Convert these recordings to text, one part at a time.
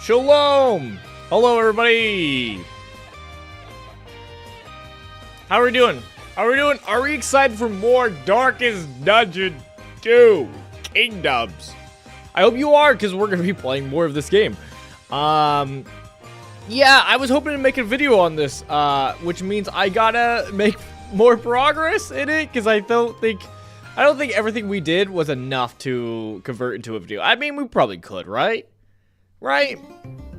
Shalom! Hello, everybody! How are we doing? Are we excited for more Darkest Dungeon 2 Kingdoms? I hope you are, because we're going to be playing more of this game. Yeah, I was hoping to make a video on this, which means I gotta make more progress in it, because I don't think everything we did was enough to convert into a video. I mean, we probably could, right? Right?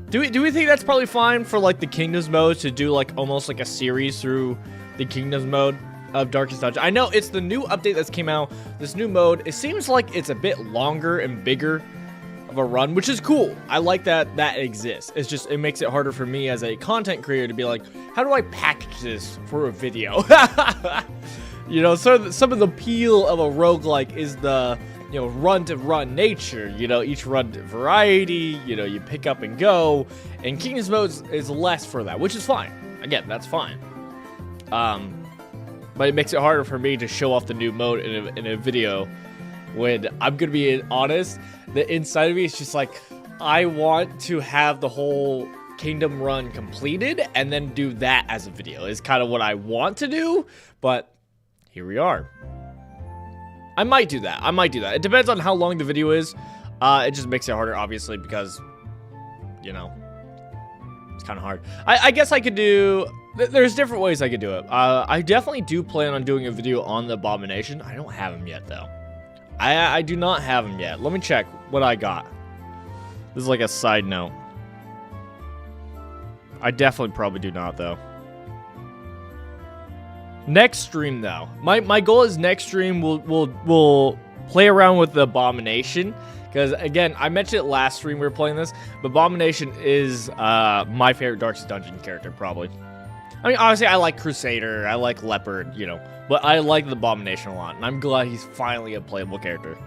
Do we think that's probably fine for, like, the Kingdoms mode to do, like, almost like a series through the Kingdoms mode of Darkest Dungeon? I know it's the new update that's came out, this new mode. It seems like it's a bit longer and bigger of a run, which is cool. I like that exists. It's just, it makes it harder for me as a content creator to be like, how do I package this for a video? You know, so some of the appeal of a roguelike is the, you know, run-to-run nature. You know, each run variety, you know, you pick up and go. And Kingdoms mode is less for that, which is fine. Again, that's fine. But it makes it harder for me to show off the new mode in a video when I'm going to be honest. The inside of me is just like, I want to have the whole Kingdom run completed and then do that as a video. Is kind of what I want to do, but here we are. I might do that. It depends on how long the video is. It just makes it harder, obviously, because, you know, it's kind of hard. I guess I could do... There's different ways I could do it. I definitely do plan on doing a video on the Abomination. I don't have him yet, though. I do not have him yet. Let me check what I got. This is like a side note. I definitely probably do not, though. Next stream, though. My goal is next stream we'll play around with the Abomination. Because, again, I mentioned it last stream we were playing this. But Abomination is my favorite Darkest Dungeon character, probably. I mean, honestly, I like Crusader, I like Leopard, you know. But I like the Abomination a lot. And I'm glad he's finally a playable character.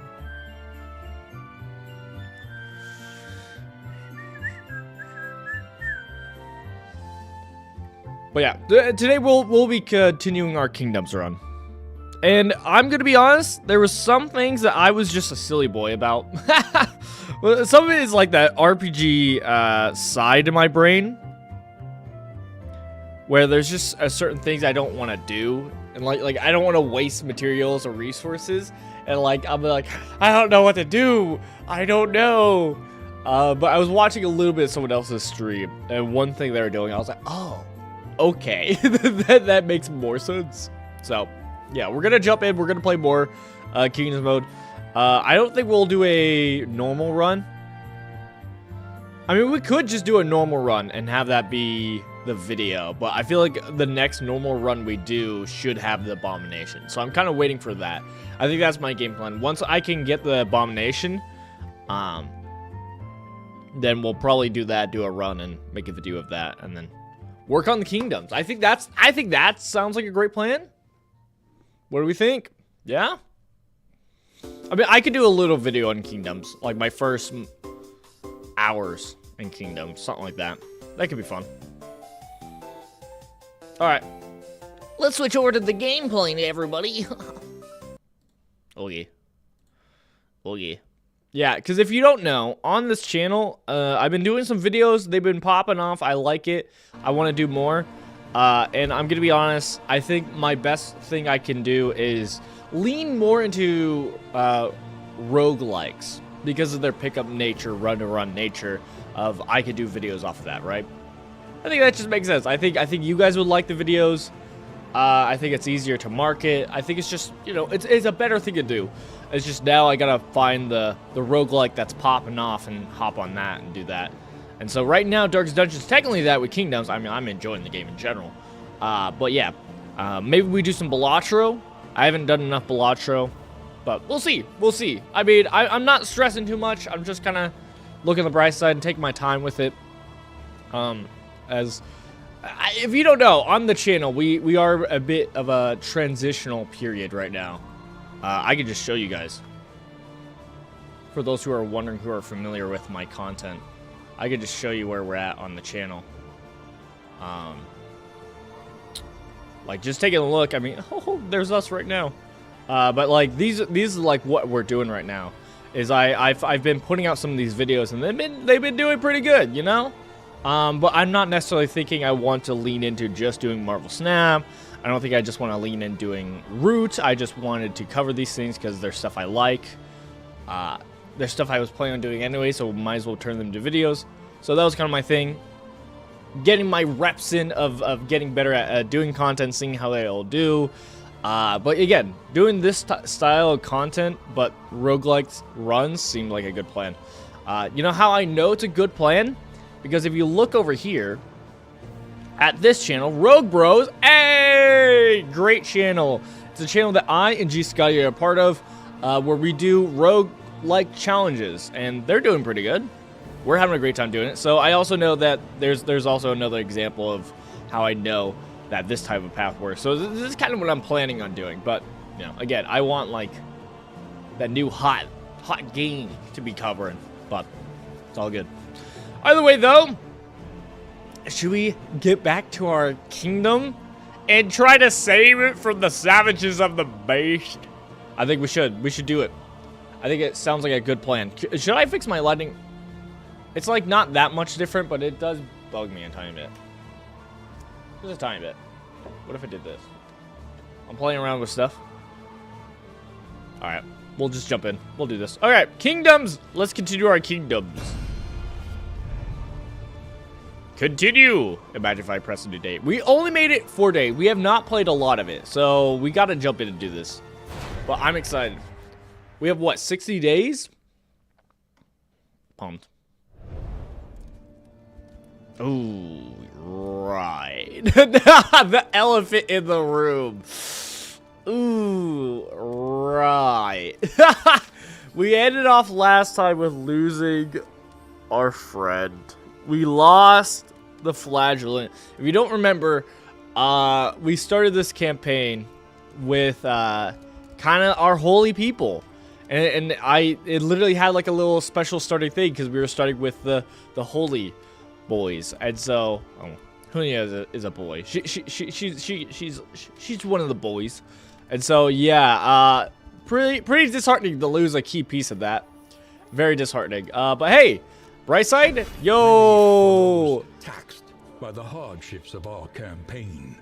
But yeah, today we'll be continuing our Kingdoms run. And I'm going to be honest, there was some things that I was just a silly boy about. Some of it is like that RPG side of my brain, where there's just certain things I don't want to do. And like I don't want to waste materials or resources. And like, I'm like, I don't know what to do. I don't know. But I was watching a little bit of someone else's stream. And one thing they were doing, I was like, oh. Okay, that makes more sense. So, yeah, we're gonna jump in. We're gonna play more Kingdoms mode. I don't think we'll do a normal run. I mean, we could just do a normal run and have that be the video, but I feel like the next normal run we do should have the Abomination. So I'm kind of waiting for that. I think that's my game plan. Once I can get the Abomination, then we'll probably do that, do a run, and make a video of that, and then work on the Kingdoms. I think that sounds like a great plan. What do we think? Yeah? I mean, I could do a little video on Kingdoms, like my first hours in Kingdoms, something like that. That could be fun. Alright. Let's switch over to the gameplay, everybody. Oh yeah. Oh yeah. Yeah, because if you don't know, on this channel, I've been doing some videos. They've been popping off. I like it. I want to do more. And I'm going to be honest, I think my best thing I can do is lean more into roguelikes because of their pickup nature, run-to-run nature of I could do videos off of that, right? I think that just makes sense. I think you guys would like the videos. I think it's easier to market. I think it's just, you know, it's a better thing to do. It's just now I gotta find the roguelike that's popping off and hop on that and do that. And so right now, Darkest Dungeon is technically that with Kingdoms. I mean, I'm enjoying the game in general. But yeah, maybe we do some Balatro. I haven't done enough Balatro, but we'll see. We'll see. I mean, I'm not stressing too much. I'm just kind of looking at the bright side and taking my time with it. If you don't know, on the channel, we are a bit of a transitional period right now. I can just show you guys. For those who are wondering, who are familiar with my content, I can just show you where we're at on the channel. Like, just taking a look, I mean, oh, there's us right now. But, like, these are, like, what we're doing right now. is I've been putting out some of these videos, and they've been doing pretty good, you know. But I'm not necessarily thinking I want to lean into just doing Marvel Snap. I don't think I just want to lean in doing Root. I just wanted to cover these things because they're stuff I like. There's stuff I was planning on doing anyway, so might as well turn them into videos. So that was kind of my thing. Getting my reps in of getting better at doing content, seeing how they all do. But again, doing this style of content, but roguelike runs seemed like a good plan. You know how I know it's a good plan? Because if you look over here at this channel, Rogue Bros, hey, great channel. It's a channel that I and G Scotty are a part of, where we do roguelike challenges, and they're doing pretty good. We're having a great time doing it. So I also know that there's also another example of how I know that this type of path works. So this is kind of what I'm planning on doing. But, you know, again, I want, like, that new hot game to be covering. But it's all good. Either way, though, should we get back to our kingdom and try to save it from the savages of the beast? I think we should. We should do it. I think it sounds like a good plan. Should I fix my lighting? It's, like, not that much different, but it does bug me a tiny bit. Just a tiny bit. What if I did this? I'm playing around with stuff. Alright, we'll just jump in. We'll do this. Alright, kingdoms! Let's continue our kingdoms. Continue! Imagine if I press a new date. We only made it 4 days. We have not played a lot of it, so we gotta jump in and do this. But I'm excited. We have, what, 60 days? Pumped. Ooh, right. The elephant in the room. Ooh, right. We ended off last time with losing our friend. We lost the flagellant. If you don't remember, we started this campaign with kind of our holy people. And it literally had like a little special starting thing because we were starting with the holy boys, and so Hunya is a boy. She's one of the boys, and so yeah, pretty disheartening to lose a key piece of that. Very disheartening. But hey, bright side, yo, taxed by the hardships of our campaign.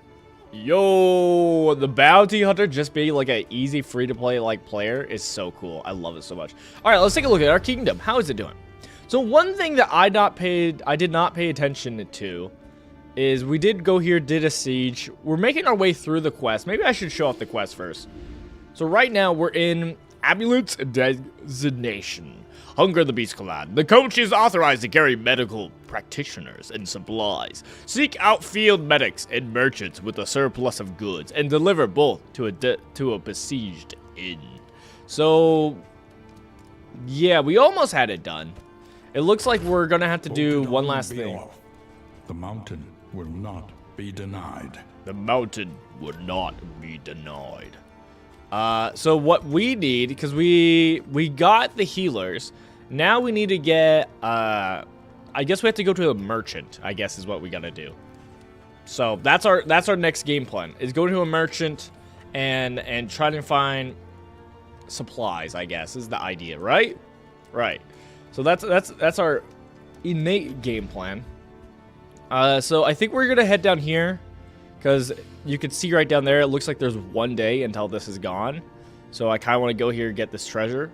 Yo, the bounty hunter just being like an easy free to play like player is so cool. I love it so much. All right, let's take a look at our kingdom. How is it doing? So one thing that I did not pay attention to is we did go here, did a siege. We're making our way through the quest. Maybe I should show off the quest first. So right now we're in ambulance designation. Hunger the Beast Clan. The coach is authorized to carry medical practitioners and supplies. Seek out field medics and merchants with a surplus of goods and deliver both to a besieged inn. So yeah, we almost had it done. It looks like we're gonna have to do one last thing. The mountain will not be denied. The mountain would not be denied. So what we need, because we got the healers, now we need to get, I guess we have to go to a merchant, I guess is what we gotta do. So that's our next game plan, is go to a merchant and try to find supplies, I guess, is the idea, right? Right. So that's our innate game plan. So I think we're gonna head down here, because you can see right down there, it looks like there's 1 day until this is gone. So I kind of want to go here and get this treasure.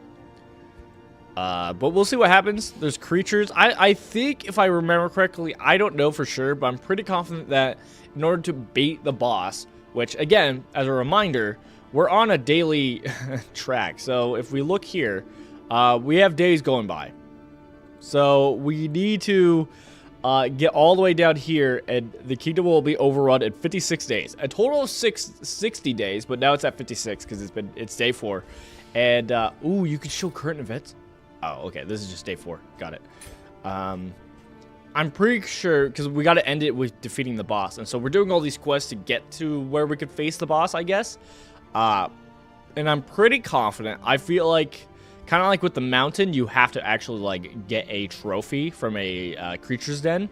But we'll see what happens. There's creatures. I think, if I remember correctly, I don't know for sure, but I'm pretty confident that in order to beat the boss, which, again, as a reminder, we're on a daily track. So if we look here, we have days going by. So we need to get all the way down here, and the kingdom will be overrun in 56 days. A total of 60 days, but now it's at 56 because it's day 4. And ooh, you can show current events. Oh, okay, this is just day 4. Got it. I'm pretty sure, because we got to end it with defeating the boss, and so we're doing all these quests to get to where we could face the boss, I guess. And I'm pretty confident. I feel like, kind of like with the mountain, you have to actually like get a trophy from a creature's den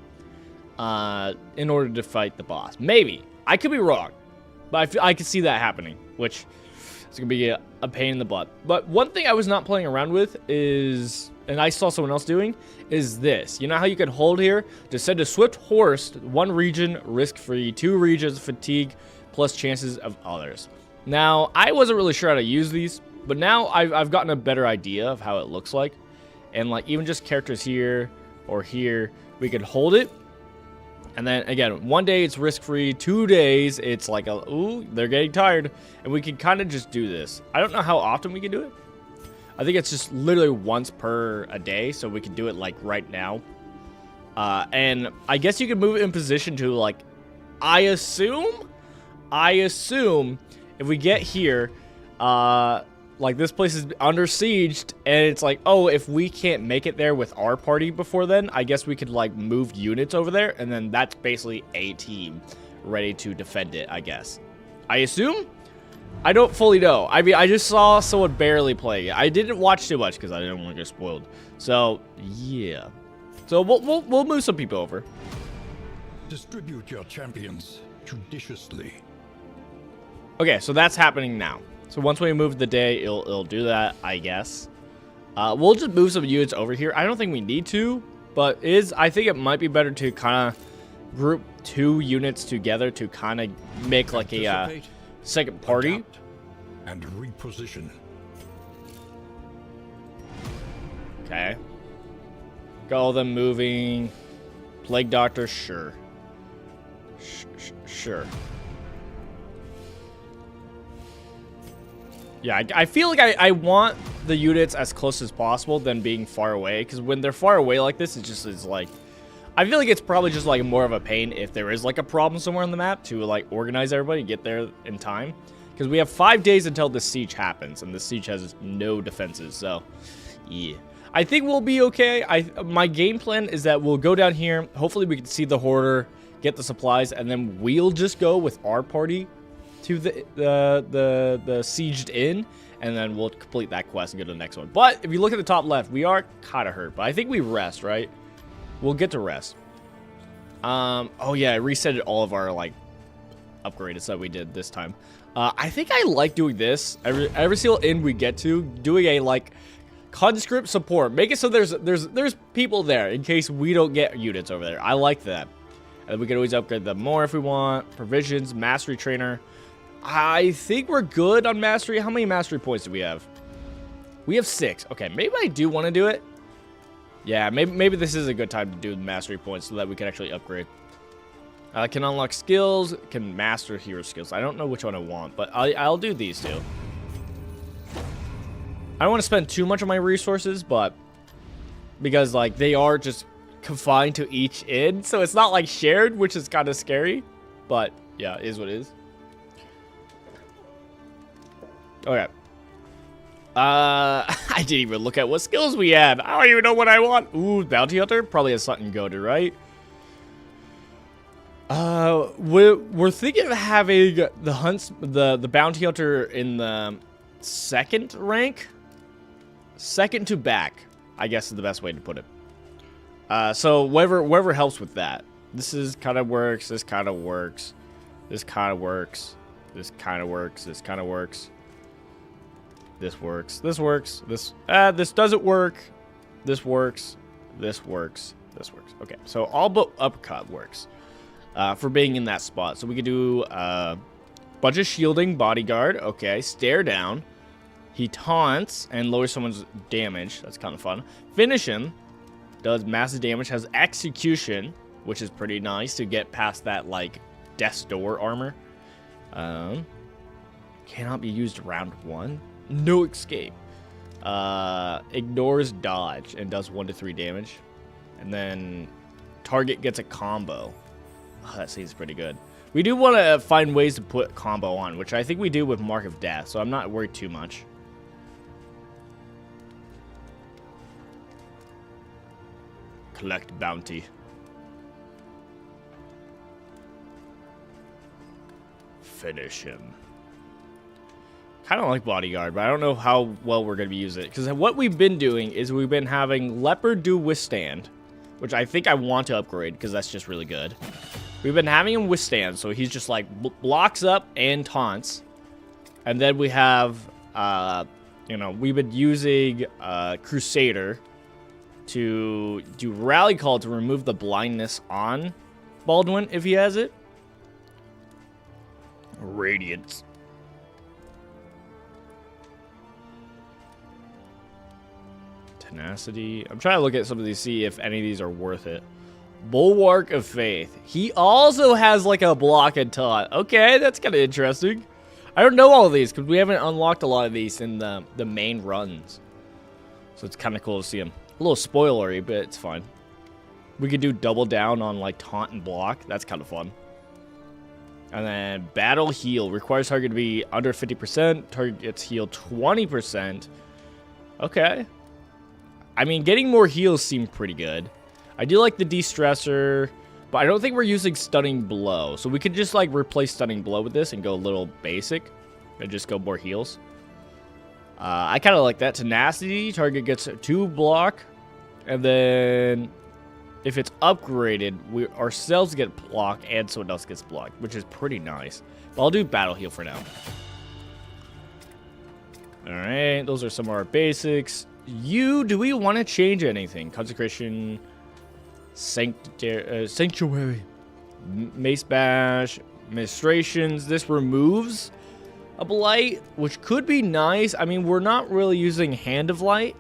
in order to fight the boss. Maybe. I could be wrong, but I could see that happening, which It's going to be a pain in the butt. But one thing I was not playing around with is, and I saw someone else doing, is this. You know how you can hold here to send a swift horse, 1 region, risk-free, 2 regions, fatigue, plus chances of others. Now, I wasn't really sure how to use these, but now I've gotten a better idea of how it looks like. And like even just characters here or here, we could hold it. And then again, 1 day it's risk-free, 2 days it's like, ooh, they're getting tired. And we can kind of just do this. I don't know how often we can do it. I think it's just literally once per a day, so we can do it like right now. And I guess you can move it in position to like, I assume if we get here, like this place is under siege, and it's like, oh, if we can't make it there with our party before then, I guess we could like move units over there, and then that's basically a team ready to defend it, I guess. I assume? I don't fully know. I mean, I just saw someone barely play it. I didn't watch too much because I didn't want to get spoiled. So, yeah. So we'll move some people over. Distribute your champions judiciously. Okay, so that's happening now. So once we move the day, it'll do that, I guess. We'll just move some units over here. I don't think we need to, but I think it might be better to kind of group 2 units together to kind of make like a second party. And reposition. Okay. Got all them moving. Plague Doctor, sure. Sure. Yeah, I feel like I want the units as close as possible than being far away. Because when they're far away like this, it just is like... I feel like it's probably just like more of a pain if there is like a problem somewhere on the map to like organize everybody and get there in time. Because we have 5 days until the siege happens. And the siege has no defenses. So, yeah. I think we'll be okay. My game plan is that we'll go down here. Hopefully we can see the hoarder, get the supplies. And then we'll just go with our party to the sieged inn, and then we'll complete that quest and go to the next one. But if you look at the top left, we are kind of hurt, but I think we rest, right? We'll get to rest. Oh yeah, I resetted all of our like upgrades that we did this time. I think I like doing this every single inn we get to, doing a like conscript support. Make it so there's people there in case we don't get units over there. I like that. And we can always upgrade them more if we want. Provisions, mastery trainer. I think we're good on mastery. How many mastery points do we have? We have 6. Okay, maybe I do want to do it. Yeah, maybe this is a good time to do the mastery points so that we can actually upgrade. Can unlock skills, can master hero skills. I don't know which one I want, but I'll do these two. I don't want to spend too much of my resources, but because like they are just confined to each inn, so it's not like shared, which is kind of scary. But yeah, it is what it is. Okay. I didn't even look at what skills we had. I don't even know what I want. Ooh, bounty hunter probably has something goated, right? We're thinking of having the bounty hunter in the 2nd rank, 2nd to back, I guess is the best way to put it. So whatever helps with that. This is kind of works. This kind of works. This kind of works. This kind of works. This kind of works. This works. This works. This doesn't work. This works. This works. This works. Okay, so all but uppercut works for being in that spot. So we could do bunch of shielding, bodyguard. Okay, stare down. He taunts and lowers someone's damage. That's kind of fun. Finish him. Does massive damage. Has execution, which is pretty nice to get past that like death's door armor. Cannot be used round 1. No escape. Ignores dodge and does 1 to 3 damage. And then target gets a combo. Oh, that seems pretty good. We do want to find ways to put combo on, which I think we do with Mark of Death, so I'm not worried too much. Collect bounty. Finish him. Kind of like bodyguard, but I don't know how well we're going to be using it. Because what we've been doing is we've been having leopard do withstand, which I think I want to upgrade because that's just really good. We've been having him withstand, so he's just like blocks up and taunts. And then we have, you know, we've been using Crusader to do Rally Call to remove the blindness on Baldwin if he has it. Radiance. Tenacity. I'm trying to look at some of these, see if any of these are worth it. Bulwark of Faith. He also has like a block and taunt. Okay, that's kind of interesting. I don't know all of these because we haven't unlocked a lot of these in the main runs. So it's kind of cool to see them. A little spoilery, but it's fine. We could do double down on like taunt and block. That's kind of fun. And then Battle Heal. Requires target to be under 50%. Target gets healed 20%. Okay. I mean, getting more heals seemed pretty good. I do like the de-stressor, but I don't think we're using Stunning Blow. So we could just like replace Stunning Blow with this and go a little basic and just go more heals. I kind of like that. Tenacity, target gets 2 block. And then if it's upgraded, we ourselves get block and someone else gets blocked, which is pretty nice. But I'll do Battle Heal for now. Alright, those are some of our basics. Do we want to change anything? Consecration, Sanctuary, Mace Bash, Ministrations. This removes a Blight, which could be nice. I mean, we're not really using Hand of Light.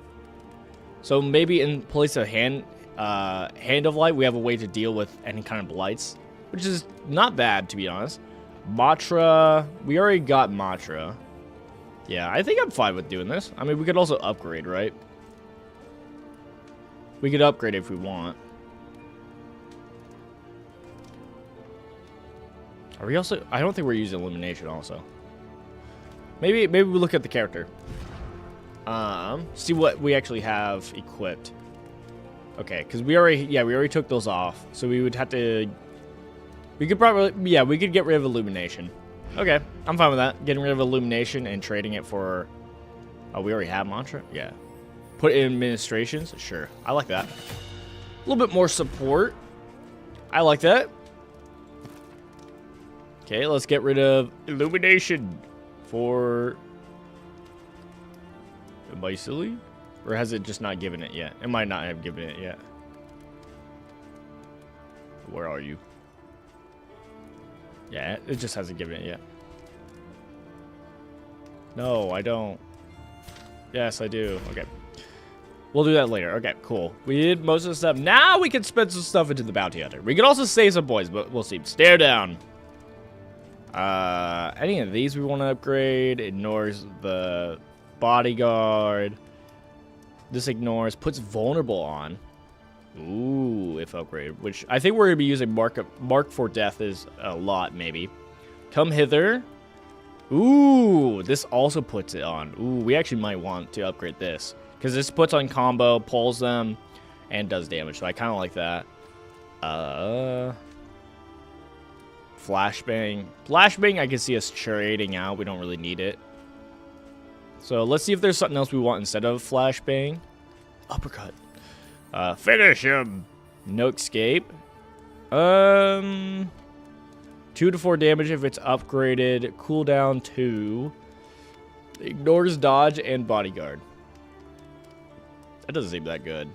So maybe in place of Hand of Light, we have a way to deal with any kind of Blights, which is not bad, to be honest. Matra, we already got Matra. Yeah, I think I'm fine with doing this. I mean, we could also upgrade, right? We could upgrade if we want. Are we also... I don't think we're using Illumination also. Maybe we look at the character. See what we actually have equipped. Okay, because we already took those off. So we would have to... We could probably... Yeah, we could get rid of Illumination. Okay, I'm fine with that. Getting rid of Illumination and trading it for... Oh, we already have Mantra? Yeah. Put in Administrations? Sure. I like that. A little bit more support. I like that. Okay, let's get rid of Illumination for... Am I silly? Or has it just not given it yet? It might not have given it yet. Where are you? Yeah, it just hasn't given it yet. No, I don't. Yes, I do. Okay. We'll do that later. Okay, cool. We did most of the stuff. Now we can spend some stuff into the bounty hunter. We can also save some boys, but we'll see. Stare down. Any of these we want to upgrade. Ignores the bodyguard. This ignores. Puts vulnerable on. Ooh, if upgraded, which I think we're going to be using Mark for Death is a lot, maybe. Come hither. Ooh, this also puts it on. Ooh, we actually might want to upgrade this. Because this puts on combo, pulls them, and does damage. So I kind of like that. Flashbang. Flashbang, I can see us trading out. We don't really need it. So let's see if there's something else we want instead of Flashbang. Uppercut. Finish him. No escape. 2 to 4 damage if it's upgraded. Cooldown 2. Ignores dodge and bodyguard. That doesn't seem that good.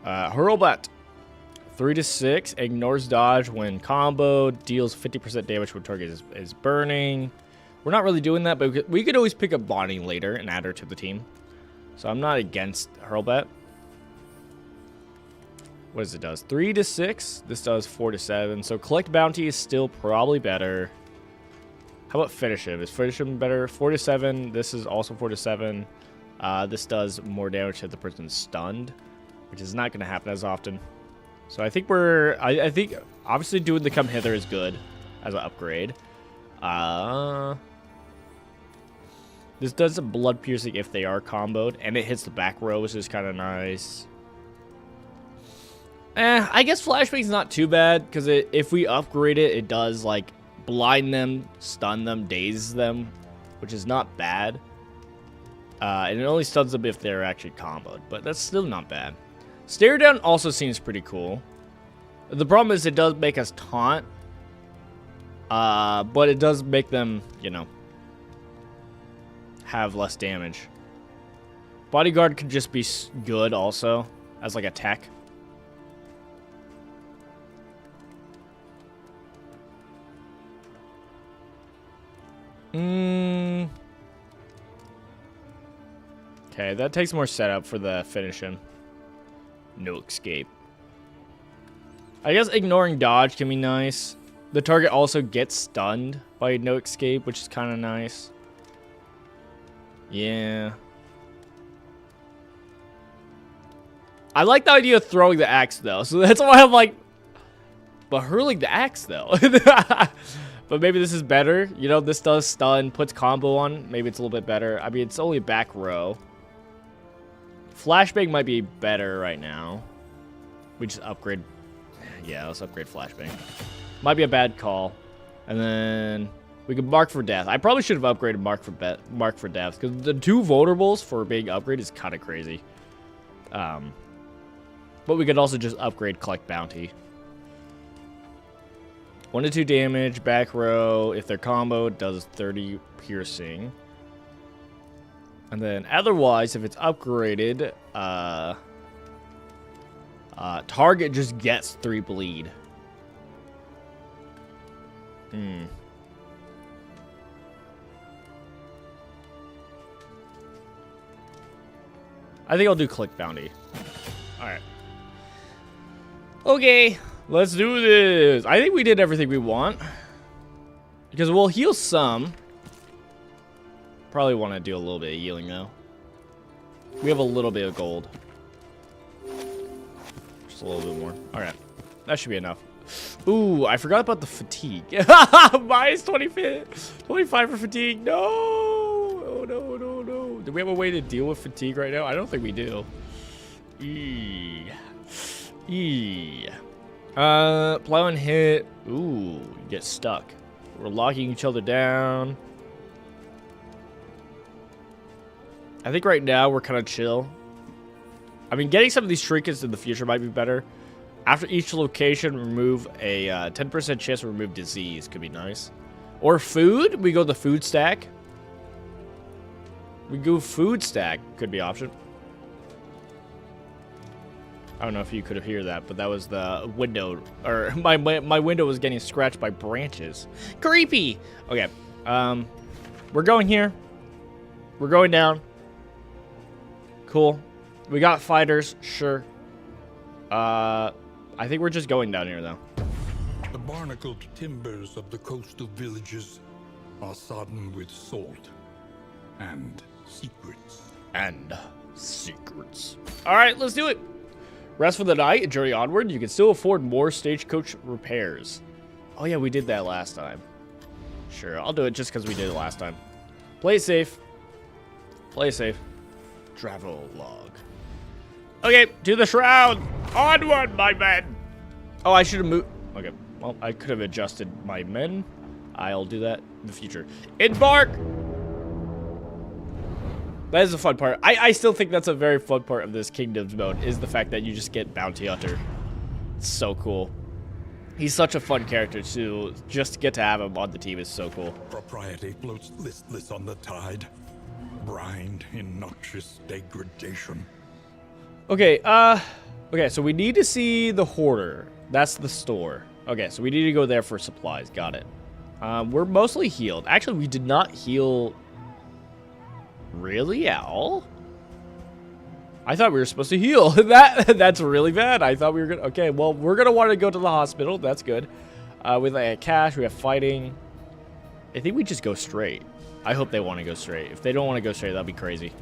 Hurlbutt. 3 to 6. Ignores dodge when combo. Deals 50% damage when target is burning. We're not really doing that, but we could always pick up Bonnie later and add her to the team. So I'm not against Hurlbutt. What does it does? 3 to 6. This does 4 to 7. So collect bounty is still probably better. How about finish him? Is finish him better? 4 to 7. This is also 4 to 7. This does more damage if the person's stunned, which is not going to happen as often. So I think I think obviously doing the come hither is good as an upgrade. This does a blood piercing if they are comboed, and it hits the back row, which is kind of nice. I guess Flashbang's not too bad, because if we upgrade it, it does, like, blind them, stun them, daze them, which is not bad. And it only stuns them if they're actually comboed, but that's still not bad. Stare down also seems pretty cool. The problem is it does make us taunt, But it does make them, you know, have less damage. Bodyguard could just be good also as like a tech. Okay, that takes more setup for the finishing. No escape. I guess ignoring dodge can be nice. The target also gets stunned by no escape, which is kind of nice. Yeah. I like the idea of throwing the axe, though. So that's why I'm like... But hurling the axe, though. But maybe this is better. You know, this does stun, puts combo on. Maybe it's a little bit better. I mean, it's only back row. Flashbang might be better right now. We just upgrade... Yeah, let's upgrade Flashbang. Might be a bad call. And then... We could Mark for Death. I probably should have upgraded Mark for Death. Because the 2 vulnerables for being upgraded is kind of crazy. But we could also just upgrade Collect Bounty. 1 to 2 damage, back row. If they're comboed, does 30 piercing. And then otherwise, if it's upgraded, target just gets 3 bleed. I think I'll do Click Bounty. Alright. Okay, let's do this. I think we did everything we want. Because we'll heal some. Probably want to do a little bit of healing, though. We have a little bit of gold. Just a little bit more. Alright. That should be enough. Ooh, I forgot about the fatigue. Minus 25 for fatigue. No! Oh, no, no, no. Do we have a way to deal with fatigue right now? I don't think we do. Plow and hit. Ooh, get stuck. We're locking each other down. I think right now we're kind of chill. I mean, getting some of these trinkets in the future might be better. After each location, remove a 10% chance to remove disease. Could be nice. Or food. We go the food stack. We go food stack. Could be an option. I don't know if you could hear that, but that was the window. Or my window was getting scratched by branches. Creepy. Okay. We're going here. We're going down. Cool. We got fighters. Sure. I think we're just going down here, though. The barnacled timbers of the coastal villages are sodden with salt and secrets. All right, let's do it. Rest for the night and journey onward. You can still afford more stagecoach repairs. Oh, yeah, we did that last time. Sure, I'll do it just because we did it last time. Play it safe. Play it safe. Travel log. Okay, to the shroud. Onward, my men. Oh, I should have moved. Okay, well, I could have adjusted my men. I'll do that in the future. Embark. That is a fun part. I still think that's a very fun part of this Kingdoms mode, is the fact that you just get Bounty Hunter. It's so cool. He's such a fun character, too. Just to get to have him on the team is so cool. Propriety floats listless on the tide, brined in noxious degradation. Okay, okay, so we need to see the Hoarder. That's the store. Okay, so we need to go there for supplies. Got it. We're mostly healed. Actually, we did not heal really at all. I thought we were supposed to heal. That's really bad. I thought we were gonna. Okay, well, we're gonna want to go to the hospital. That's good. With like cash, we have fighting. I think we just go straight. I hope they want to go straight. If they don't want to go straight, that'd be crazy.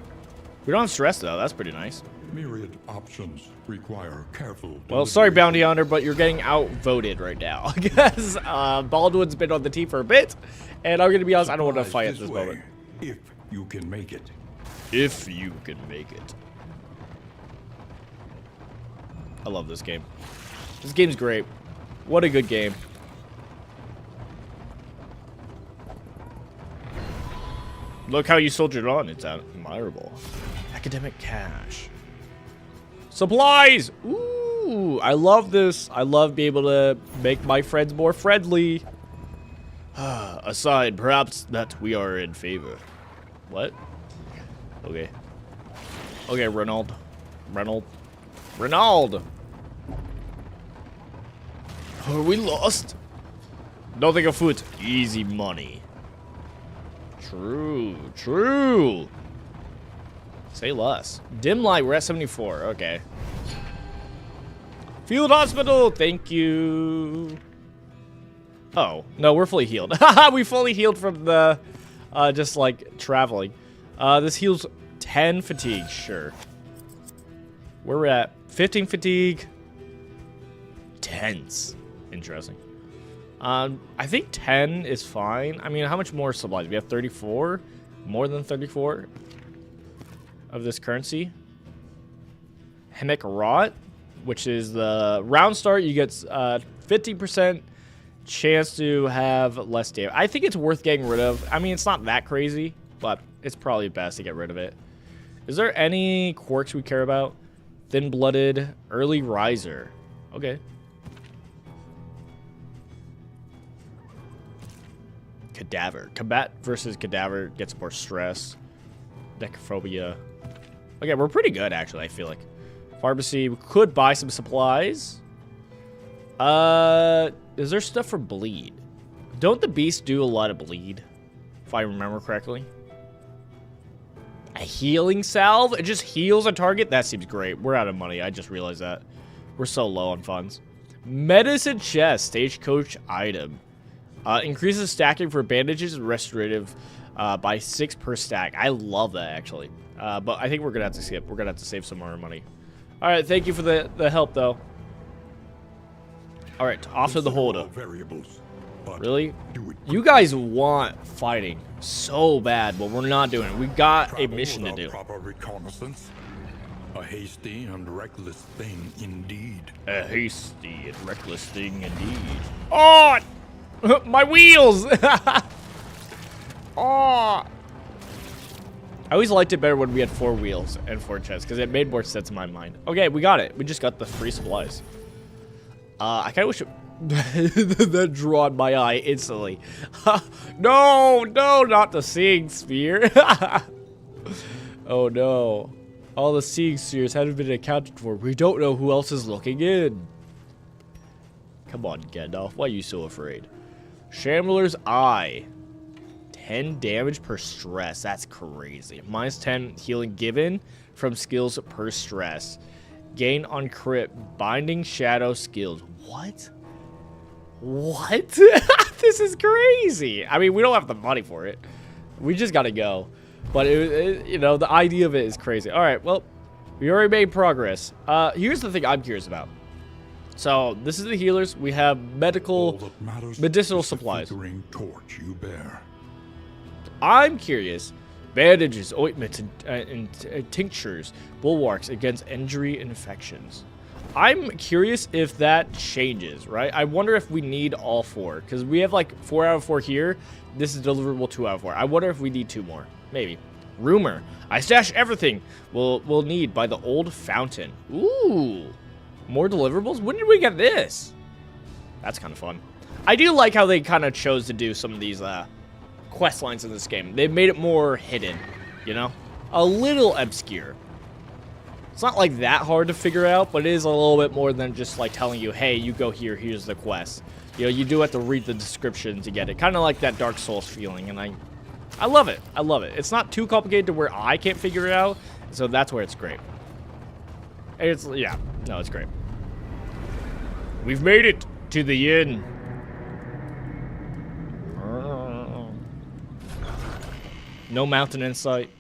We don't have stress though. That's pretty nice. Myriad options require careful. Well, sorry, Bounty Hunter, but you're getting outvoted right now. Because Baldwin's been on the team for a bit, and I'm gonna be honest, I don't want to fight at this moment. If you can make it. If you can make it. I love this game. This game's great. What a good game. Look how you soldiered on. It's admirable. Academic cash. Supplies! Ooh, I love this. I love being able to make my friends more friendly. Aside, perhaps that we are in favor. What? Okay. Okay, Renault. Are we lost? Nothing afoot. Easy money. True. Say less. Dim light, we're at 74. Okay. Field hospital, thank you. Oh, no, we're fully healed. We fully healed from the, just like traveling. This heals 10 fatigue, sure. We're at 15 fatigue. Tense. Interesting. I think 10 is fine. I mean, how much more supplies? We have 34. More than 34 of this currency. Hemic Rot, which is the round start. You get 50% chance to have less damage. I think it's worth getting rid of. I mean, it's not that crazy, but it's probably best to get rid of it. Is there any quirks we care about? Thin-blooded, early riser. Okay. Cadaver. Combat versus cadaver gets more stress. Decaphobia. Okay, we're pretty good, actually, I feel like. Pharmacy. We could buy some supplies. Is there stuff for bleed? Don't the beasts do a lot of bleed? If I remember correctly. A healing salve? It just heals a target? That seems great. We're out of money. I just realized that. We're so low on funds. Medicine chest. Stagecoach item. Increases stacking for bandages and restorative by 6 per stack. I love that, actually. But I think we're going to have to skip. We're going to have to save some more money. All right, thank you for the help, though. All right, off to the holder. Really? You guys want fighting so bad, but we're not doing it. We got a mission to do. Proper reconnaissance. A hasty and reckless thing indeed. A hasty and reckless thing indeed. Oh! My wheels! Oh! I always liked it better when we had 4 wheels and 4 chests, because it made more sense in my mind. Okay, we got it. We just got the free supplies. I kind of wish that drew on my eye instantly. No, not the seeing sphere. Oh no. All the seeing spheres haven't been accounted for. We don't know who else is looking in. Come on, Gandalf. Why are you so afraid? Shambler's Eye. 10 damage per stress. That's crazy. Minus 10 healing given from skills per stress. Gain on crit. Binding shadow skills. What? This is crazy. I mean, we don't have the money for it. We just gotta go. But, you know, the idea of it is crazy. All right, well, we already made progress. Here's the thing I'm curious about. So, this is the healers. We have medicinal supplies. Torch you bear. I'm curious. Bandages, ointments, and tinctures, bulwarks against injury infections. I'm curious if that changes, right? I wonder if we need all 4, because we have like 4 out of 4 here. This is deliverable 2 out of 4. I wonder if we need 2 more. Maybe. Rumor. I stash everything we'll need by the old fountain. Ooh. More deliverables? When did we get this? That's kind of fun. I do like how they kind of chose to do some of these quest lines in this game. They've made it more hidden, you know? A little obscure. It's not like that hard to figure out, but it is a little bit more than just like telling you, hey, you go here, here's the quest. You know, you do have to read the description to get it. Kind of like that Dark Souls feeling, and I love it. I love it. It's not too complicated to where I can't figure it out, so that's where it's great. It's, yeah, no, it's great. We've made it to the inn. No mountain in sight.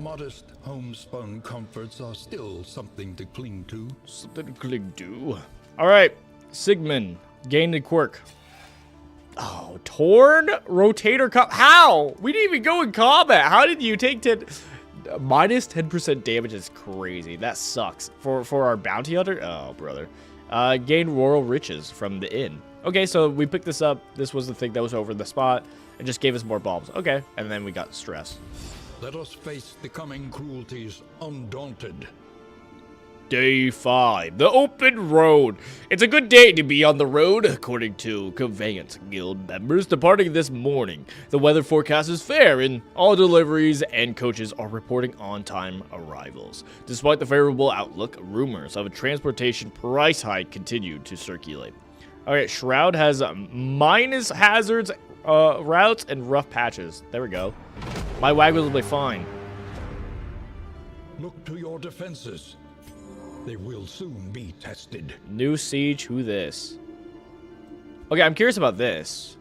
Modest homespun comforts are still something to cling to. Something to cling to. All right, Sigmund, gained a quirk. Oh, torn rotator cuff. How? We didn't even go in combat. How did you take 10? Minus 10% damage is crazy. That sucks. For our bounty hunter? Oh, brother. Gained royal riches from the inn. Okay, so we picked this up. This was the thing that was over the spot. It just gave us more bulbs. Okay, and then we got stress. Let us face the coming cruelties undaunted. Day 5, the open road. It's a good day to be on the road, according to Conveyance Guild members departing this morning. The weather forecast is fair, and all deliveries and coaches are reporting on-time arrivals. Despite the favorable outlook, rumors of a transportation price hike continue to circulate. Alright, Shroud has minus hazards, routes, and rough patches. There we go. My wagon will be fine. Look to your defenses. They will soon be tested. New siege, who this? Okay, I'm curious about this.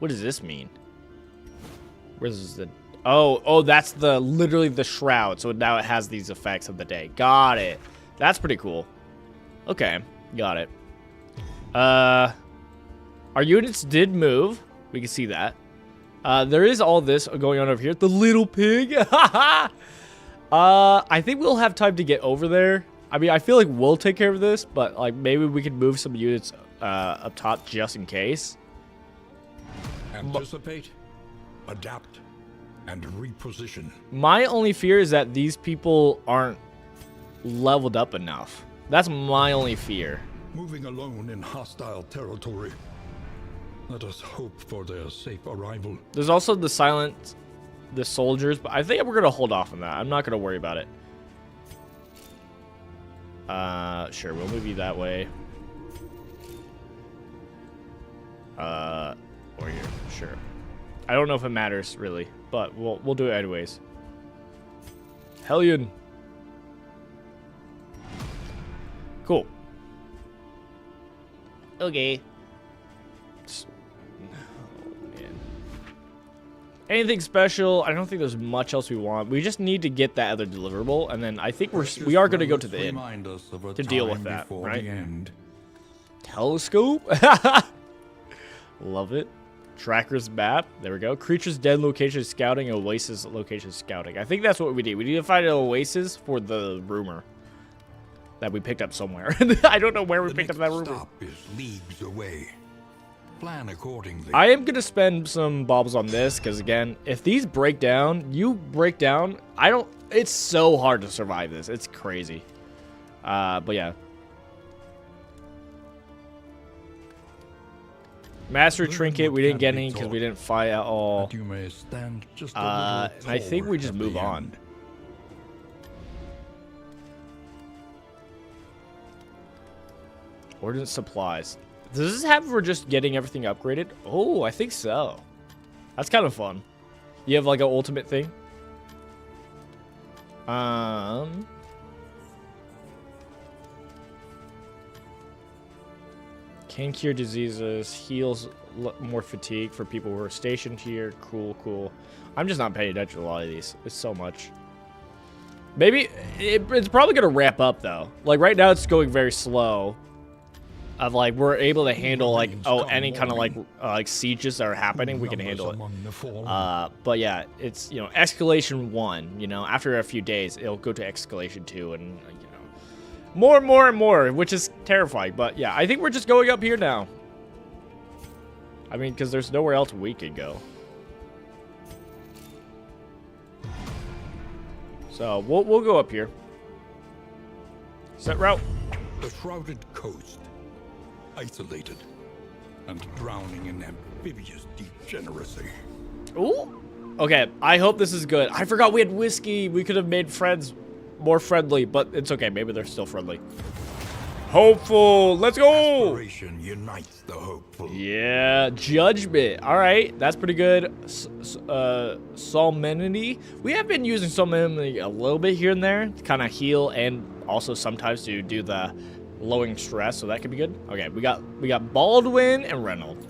What does this mean? Where's the... Oh, that's literally the shroud. So now it has these effects of the day. Got it. That's pretty cool. Okay, got it. Our units did move. We can see that. There is all this going on over here. The little pig. I think we'll have time to get over there. I mean, I feel like we'll take care of this, but like maybe we can move some units up top just in case. Anticipate, adapt, and reposition. My only fear is that these people aren't leveled up enough. That's my only fear. Moving alone in hostile territory. Let us hope for their safe arrival. There's also the soldiers, but I think we're gonna hold off on that. I'm not gonna worry about it. Sure, we'll move you that way. Or here, sure. I don't know if it matters really, but we'll do it anyways. Hellion. Cool. Okay. Anything special? I don't think there's much else we want. We just need to get that other deliverable, and then I think we are going to go to the inn to deal with that, right? Telescope? Love it. Tracker's map. There we go. Creatures dead location scouting, oasis location scouting. I think that's what we need. We need to find an oasis for the rumor that we picked up somewhere. I don't know where we picked up that rumor. The next stop is leagues away. Plan accordingly. I am gonna spend some baubles on this because again, if these break down, it's so hard to survive this. It's crazy. But yeah. Master Trinket, we didn't get any because we didn't fight at all. You may stand just a and I think we just move on. Ordnance supplies. Does this have for just getting everything upgraded? Oh, I think so. That's kind of fun. You have like an ultimate thing. Can cure diseases, heals more fatigue for people who are stationed here. Cool, cool. I'm just not paying attention to a lot of these. It's so much. Maybe it's probably gonna ramp up though. Like right now, it's going very slow. Of like we're able to handle like any kind of like sieges that are happening, we can handle it. But yeah, it's escalation 1. After a few days, it'll go to escalation 2, and more and more and more, which is terrifying. But yeah, I think we're just going up here now. I mean, because there's nowhere else we could go. So we'll go up here. Set route. The shrouded coast. Isolated and drowning in amphibious degeneracy. Ooh. Okay, I hope this is good. I forgot we had whiskey. We could have made friends more friendly, but it's okay. Maybe they're still friendly. Hopeful. Let's go. Aspiration unites the hopeful. Yeah, judgment. All right, that's pretty good. Solemnity. We have been using solemnity a little bit here and there to kind of heal, and also sometimes to do the lowering stress, so that could be good. Okay, we got Baldwin and Reynolds.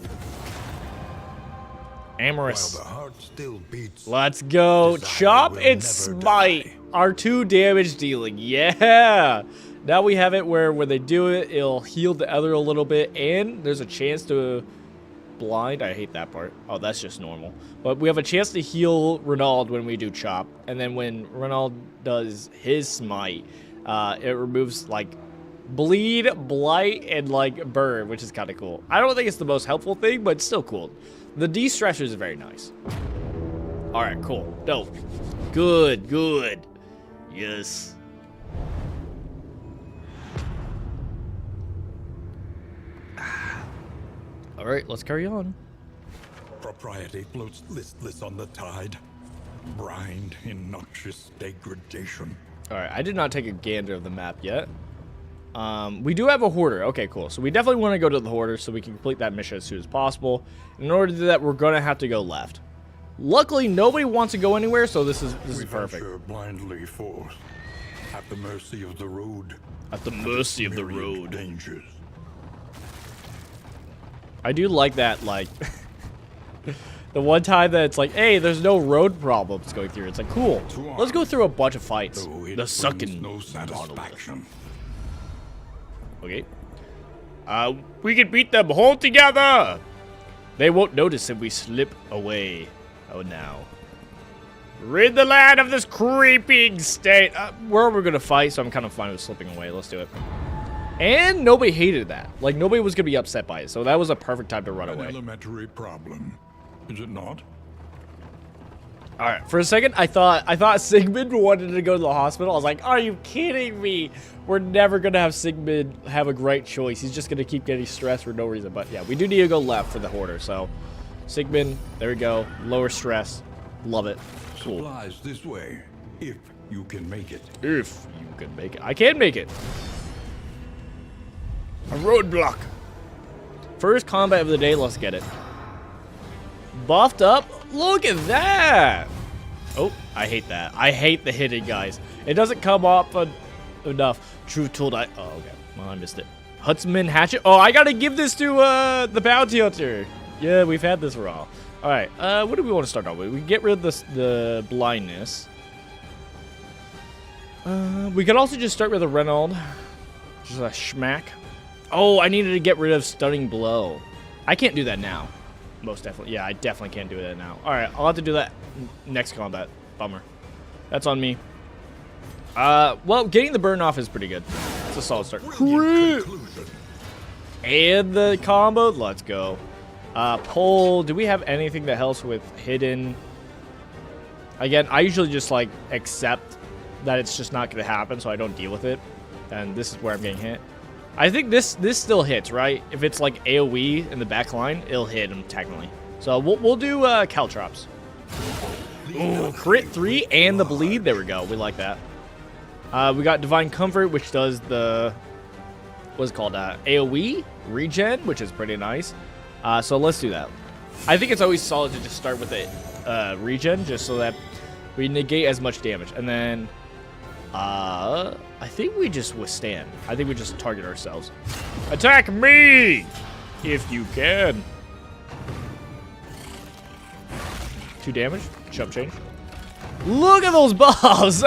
Amorous. While the heart still beats, let's go. Chop and Smite are 2 damage dealing. Yeah. Now we have it where when they do it, it'll heal the other a little bit, and there's a chance to blind. I hate that part. Oh, that's just normal. But we have a chance to heal Reynolds when we do Chop, and then when Reynolds does his Smite, it removes like bleed, blight, and like burn, which is kind of cool. I don't think it's the most helpful thing, but it's still cool. The de-stressor is very nice. All right, cool. Dope. Good. Yes. right, let's carry on. Propriety floats listless on the tide, brined in noxious degradation. All right, I did not take a gander of the map yet. We do have a hoarder. Okay, cool. So we definitely want to go to the hoarder so we can complete that mission as soon as possible. In order to do that, we're gonna have to go left. Luckily, nobody wants to go anywhere, so this is perfect. We venture blindly forth, at the mercy of the road. At the mercy of the myriad road. Dangers. I do like that, like, the one time that it's like, hey, there's no road problems going through. It's like, cool. Let's go through a bunch of fights. Though it The brings sucking no satisfaction. Okay. We can beat them all together. They won't notice if we slip away. Oh, now. Rid the land of this creeping state. We're gonna fight, so I'm kind of fine with slipping away. Let's do it. And nobody hated that. Like, nobody was gonna be upset by it, so that was a perfect time to run An away. elementary problem, is it not? All right, for a second, I thought Sigmund wanted to go to the hospital. I was like, are you kidding me? We're never gonna have Sigmund have a great choice. He's just gonna keep getting stressed for no reason. But yeah, we do need to go left for the hoarder. So, Sigmund, there we go. Lower stress, love it. Cool. Supplies this way, if you can make it. If you can make it, I can make it. A roadblock. First combat of the day. Let's get it. Buffed up. Look at that. Oh, I hate that. I hate the hitting guys. It doesn't come up enough. True tool. Oh, okay. Well, I missed it. Huntsman hatchet. Oh, I gotta give this to the bounty hunter. Yeah, we've had this for a while. All right. What do we want to start off with? We can get rid of the blindness. We could also just start with a Renault. Just a schmack. Oh, I needed to get rid of stunning blow. I can't do that now. Most definitely. Yeah, I definitely can't do that now. All right, I'll have to do that next combat. Bummer. That's on me. Well, getting the burn off is pretty good. It's a solid start. And the combo. Let's go. Pull. Do we have anything that helps with hidden? Again, I usually just like accept that it's just not going to happen, so I don't deal with it. And this is where I'm getting hit. I think this still hits, right? If it's like AoE in the back line, it'll hit him technically. So we'll do Caltrops. Ooh, crit 3 and the bleed. There we go. We like that. We got Divine Comfort, which does the what's it called AoE regen, which is pretty nice. So let's do that. I think it's always solid to just start with the regen, just so that we negate as much damage, and then. I think we just withstand. I think we just target ourselves. Attack me! If you can. 2 damage. Jump change. Look at those buffs!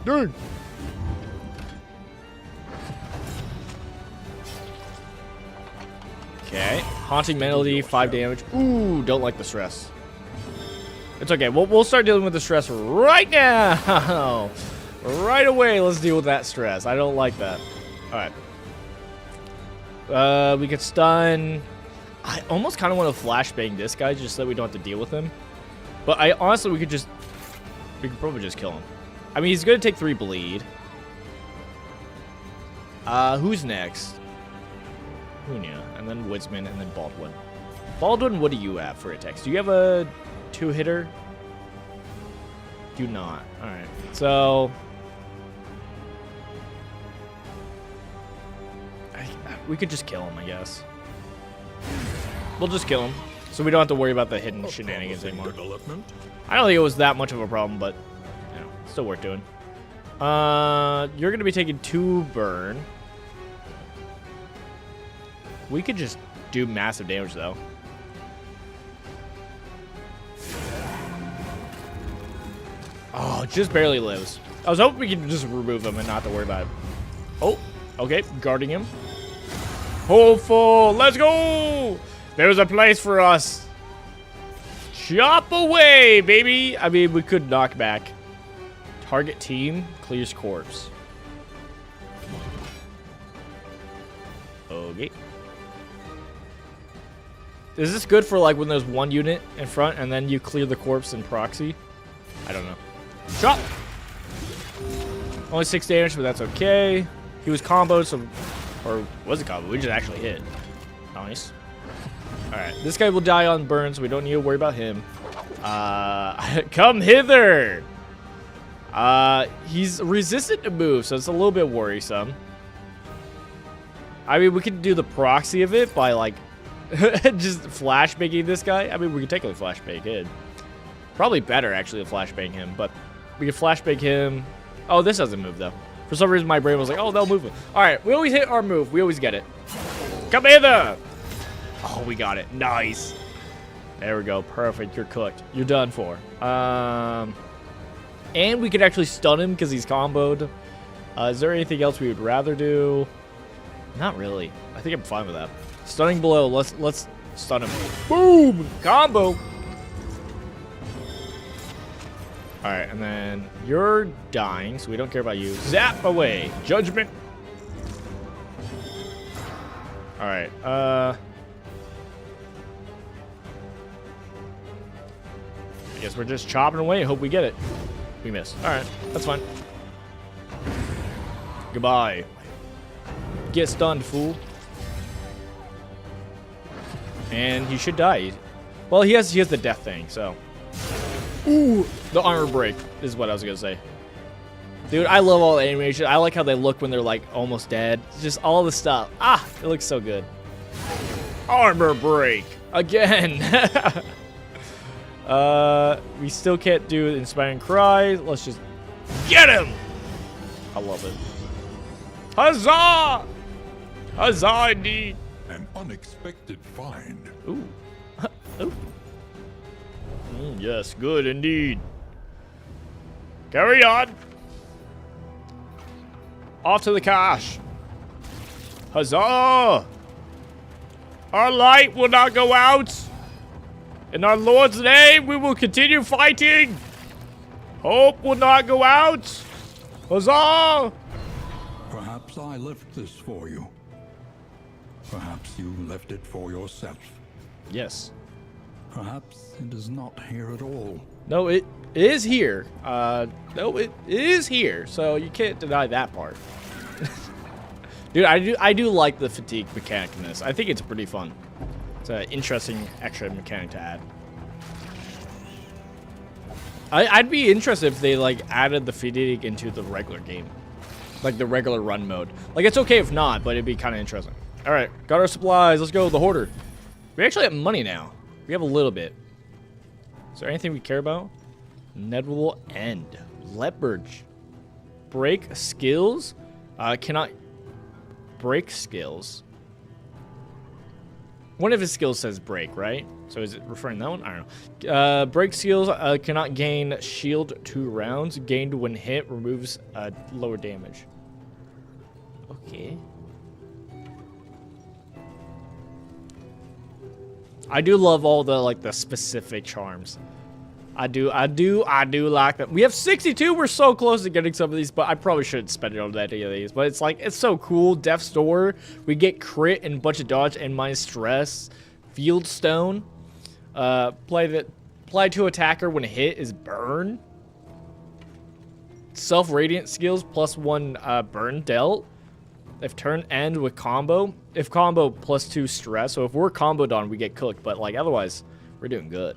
Dude. Okay. Haunting Melody, 5 damage. Ooh, don't like the stress. It's okay. We'll start dealing with the stress right now. Right away, let's deal with that stress. I don't like that. All right. We could stun. I almost kind of want to flashbang this guy just so that we don't have to deal with him. But I honestly, we could probably just kill him. I mean, he's going to take 3 bleed. Who's next? Hunya, and then Woodsman, and then Baldwin. Baldwin, what do you have for attacks? Do you have a 2-hitter? Do not. All right. So we could just kill him, I guess. We'll just kill him, so we don't have to worry about the hidden shenanigans anymore. I don't think it was that much of a problem, but you know, still worth doing. You're gonna be taking 2 burn. We could just do massive damage though. Oh, just barely lives. I was hoping we could just remove him and not have to worry about it. Oh, okay, guarding him. Hopeful, let's go! There's a place for us. Chop away, baby! I mean, we could knock back. Target team clears corpse. Okay. Is this good for like when there's 1 unit in front and then you clear the corpse in proxy? I don't know. Chop! Only 6 damage, but that's okay. He was comboed, so... Or was it combo? We just actually hit. Nice. Alright, this guy will die on burn, so we don't need to worry about him. Come hither! He's resistant to move, so it's a little bit worrisome. I mean, we could do the proxy of it by, like, just flashbanging this guy. I mean, we could technically flashbang him. Probably better, actually, to flashbang him, but we could flashbang him. Oh, this doesn't move, though. For some reason, my brain was like, oh, they'll move it. All right, we always hit our move. We always get it. Come hither! Oh, we got it. Nice. There we go. Perfect. You're cooked. You're done for. And we could actually stun him because he's comboed. Is there anything else we would rather do? Not really. I think I'm fine with that. Stunning blow. Let's stun him. Boom! Combo. All right, and then you're dying, so we don't care about you. Zap away. Judgment. All right. I guess we're just chopping away and hope we get it. We missed. All right, that's fine. Goodbye. Get stunned, fool. And he should die. Well, he has the death thing, so. Ooh, the armor break is what I was gonna say. Dude, I love all the animation. I like how they look when they're like almost dead. Just all the stuff. Ah, it looks so good. Armor break again. We still can't do inspiring cry. Let's just get him. I love it. Huzzah! Huzzah indeed. An unexpected find. Ooh. Ooh. Yes, good indeed. Carry on. Off to the cache. Huzzah! Our light will not go out. In our Lord's name, we will continue fighting. Hope will not go out. Huzzah! Perhaps I left this for you. Perhaps you left it for yourself. Yes. Perhaps it is not here at all. No, it is here. No, it is here. So you can't deny that part. Dude, I do like the fatigue mechanic in this. I think it's pretty fun. It's an interesting extra mechanic to add. I'd be interested if they like added the fatigue into the regular game, like the regular run mode. Like it's okay if not, but it'd be kind of interesting. All right, got our supplies. Let's go. The hoarder. We actually have money now. We have a little bit. Is there anything we care about? Inevitable end. Leopard. Break skills. Cannot break skills. One of his skills says break, right? So is it referring to that one? I don't know. Break skills cannot gain shield 2 rounds. Gained when hit removes lower damage. Okay. I do love all the like the specific charms. I do like that. We have 62. We're so close to getting some of these, but I probably shouldn't spend it on any of these. But it's like it's so cool. Death's Door. We get crit and bunch of dodge and minus stress. Field Stone. Apply to attacker when hit is burn. Self radiant skills +1 burn dealt. If turn end with combo. If combo +2 stress. So if we're comboed on, we get cooked. But like otherwise, we're doing good.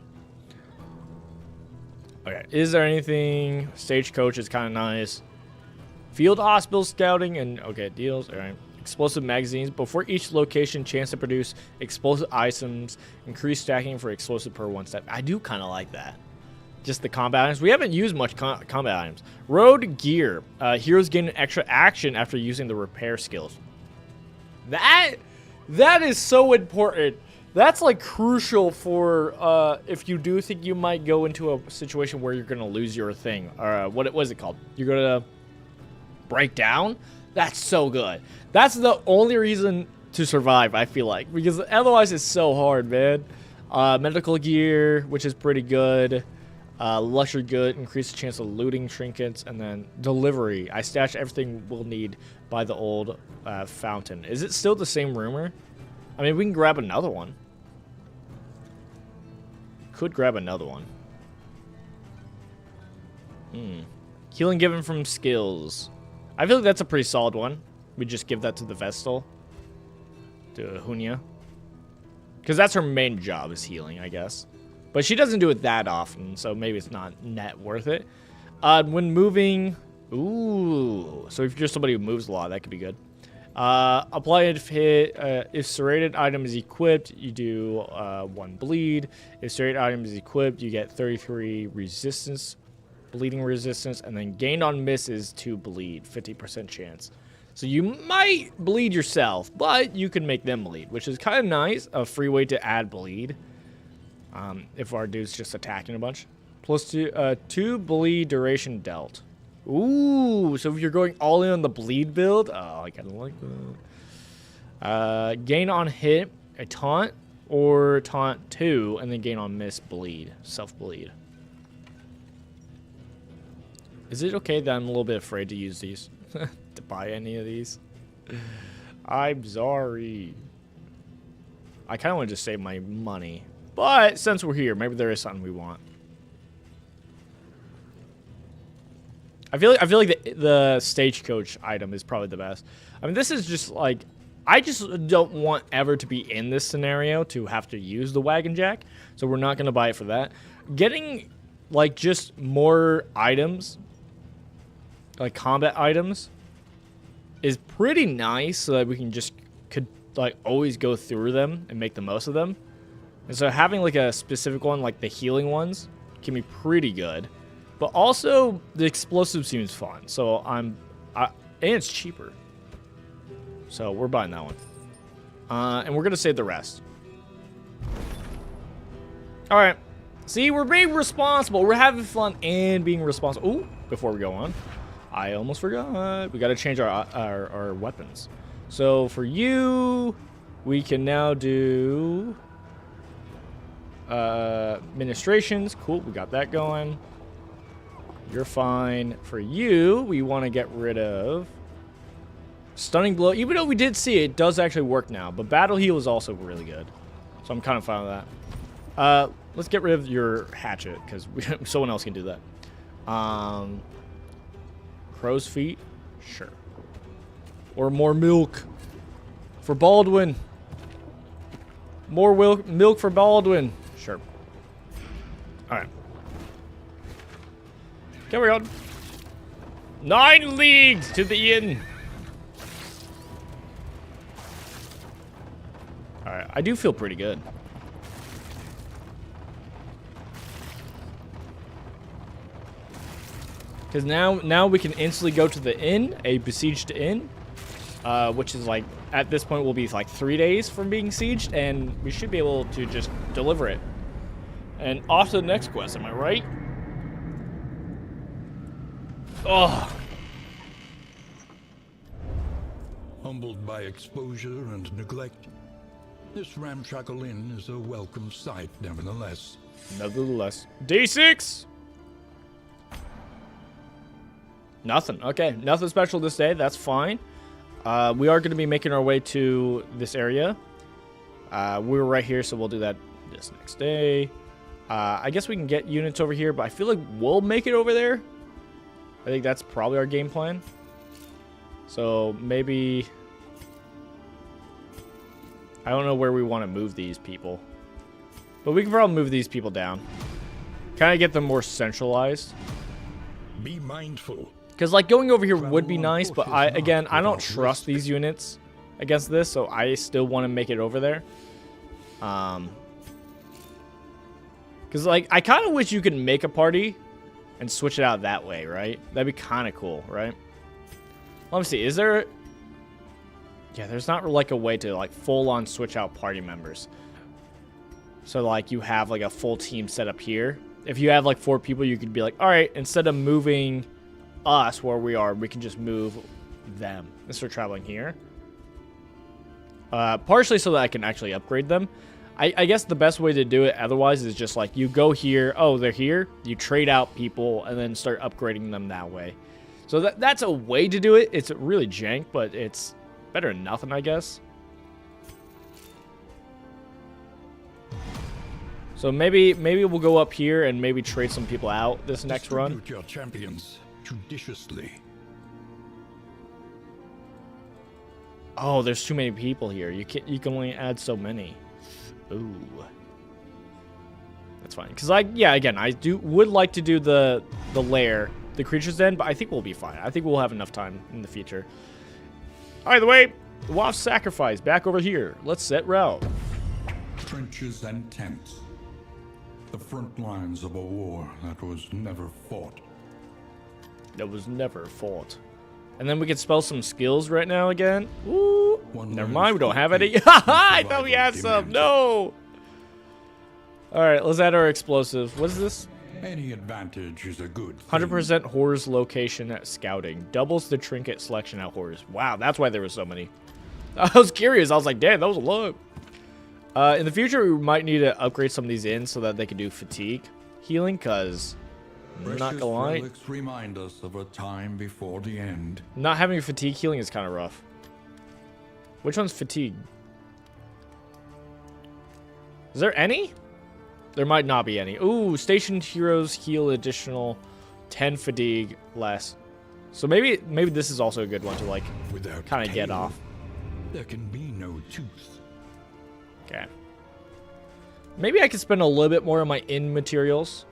Okay, is there anything? Stagecoach is kind of nice. Field hospital scouting and okay, deals. All right. Explosive magazines. Before each location, chance to produce explosive items. Increase stacking for explosive per 1 step. I do kind of like that. Just the combat items. We haven't used much combat items. Road gear. Heroes gain an extra action after using the repair skills. That is so important. That's like crucial for if you do think you might go into a situation where you're gonna lose your thing. Or what is it called? You're gonna break down. That's so good. That's the only reason to survive, I feel like, because otherwise it's so hard, man. Medical gear, which is pretty good. Luxury good, increase the chance of looting trinkets, and then delivery. I stash everything we'll need by the old fountain. Is it still the same rumor? I mean, we can grab another one. Could grab another one. Healing given from skills. I feel like that's a pretty solid one. We just give that to the Vestal. To Hunya. Because that's her main job, is healing, I guess. But she doesn't do it that often, so maybe it's not net worth it. When moving... Ooh. So if you're somebody who moves a lot, that could be good. Apply if hit. If serrated item is equipped, you do 1 bleed. If serrated item is equipped, you get 33 resistance, bleeding resistance, and then gain on miss is 2 bleed, 50% chance. So you might bleed yourself, but you can make them bleed, which is kind of nice. A free way to add bleed. If our dude's just attacking a bunch. Plus 2 bleed duration dealt. Ooh, so if you're going all in on the bleed build, oh, I kind of like that. Gain on hit, a taunt, or taunt 2, and then gain on miss, bleed, self-bleed. Is it okay that I'm a little bit afraid to use these, to buy any of these? I'm sorry. I kind of want to just save my money, but since we're here, maybe there is something we want. I feel like the stagecoach item is probably the best. I mean, this is just like, I just don't want ever to be in this scenario to have to use the wagon jack, so we're not going to buy it for that. Getting like just more items, like combat items, is pretty nice, so that we can just could like always go through them and make the most of them. And so having like a specific one, like the healing ones, can be pretty good. But also, the explosive seems fun, so and it's cheaper. So we're buying that one. And we're gonna save the rest. All right. See, we're being responsible. We're having fun and being responsible. Ooh, before we go on, I almost forgot. We gotta change our weapons. So for you, we can now do ministrations. Cool, we got that going. You're fine. For you, we want to get rid of stunning blow. Even though we did see it, it does actually work now. But battle heal is also really good. So I'm kind of fine with that. Let's get rid of your hatchet, because someone else can do that. Crow's feet? Sure. Or more milk for Baldwin. More milk for Baldwin. Sure. Alright. Carry on. 9 leagues to the inn. Alright, I do feel pretty good. Because now we can instantly go to the inn, a besieged inn. Which is like, at this point will be like 3 days from being sieged, and we should be able to just deliver it. And off to the next quest, am I right? Oh. Humbled by exposure and neglect, this ramshackle inn is a welcome sight, nevertheless. Nevertheless. D6! Nothing. Okay, nothing special this day. That's fine. We are going to be making our way to this area. We're right here, so we'll do that this next day. I guess we can get units over here, but I feel like we'll make it over there. I think that's probably our game plan. So maybe... I don't know where we want to move these people. But we can probably move these people down. Kind of get them more centralized. Be mindful. Because, like, going over here would be nice, but I don't trust these units against this, so I still want to make it over there. Because, like, I kind of wish you could make a party and switch it out that way, right? That'd be kind of cool, right? Let me see. Is there... Yeah, there's not, like, a way to, like, full-on switch out party members. So, like, you have, like, a full team set up here. If you have, like, 4 people, you could be like, all right, instead of moving us where we are, we can just move them and start traveling here. Partially so that I can actually upgrade them. I guess the best way to do it otherwise is just like you go here, oh, they're here, you trade out people and then start upgrading them that way. So that's a way to do it. It's really jank, but it's better than nothing, I guess. So maybe we'll go up here and maybe trade some people out this next run. Distribute your champions judiciously. Oh, there's too many people here. You can only add so many. Ooh. That's fine. Because again, I would like to do the lair, the creature's den, but I think we'll be fine. I think we'll have enough time in the future. Either way, the Waft Sacrifice back over here. Let's set route. Trenches and tents. The front lines of a war that was never fought. That was never fought. And then we can spell some skills right now again. Ooh. Never mind, we don't have any. I thought we had some. No. All right, let's add our explosives. What is this? Any advantage is a good thing. 100% horrors location at scouting. Doubles the trinket selection at horrors. Wow, that's why there were so many. I was curious. I was like, damn, that was a lot. In the future, we might need to upgrade some of these in so that they can do fatigue healing, because I'm not gonna lie, relics remind us of a time before the end. not having fatigue healing is kind of rough. Which one's fatigue? Is there any? There might not be any. Ooh, stationed heroes heal additional 10 fatigue less. So maybe this is also a good one to like kind of get off. There can be no tooth. Okay. Maybe I could spend a little bit more on my in materials.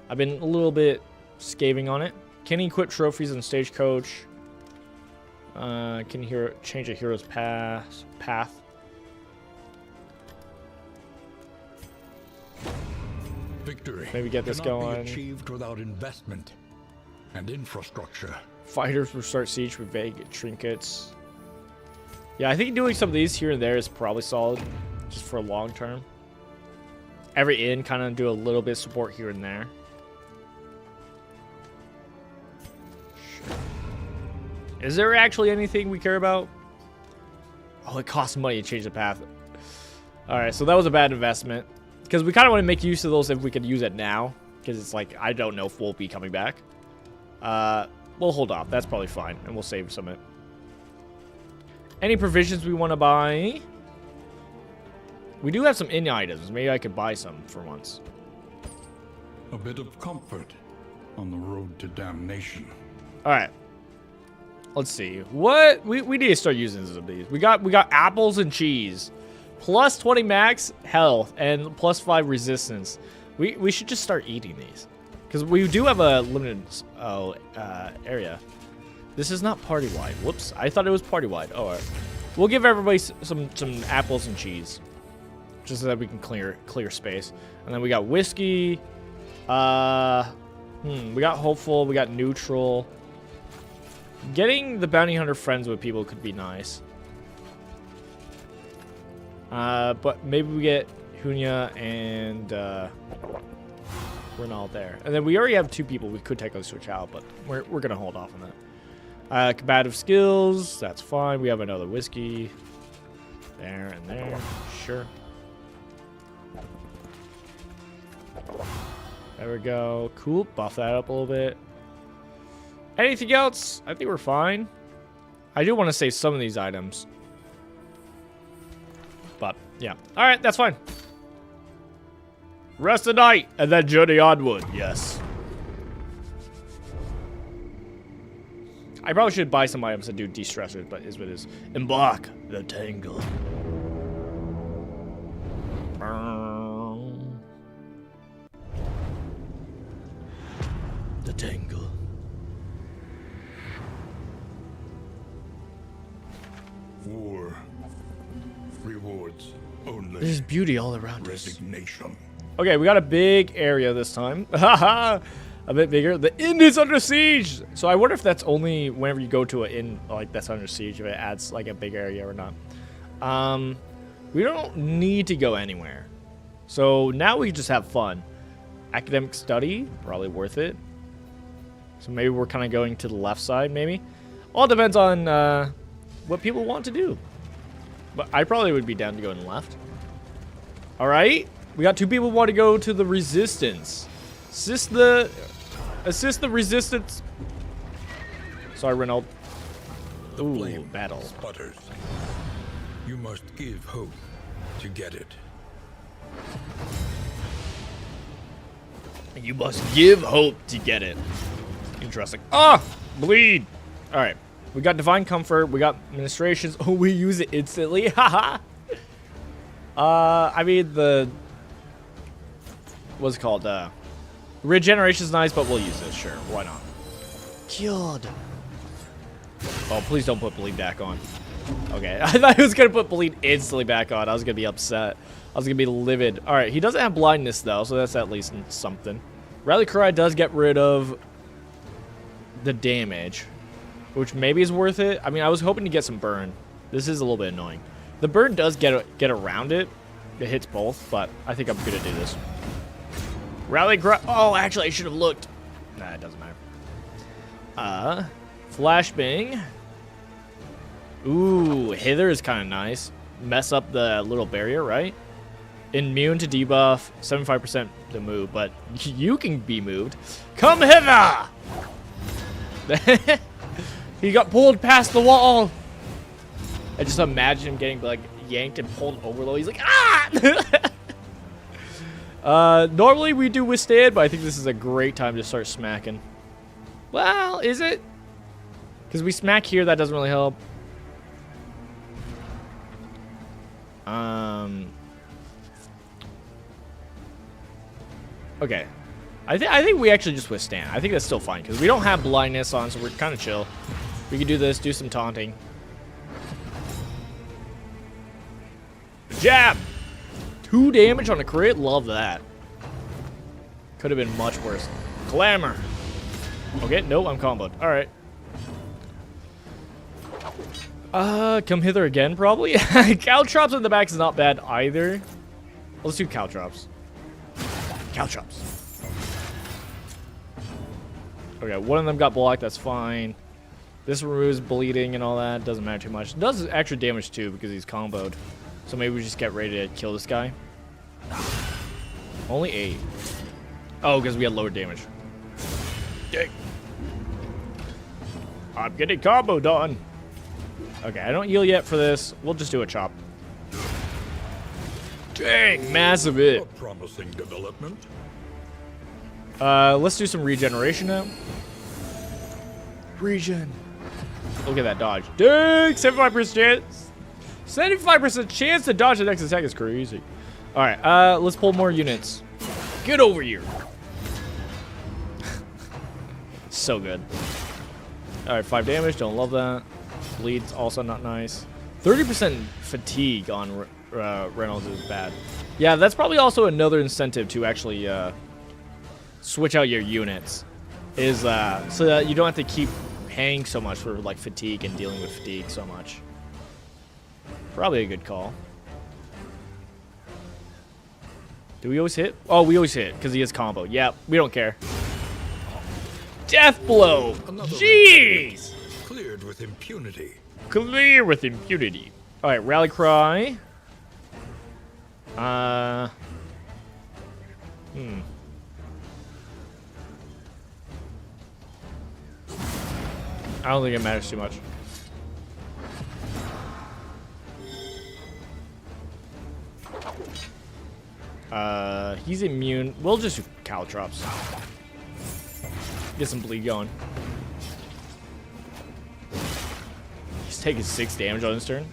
I've been a little bit scaving on it. Can equip trophies in stagecoach. Can change a hero's path. Victory Maybe get this cannot going. be achieved without investment and infrastructure. Fighters will start siege with vague trinkets. Yeah, I think doing some of these here and there is probably solid, just for long term. Every inn kind of do a little bit of support here and there. Sure. Is there actually anything we care about? Oh, it costs money to change the path. All right, so that was a bad investment. Because we kind of want to make use of those if we could use it now. Because it's like, I don't know if we'll be coming back. We'll hold off. That's probably fine. And we'll save some of it. Any provisions we want to buy? We do have some in items. Maybe I could buy some for once. A bit of comfort on the road to damnation. All right. Let's see. What? We need to start using some of these. We got apples and cheese. Plus 20 max health and plus 5 resistance. We should just start eating these. Because we do have a limited area. This is not party-wide. Whoops. I thought it was party-wide. Oh, all right. We'll give everybody some apples and cheese. Just so that we can clear space. And then we got whiskey. We got hopeful. We got neutral. Getting the bounty hunter friends with people could be nice. But maybe we get Hunya and Renal there. And then we already have 2 people we could technically switch out, but we're going to hold off on that. Combative skills, that's fine. We have another whiskey. There and there. Sure. There we go. Cool. Buff that up a little bit. Anything else? I think we're fine. I do want to save some of these items. But, yeah. Alright, that's fine. Rest the night, and then journey onward. Yes. I probably should buy some items that do de-stressors, but is what it is. Embark the tangle. The tangle. War rewards only There's beauty all around us. resignation. Okay, we got a big area this time. Haha! A bit bigger. The inn is under siege! So I wonder if that's only whenever you go to an inn like that's under siege, if it adds like a big area or not. We don't need to go anywhere. So now we just have fun. Academic study, probably worth it. So maybe we're kind of going to the left side, maybe. All depends on what people want to do. But I probably would be down to going left. Alright. We got 2 people who want to go to the resistance. Assist the resistance. Sorry, Renault. Ooh, Flame battle. sputters. You must give hope to get it. You must give hope to get it. Interesting. Ah! Bleed! Alright. We got Divine Comfort. We got Ministrations. Oh, we use it instantly. Haha! I mean, what's it called? Regeneration's nice, but we'll use this. Sure, why not? God. Oh, please don't put bleed back on. Okay, I thought he was gonna put bleed instantly back on. I was gonna be upset. I was gonna be livid. All right, he doesn't have blindness though, so that's at least something. Rally Cry does get rid of the damage, which maybe is worth it. I mean, I was hoping to get some burn. This is a little bit annoying. The burn does get around it. It hits both, but I think I'm gonna do this. Rally Cry. Oh, actually, I should have looked. Nah, it doesn't matter. Flashbang. Ooh, Hither is kind of nice. Mess up the little barrier, right? Immune to debuff, 75% to move, but you can be moved. Come hither! He got pulled past the wall. I just imagine him getting like yanked and pulled over though. He's like, ah! Normally we do withstand, but I think this is a great time to start smacking. Well, is it? Because we smack here, that doesn't really help. Okay. I think we actually just withstand. I think that's still fine, because we don't have blindness on, so we're kind of chill. We can do this, do some taunting. Jab! 2 damage on a crit? Love that. Could have been much worse. Clamor! Okay, no, I'm comboed. Alright. Come hither again, probably. Caltrops in the back is not bad either. Let's do Caltrops. Caltrops. Okay, one of them got blocked, that's fine. This removes bleeding and all that, doesn't matter too much. It does extra damage too because he's comboed. So maybe we just get ready to kill this guy. Only 8. Oh, because we had lower damage. Dang. I'm getting combo done. Okay, I don't heal yet for this. We'll just do a chop. Dang, massive hit. A promising development. Let's do some regeneration now. Regen. Look at that dodge. Dang, 75% chance. 75% chance to dodge the next attack is crazy. All right, let's pull more units. Get over here. So good. All right, 5 damage. Don't love that. Bleed's also not nice. 30% fatigue on Reynolds is bad. Yeah, that's probably also another incentive to actually switch out your units. Is so that you don't have to keep paying so much for like fatigue and dealing with fatigue so much. Probably a good call. Do we always hit? Oh, we always hit because he has combo. Yeah, we don't care. Death blow. Jeez. Cleared with impunity. Clear with impunity. All right, rally cry. I don't think it matters too much. He's immune. We'll just do Caltrops. Get some bleed going. He's taking 6 damage on his turn.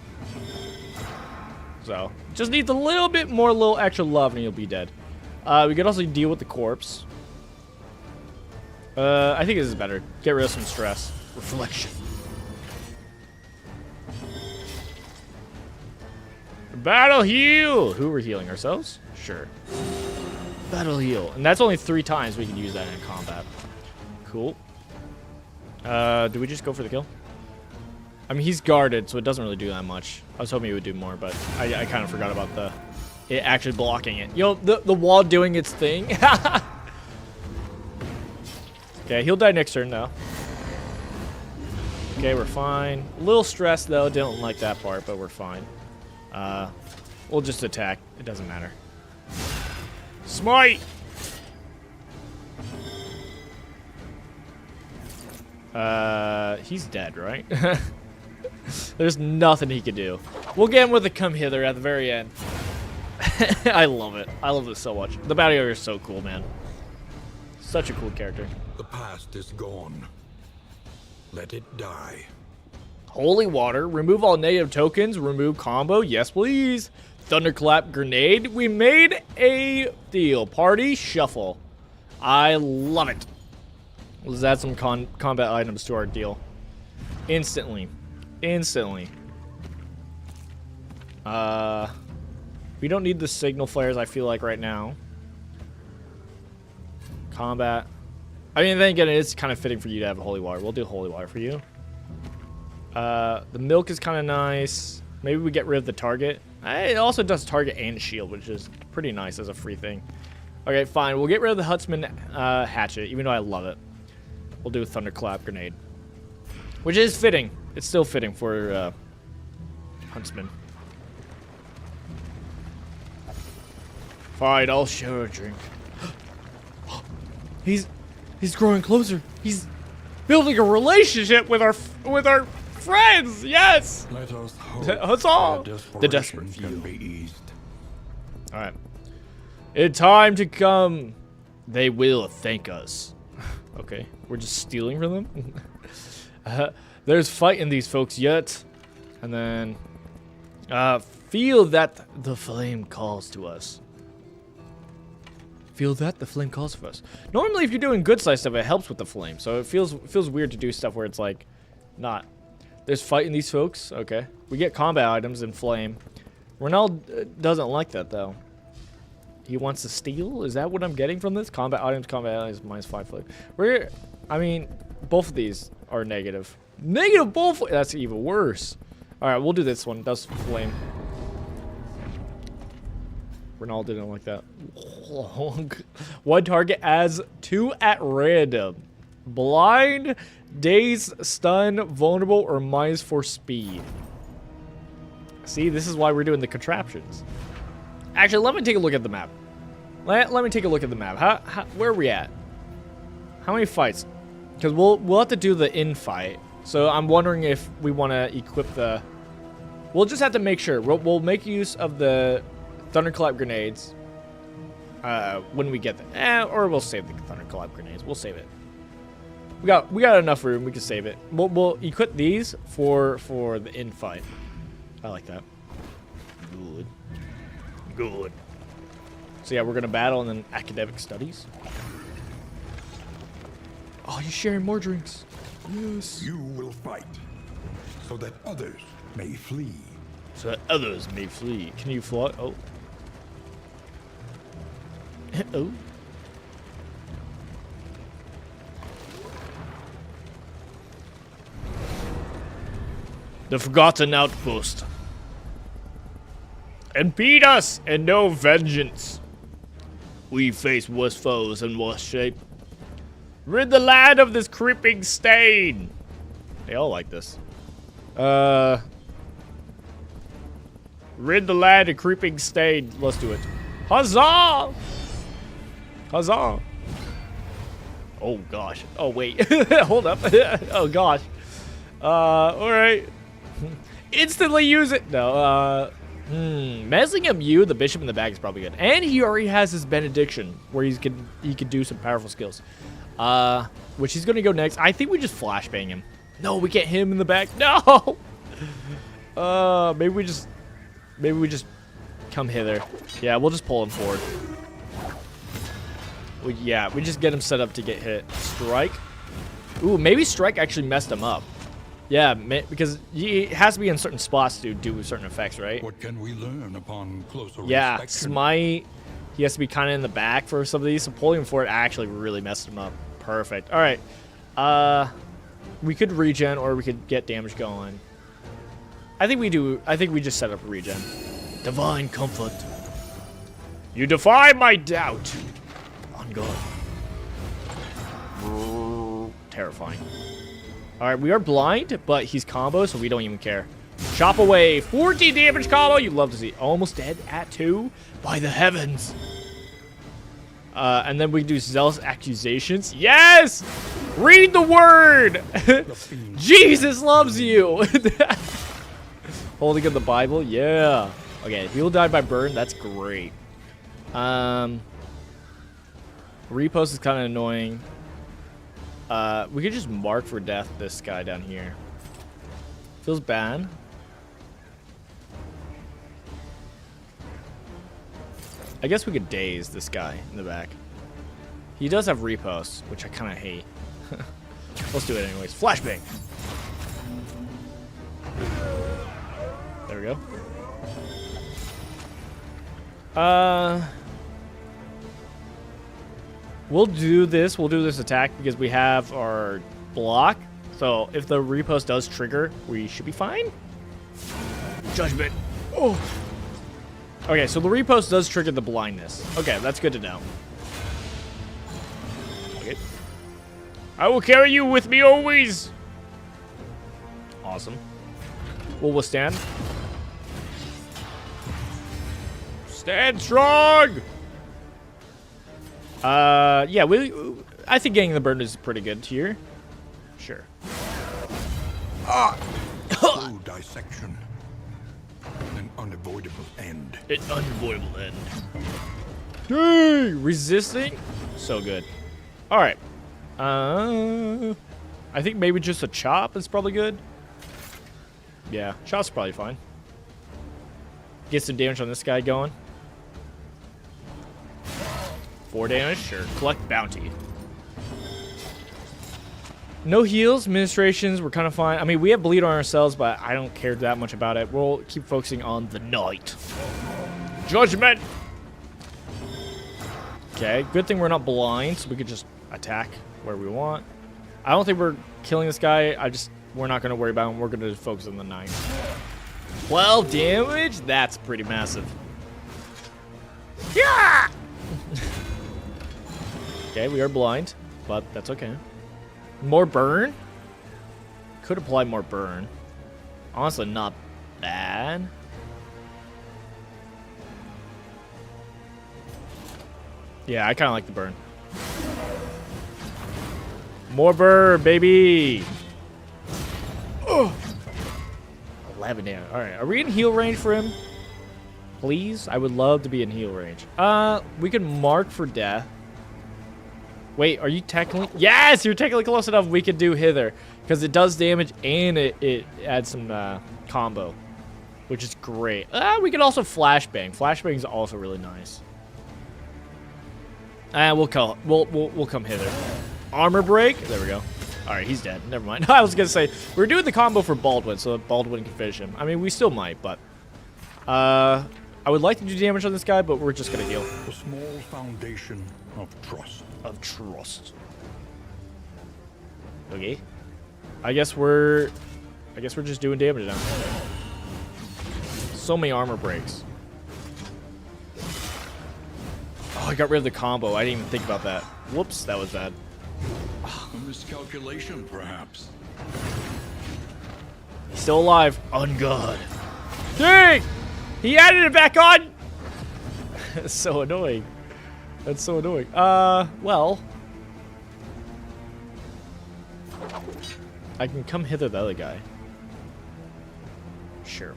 So, just needs a little bit more, little extra love and he'll be dead. We could also deal with the corpse. I think this is better. Get rid of some stress. Reflection. Battle heal! Who we're healing? Ourselves? Sure. Battle heal. And that's only 3 times we can use that in combat. Cool. Do we just go for the kill? I mean, he's guarded, so it doesn't really do that much. I was hoping he would do more, but I kind of forgot about it actually blocking it. Yo, the wall doing its thing. Okay, he'll die next turn, though. Okay, we're fine. A little stressed, though. Didn't like that part, but we're fine. We'll just attack. It doesn't matter. Smite! He's dead, right? There's nothing he could do. We'll get him with a come hither at the very end. I love it. I love this so much. The battle area is so cool, man. Such a cool character. The past is gone. Let it die. Holy water. Remove all negative tokens. Remove combo. Yes, please. Thunderclap grenade. We made a deal. Party shuffle. I love it. Let's add some combat items to our deal. Instantly. Instantly. We don't need the signal flares, I feel like, right now. Combat. I mean, then again, it's kind of fitting for you to have holy water. We'll do holy water for you. The milk is kind of nice. Maybe we get rid of the target. It also does target and shield, which is pretty nice as a free thing. Okay, fine. We'll get rid of the Huntsman hatchet, even though I love it. We'll do a Thunderclap grenade, which is fitting. It's still fitting for Huntsman. Fine, I'll share a drink. He's growing closer. He's building a relationship with our friends. Yes. Let us hope That's all. the desperate few. can be eased. All right. In time to come, they will thank us. Okay, we're just stealing from them. There's fight in these folks yet, and then feel that the flame calls to us. Feel that the flame calls for us. Normally, if you're doing good side stuff, it helps with the flame. So it feels weird to do stuff where it's like, not. There's fight in these folks. Okay, we get combat items in flame. Ronald doesn't like that though. He wants to steal. Is that what I'm getting from this? Combat items minus 5 flame. I mean, both of these are negative. Negative both. That's even worse. All right, we'll do this one. That's flame. Ronald didn't like that. One target adds 2 at random. Blind, daze, stun, vulnerable, or -4 speed. See, this is why we're doing the contraptions. Actually, let me take a look at the map. Let me take a look at the map. Where are we at? How many fights? Because we'll have to do the in-fight. So I'm wondering if we want to equip the... We'll just have to make sure. We'll make use of the Thunderclap grenades when we get them. Or we'll save the Thunderclap grenades. We'll save it. We got enough room. We can save it. We'll equip these for the in-fight. I like that. Good. Good. So yeah, we're gonna battle and then academic studies. Oh, you're sharing more drinks. Yes. You will fight, so that others may flee. So that others may flee. Can you fly? Oh. Oh. The Forgotten Outpost. Impede us and no vengeance. We face worse foes and worse shape. Rid the land of this creeping stain. They all like this. Rid the land of creeping stain. Let's do it. Huzzah! Huzzah! Oh gosh. Oh wait. Hold up. Oh gosh. Alright. Instantly use it. No, Meslingham U, the bishop in the back is probably good. And he already has his benediction where he could do some powerful skills. Which he's gonna go next. I think we just flashbang him. No, we can't hit him in the back. No! Maybe we just come hither. Yeah, we'll just pull him forward. We just get him set up to get hit. Strike. Ooh, maybe strike actually messed him up. Yeah, because he has to be in certain spots to do certain effects, right? What can we learn upon closer Yeah, inspection? smite. He has to be kind of in the back for some of these. So pulling him forward actually really messed him up. Perfect. All right. We could regen or we could get damage going. I think we do. I think we just set up a regen. Divine comfort. You defy my doubt. On God. Terrifying. All right, we are blind, but he's combo, so we don't even care. Chop away. 14 damage combo. You'd love to see. Almost dead at 2. By the heavens. And then we do zealous accusations. Yes! Read the word! Jesus loves you! Holding up the Bible. Yeah. Okay, he'll die by burn. That's great. Repost is kind of annoying. We could just mark for death this guy down here. Feels bad. I guess we could daze this guy in the back. He does have reposts, which I kind of hate. Let's do it anyways. Flashbang. There we go. We'll do this. We'll do this attack because we have our block. So if the repost does trigger, we should be fine. Judgment. Oh. Okay, so the repost does trigger the blindness. Okay, that's good to know. Okay. I will carry you with me always. Awesome. We'll withstand. Stand strong. Yeah, I think getting the burn is pretty good here. Sure. True dissection. An unavoidable end. An unavoidable end. Dang! Resisting? So good. Alright. I think maybe just a chop is probably good. Yeah, chop's probably fine. Get some damage on this guy going. 4 damage? Sure. Collect bounty. No heals, administrations, we're kind of fine. I mean, we have bleed on ourselves, but I don't care that much about it. We'll keep focusing on the knight. Judgment! Okay, good thing we're not blind, so we could just attack where we want. I don't think we're killing this guy. We're not going to worry about him. We're going to focus on the knight. 12 damage? That's pretty massive. Yeah! Okay, we are blind, but that's okay. More burn? Could apply more burn. Honestly, not bad. Yeah, I kind of like the burn. More burn, baby! Oh. 11 damage. Alright, are we in heal range for him? Please? I would love to be in heal range. We can mark for death. Wait, are you technically... Yes, you're technically close enough. We could do hither. Because it does damage and it adds some combo. Which is great. We can also flashbang. Flashbang is also really nice. We'll come hither. Armor break. There we go. Alright, he's dead. Never mind. I was going to say, we're doing the combo for Baldwin, so Baldwin can finish him. I mean, we still might, but... I would like to do damage on this guy, but we're just going to heal. A small foundation of trust. Okay. I guess we're just doing damage now. So many armor breaks. Oh, I got rid of the combo. I didn't even think about that. Whoops, that was bad. A miscalculation, perhaps. He's still alive. On God. Dang! He added it back on! That's so annoying. That's so annoying. Well. I can come hither the other guy. Sure.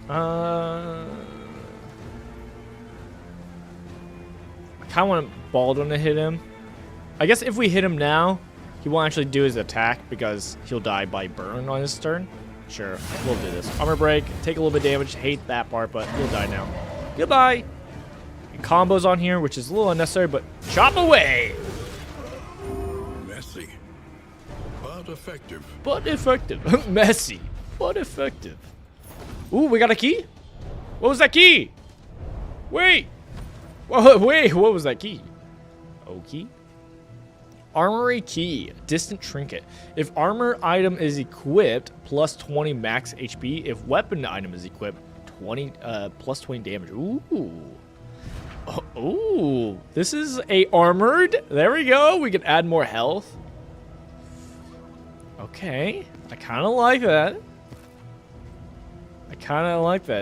I kind of want Baldwin to hit him. I guess if we hit him now, he won't actually do his attack because he'll die by burn on his turn. Sure, we'll do this. Armor break, take a little bit of damage. Hate that part, but he'll die now. Goodbye. And combos on here, which is a little unnecessary, but chop away. Messy, but effective. But effective. Messy, but effective. Ooh, we got a key? What was that key? Wait. Whoa, wait, what was that key? Okay. Armory key, distant trinket. If armor item is equipped, plus 20 max HP. If weapon item is equipped, plus 20 damage. Ooh. Oh, ooh. This is a armored. There we go. We can add more health. Okay. I kind of like that.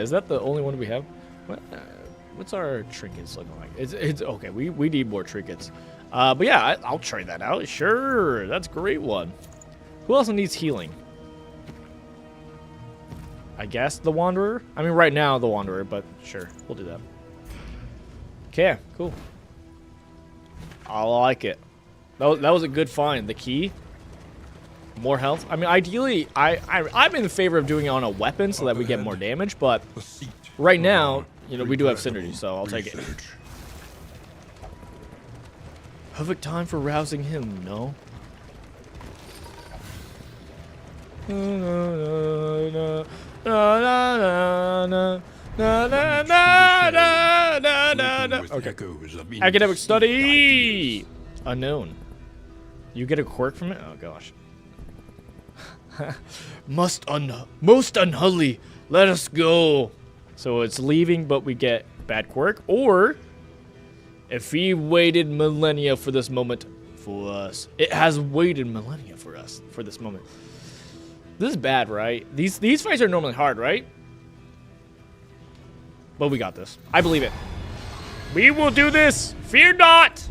Is that the only one we have? What's our trinkets looking like? It's okay. We need more trinkets. But yeah, I'll try that out. Sure, that's a great one. Who else needs healing? I guess the Wanderer. I mean, right now the Wanderer, but sure, we'll do that. Okay, cool. I like it. That was a good find. The key. More health. I mean, ideally, I'm in favor of doing it on a weapon so that we get more damage. But right now, you know, we do have synergy, so I'll take it. Perfect time for rousing him. No. Okay. Academic study. Unknown. You get a quirk from it? Oh gosh. Most unholy. Let us go. So it's leaving, but we get bad quirk. Or if he waited millennia for this moment for us, it has waited millennia for us for this moment. This is bad, right? These fights are normally hard, right? But we got this. I believe it. We will do this. Fear not.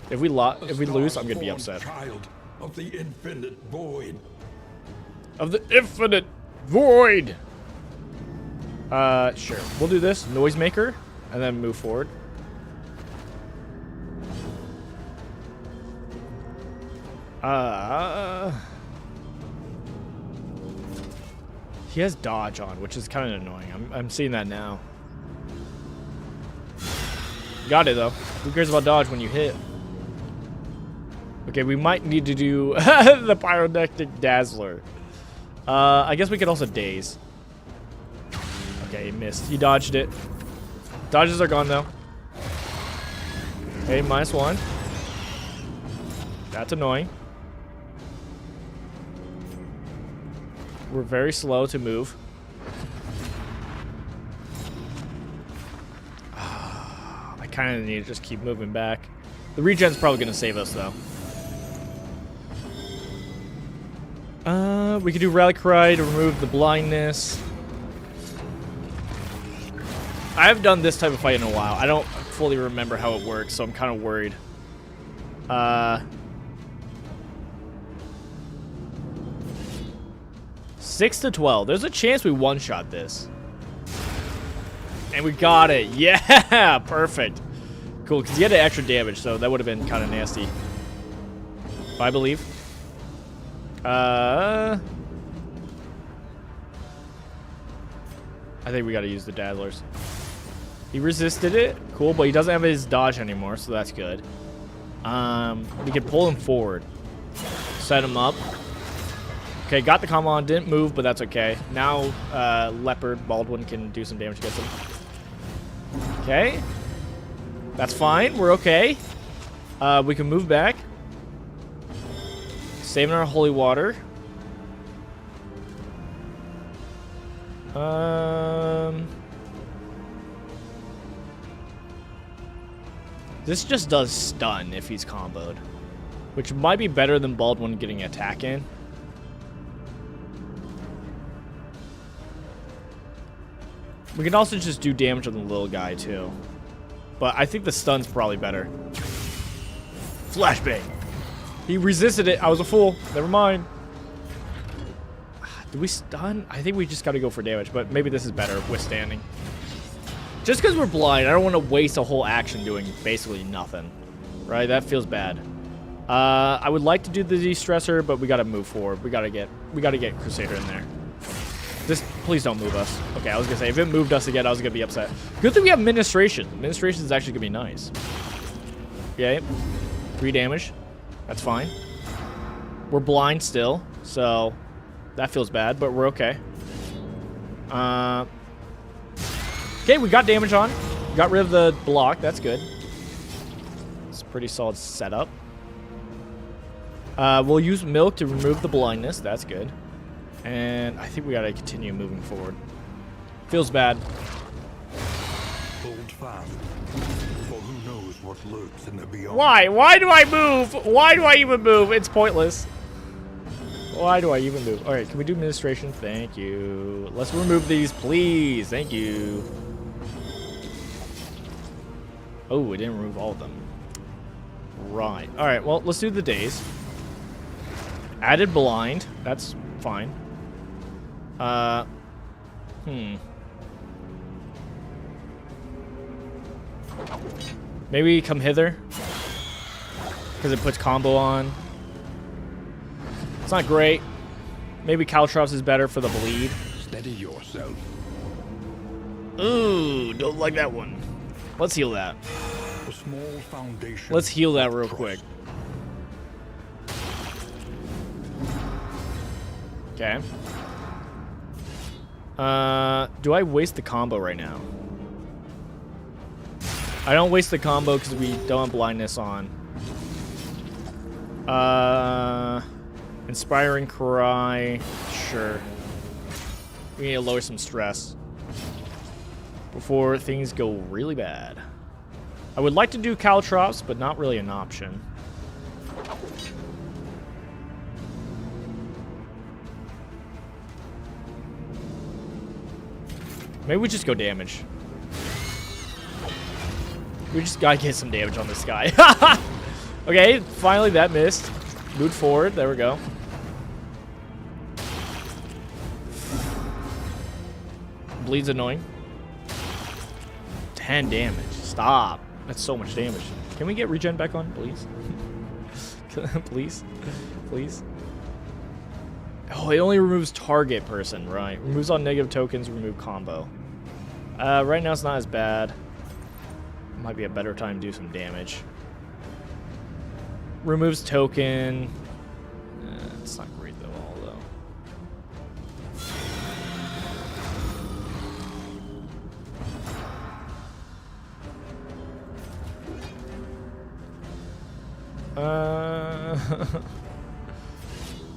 If we lose, I'm gonna be upset. Child of the infinite void. Of the infinite void. Sure. We'll do this noisemaker and then move forward. He has dodge on, which is kind of annoying. I'm seeing that now. Got it though. Who cares about dodge when you hit? Okay, we might need to do the pyrotechnic dazzler. I guess we could also daze. Okay, he missed. He dodged it. Dodges are gone though. Okay, -1. That's annoying. We're very slow to move. I kind of need to just keep moving back. The regen's probably going to save us, though. We could do Rally Cry to remove the blindness. I haven't done this type of fight in a while. I don't fully remember how it works, so I'm kind of worried. 6 to 12. There's a chance we one-shot this. And we got it. Yeah, perfect. Cool, because he had extra damage, so that would have been kind of nasty. I believe. I think we got to use the dazzlers. He resisted it. Cool, but he doesn't have his dodge anymore, so that's good. We can pull him forward. Set him up. Okay, got the combo on, didn't move, but that's okay. Now, Leopard Baldwin can do some damage against him. Okay. That's fine, we're okay. We can move back. Saving our holy water. This just does stun if he's comboed, which might be better than Baldwin getting attack in. We can also just do damage on the little guy too, but I think the stun's probably better. Flashbang. He resisted it. I was a fool. Never mind. Did we stun? I think we just got to go for damage, but maybe this is better withstanding. Just because we're blind, I don't want to waste a whole action doing basically nothing. Right? That feels bad. I would like to do the de-stressor, but we got to move forward. We got to get Crusader in there. This, please don't move us. Okay, I was gonna say if it moved us again, I was gonna be upset. Good thing we have Ministration. Ministration is actually gonna be nice. Okay, 3 damage. That's fine. We're blind still, so that feels bad, but we're okay. Okay, we got damage on. Got rid of the block. That's good. It's a pretty solid setup. We'll use milk to remove the blindness. That's good. And I think we gotta continue moving forward. Feels bad. Hold fast, for who knows what lurks in the beyond. Why? Why do I move? Why do I even move? It's pointless. Why do I even move? All right, can we do administration? Thank you. Let's remove these, please. Thank you. Oh, we didn't remove all of them. Right. All right, well, let's do the days. Added blind. That's fine. Maybe come hither. Because it puts combo on. It's not great. Maybe Caltrops is better for the bleed. Steady yourself. Ooh, don't like that one. Let's heal that. A small foundation. Let's heal that real quick. Okay. Do I waste the combo right now? I don't waste the combo because we don't have blindness on. Inspiring Cry. Sure. We need to lower some stress before things go really bad. I would like to do Caltrops, but not really an option. Maybe we just go damage. We just gotta get some damage on this guy. Okay, finally that missed. Move forward. There we go. Bleed's annoying. 10 damage. Stop. That's so much damage. Can we get regen back on, please? Please? Please? Oh, it only removes target person, right? Removes all negative tokens, remove combo. Right now it's not as bad. Might be a better time to do some damage. Removes token. It's not great though, although.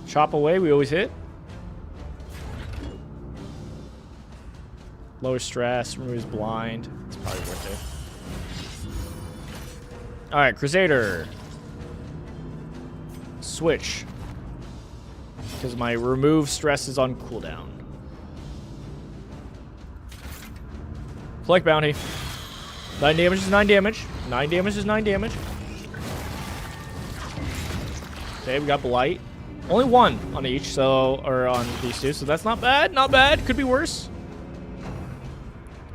Chop away, we always hit. Lower stress, removes blind. It's probably worth it. Alright, Crusader. Switch. Because my remove stress is on cooldown. Collect bounty. 9 damage is 9 damage. 9 damage is 9 damage. Okay, we got Blight. Only 1 on each, so, or on these two, so that's not bad. Not bad. Could be worse.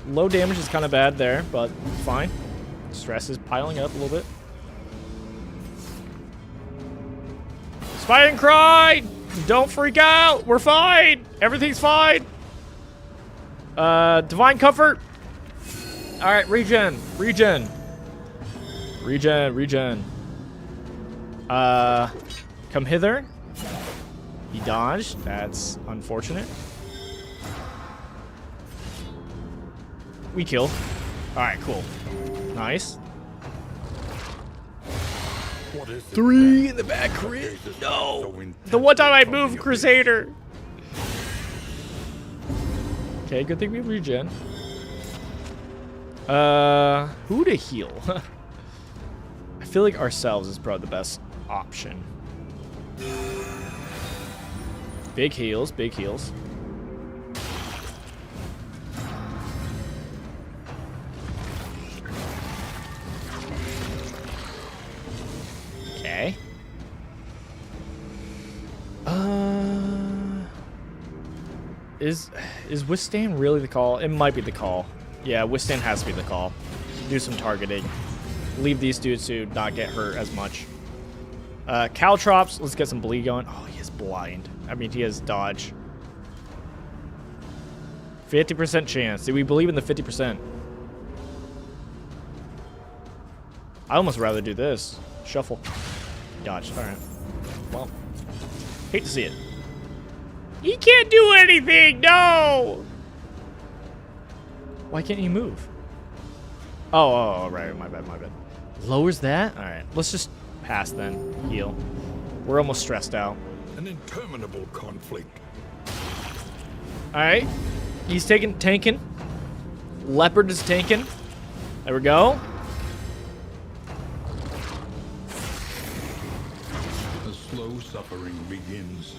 Low damage is kind of bad there, but fine. Stress is piling up a little bit. Spite and Cry! Don't freak out! We're fine! Everything's fine! Divine Comfort! Alright, regen. Regen. Regen, regen. Come hither. He dodged. That's unfortunate. We kill. Alright, cool. Nice. 3 in the back crit. No. The one time I moved Crusader. Okay, good thing we have regen. Who to heal? I feel like ourselves is probably the best option. Big heals, big heals. Okay. Is withstand really the call? It might be the call. Yeah, withstand has to be the call. Do some targeting. Leave these dudes to not get hurt as much. Caltrops, let's get some bleed going. Oh, he is blind. I mean, he has dodge. 50% chance. Do we believe in the 50%? I almost rather do this. Shuffle. Dodge. Alright. Well, hate to see it. He can't do anything! No! Why can't he move? Oh, right. My bad, my bad. Lowers that? Alright. Let's just pass then. Heal. We're almost stressed out. An interminable conflict. Alright. He's tanking. Leopard is tanking. There we go. The slow suffering begins.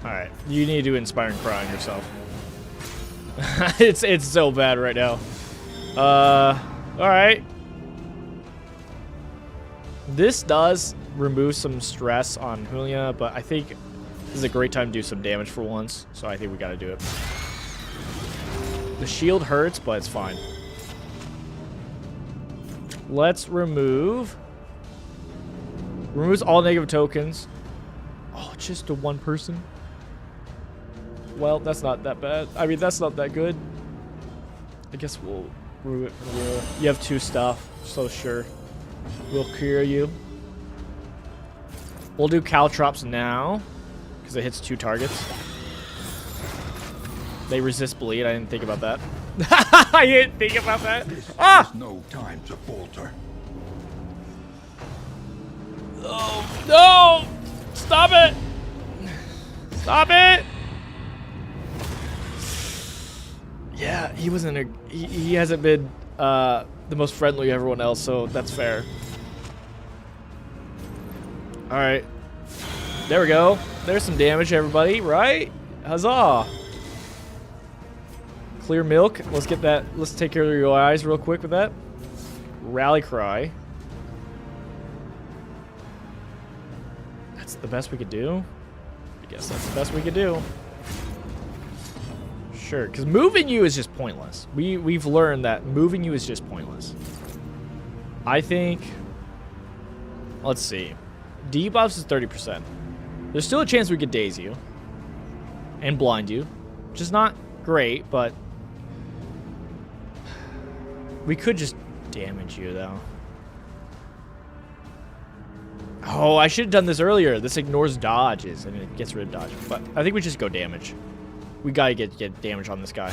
Alright. You need to do Inspiring Cry on yourself. It's so bad right now. Alright. This does remove some stress on Julia, but I think this is a great time to do some damage for once, so I think we gotta do it. The shield hurts, but it's fine. Let's remove... Removes all negative tokens. Oh, just to one person. Well, that's not that bad. I mean, that's not that good. I guess we'll rue it for the. You have 2 stuff, so sure. We'll clear you. We'll do caltrops now, because it hits 2 targets. They resist bleed. I didn't think about that. I didn't think about that. This Ah! is no time to falter. Oh, no! Stop it! Stop it! Yeah, he wasn't a. He hasn't been the most friendly of everyone else, so that's fair. All right, there we go. There's some damage, everybody. Right? Huzzah! Clear milk. Let's get that. Let's take care of your eyes real quick with that. Rally cry. That's the best we could do. I guess that's the best we could do. Sure, because moving you is just pointless. We've learned that moving you is just pointless. I think. Let's see. Debuffs is 30%. There's still a chance we could daze you and blind you, which is not great, but we could just damage you though. Oh, I should have done this earlier. This ignores dodges and it gets rid of dodge. But I think we just go damage. We gotta get damage on this guy.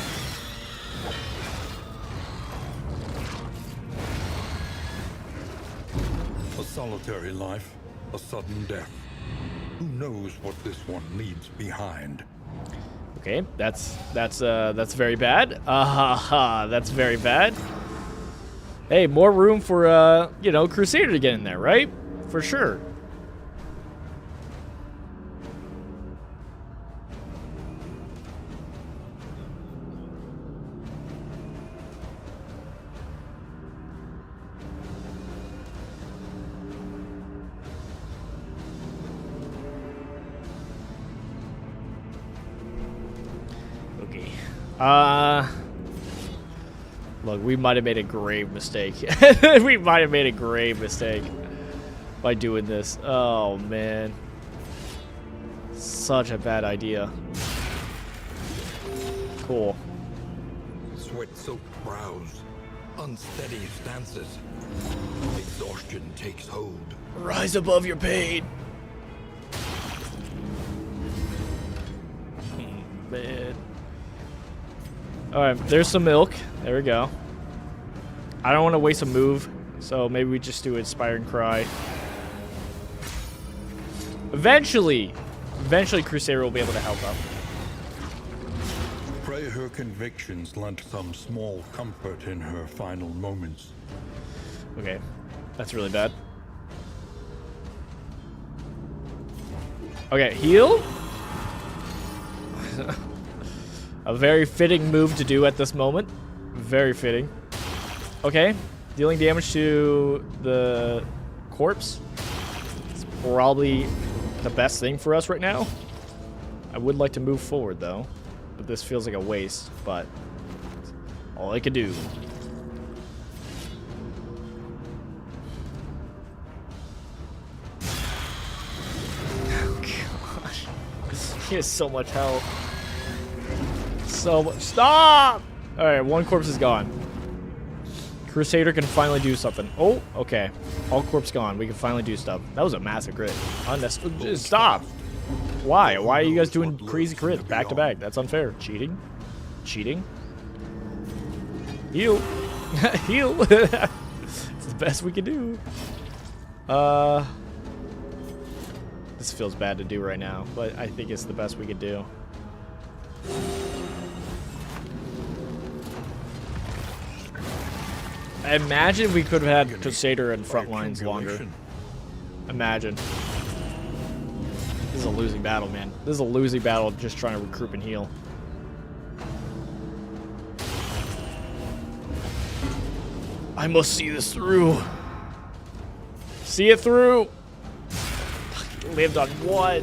A solitary life, a sudden death. Who knows what this one leaves behind? Okay, that's very bad. That's very bad. Hey, more room for you know, Crusader to get in there, right? For sure. Okay. Look, we might have made a grave mistake. We might have made a grave mistake by doing this. Oh, man. Such a bad idea. Cool. Sweat-soaked brows, unsteady stances. Exhaustion takes hold. Rise above your pain. Man. Alright, there's some milk. There we go. I don't want to waste a move, so maybe we just do Inspiring Cry. Eventually Crusader will be able to help out. Pray her convictions lent some small comfort in her final moments. Okay, that's really bad. Okay, heal. A very fitting move to do at this moment. Very fitting. Okay, dealing damage to the corpse. It's probably the best thing for us right now. I would like to move forward though, but this feels like a waste, but all I could do. Oh gosh. He has so much health. So much. Stop! Alright, one corpse is gone. Crusader can finally do something. Oh, okay. All corpse gone. We can finally do stuff. That was a massive crit. Stop! Why? Why are you guys doing crazy crits back to back? That's unfair. Cheating? Cheating? Heal. Heal. It's the best we can do. This feels bad to do right now, but I think it's the best we could do. Imagine we could have had Crusader and front lines longer. Imagine. This is a losing battle, man. This is a losing battle just trying to recruit and heal. I must see this through. See it through. He lived on one.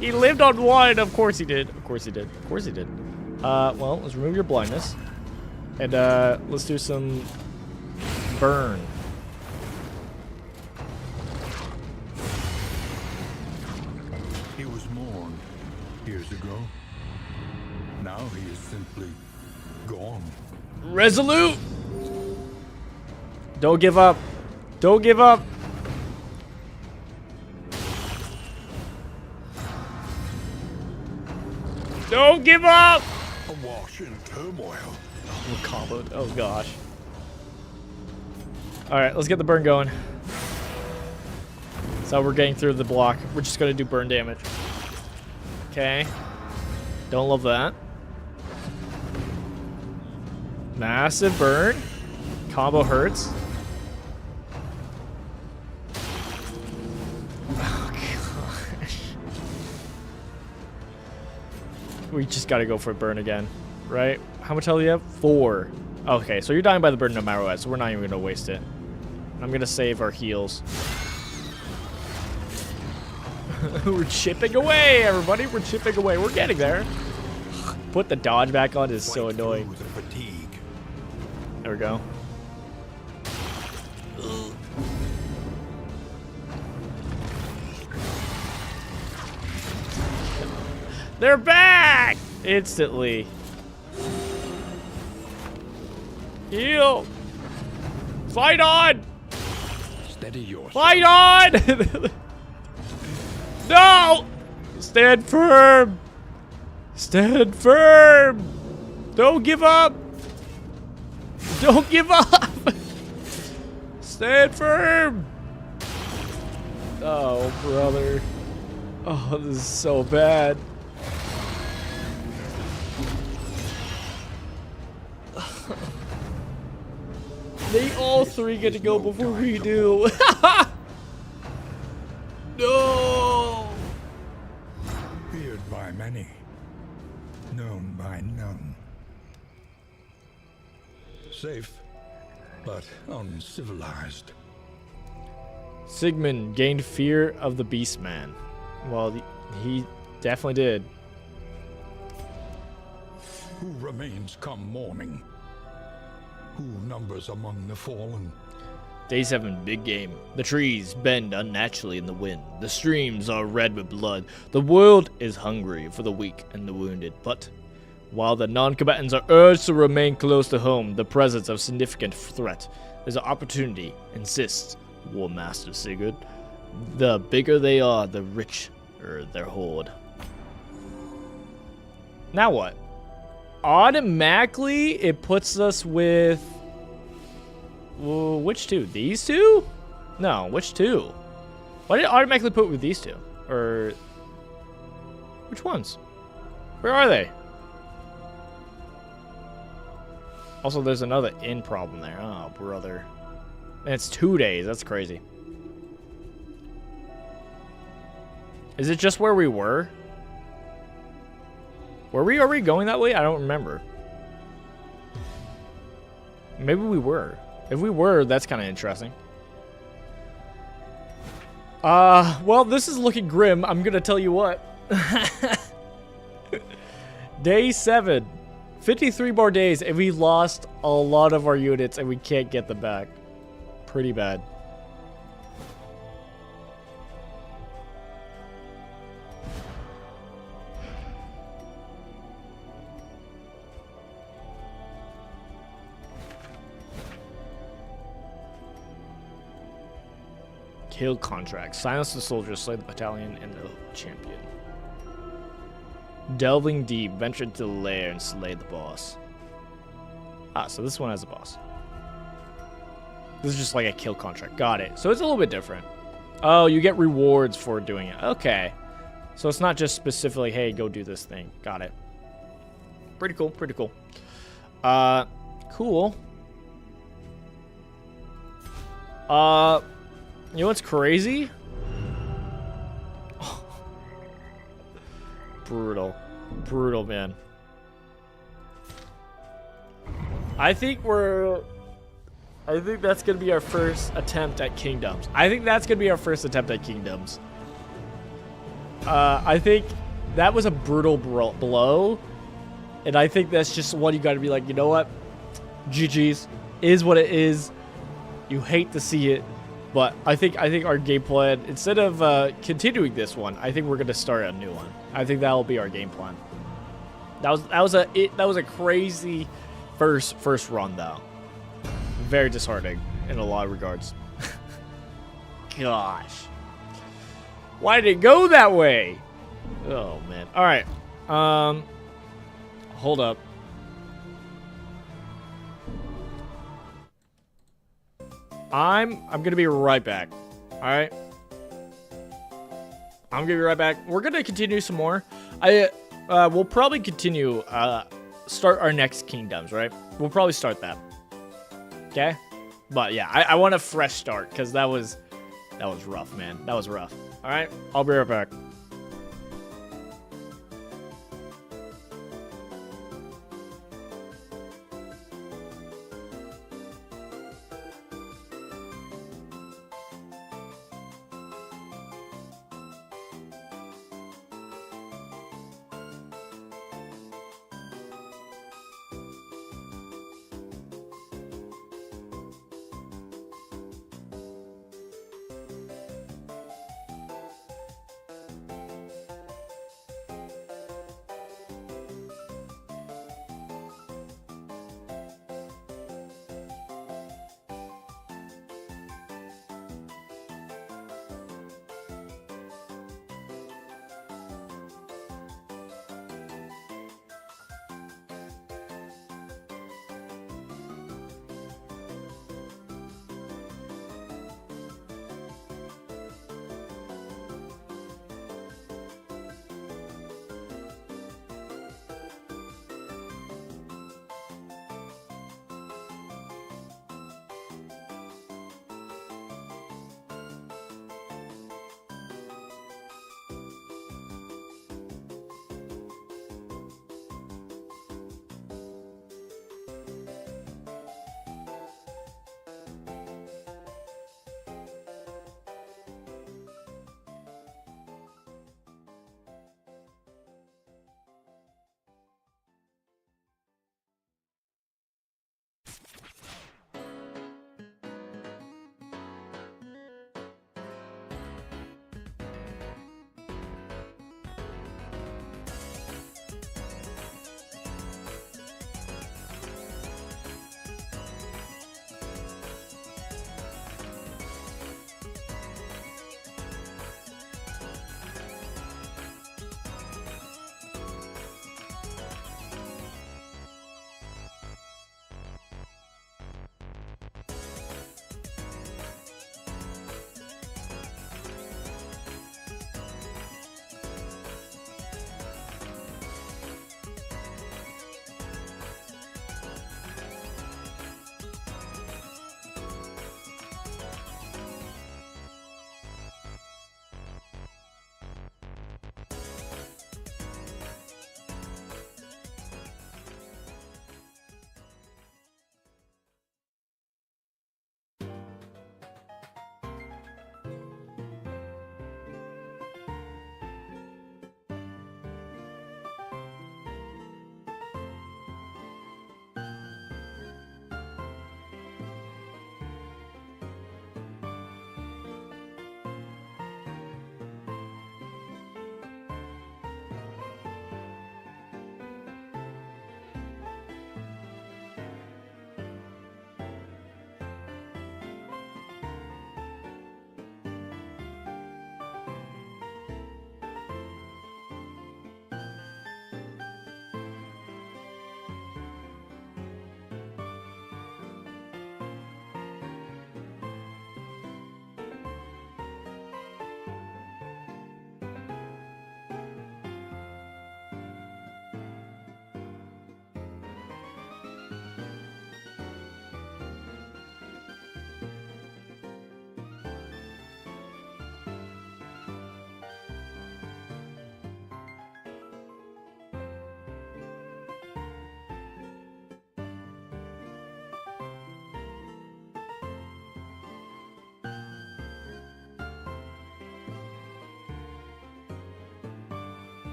He lived on one. Of course he did. Of course he did. Of course he did. Well, let's remove your blindness. And let's do some burn. He born years ago. Now he is simply gone. Resolute! Don't give up. Don't give up. Don't give up! Awash in turmoil. We're comboed. Oh gosh. Alright, let's get the burn going. So we're getting through the block. We're just gonna do burn damage. Okay. Don't love that. Massive burn. Combo hurts. Oh gosh. We just gotta go for burn again, right? How much health do you have? 4. Okay, so you're dying by the burn no matter what, so we're not even gonna waste it. I'm gonna save our heals. We're chipping away, everybody. We're chipping away. We're getting there. Put the dodge back on is so annoying. The fatigue. There we go. They're back! Instantly. Heal! Fight on! Steady yourself. Fight on! No! Stand firm! Stand firm! Don't give up! Don't give up! Stand firm! Oh, brother. Oh, this is so bad. They all 3 get to go before we do. No! Feared by many, known by none. Safe, but uncivilized. Sigmund gained fear of the Beastman. Well, he definitely did. Who remains come morning? Who numbers among the fallen? Day 7, big game. The trees bend unnaturally in the wind. The streams are red with blood. The world is hungry for the weak and the wounded. But while the non-combatants are urged to remain close to home, the presence of significant threat is an opportunity, insists War Master Sigurd. The bigger they are, the richer their hoard. Now what? Automatically, it puts us with... which 2? These 2? No, which 2? Why did it automatically put with these 2? Or... which ones? Where are they? Also, there's another in problem there. Oh, brother. And it's 2 days. That's crazy. Is it just where we were? Are we going that way? I don't remember. Maybe we were. If we were, that's kind of interesting. Well, this is looking grim. I'm gonna tell you what. Day 7. 53 more days, and we lost a lot of our units, and we can't get them back. Pretty bad. Kill contract. Silence the soldiers, slay the battalion, and the champion. Delving deep, venture into the lair and slay the boss. Ah, so this one has a boss. This is just like a kill contract. Got it. So it's a little bit different. Oh, you get rewards for doing it. Okay. So it's not just specifically, hey, go do this thing. Got it. Pretty cool, pretty cool. Cool. You know what's crazy? Brutal. Brutal, man. I think that's gonna be our first attempt at kingdoms. I think that was a brutal blow. And I think that's just one you gotta be like, you know what? GG's. Is what it is. You hate to see it. But I think our game plan, instead of continuing this one, I think we're gonna start a new one. I think that'll be our game plan. That was a crazy first run though. Very disheartening in a lot of regards. Gosh, why did it go that way? Oh man. All right. Hold up. I'm gonna be right back. All right. I'm gonna be right back. We're gonna continue some more. We'll probably continue. Start our next kingdoms, right? We'll probably start that. Okay. But yeah, I want a fresh start because that was rough, man. That was rough. All right. I'll be right back.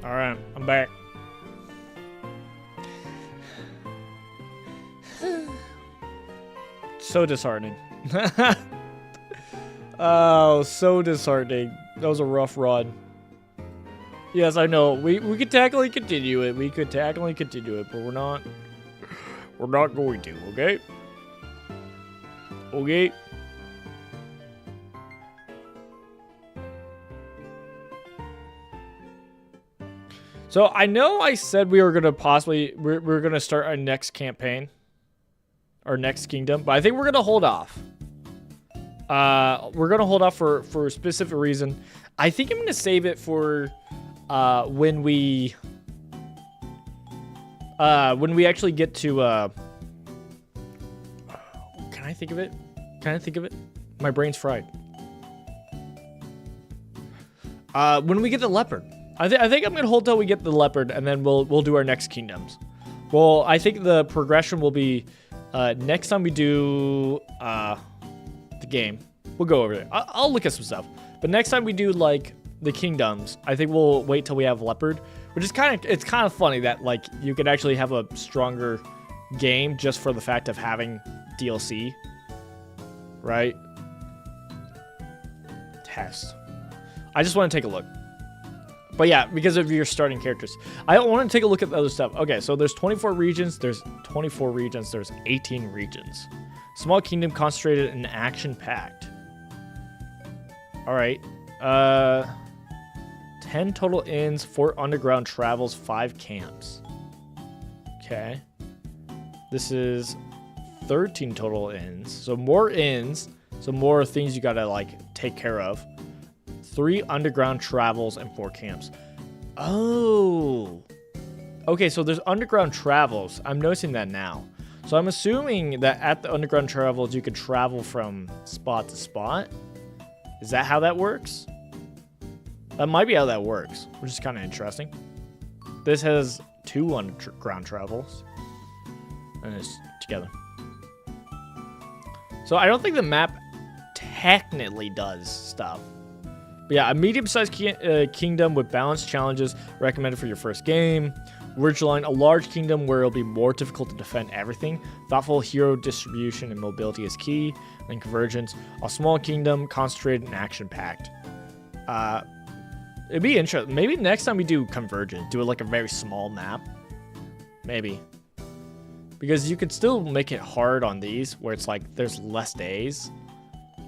All right, I'm back. So disheartening. Oh, so disheartening. That was a rough run. Yes, I know. We could technically continue it. We could technically continue it, but we're not. We're not going to. Okay. Okay. So I know I said we were gonna we're gonna start our next campaign, our next kingdom, but I think we're gonna hold off. We're gonna hold off for a specific reason. I think I'm gonna save it for when we actually get to can I think of it? Can I think of it? My brain's fried. When we get the leopard. I think I'm gonna hold till we get the leopard, and then we'll do our next kingdoms. Well, I think the progression will be next time we do the game. We'll go over there. I'll look at some stuff. But next time we do like the kingdoms, I think we'll wait till we have leopard, which is it's kind of funny that like you could actually have a stronger game just for the fact of having DLC, right? Test. I just want to take a look. But yeah, because of your starting characters. I want to take a look at the other stuff. Okay, so there's 24 regions, there's 18 regions. Small kingdom concentrated and action-packed. Alright. 10 total inns, 4 underground travels, 5 camps. Okay. This is 13 total inns. So more inns, so more things you gotta like take care of. 3 underground travels and 4 camps. Oh. Okay, so there's underground travels. I'm noticing that now. So I'm assuming that at the underground travels, you could travel from spot to spot. Is that how that works? That might be how that works, which is kind of interesting. This has 2 underground travels. And it's together. So I don't think the map technically does stuff. But yeah, a medium-sized kingdom with balanced challenges recommended for your first game. Rougeline, a large kingdom where it'll be more difficult to defend everything. Thoughtful hero distribution and mobility is key. And convergence, a small kingdom concentrated and action-packed. It'd be interesting. Maybe next time we do convergence, do it like a very small map. Maybe. Because you could still make it hard on these, where it's like there's less days.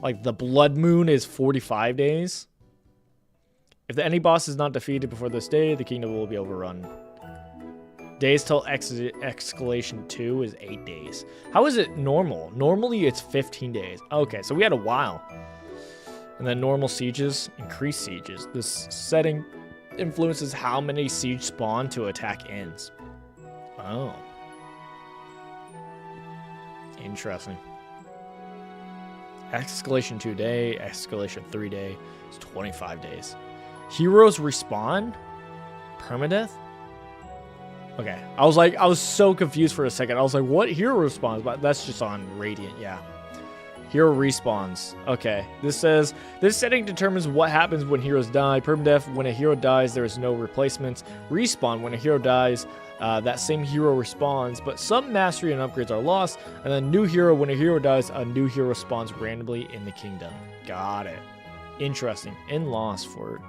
Like the Blood Moon is 45 days. If any boss is not defeated before this day, the kingdom will be overrun. Days till escalation 2 is 8 days. How is it normal? Normally it's 15 days. Okay, so we had a while. And then normal sieges, increased sieges. This setting influences how many siege spawn to attack inns. Oh. Interesting. Escalation 2 day, escalation 3 day. It's 25 days. Heroes respawn? Permadeath? Okay. I was so confused for a second. I was like, what hero respawns? But that's just on Radiant, yeah. Hero respawns. Okay. This says, this setting determines what happens when heroes die. Permadeath, when a hero dies, there is no replacements. Respawn, when a hero dies, that same hero respawns, but some mastery and upgrades are lost. And then new hero, when a hero dies, a new hero spawns randomly in the kingdom. Got it. Interesting. Inn lost 4.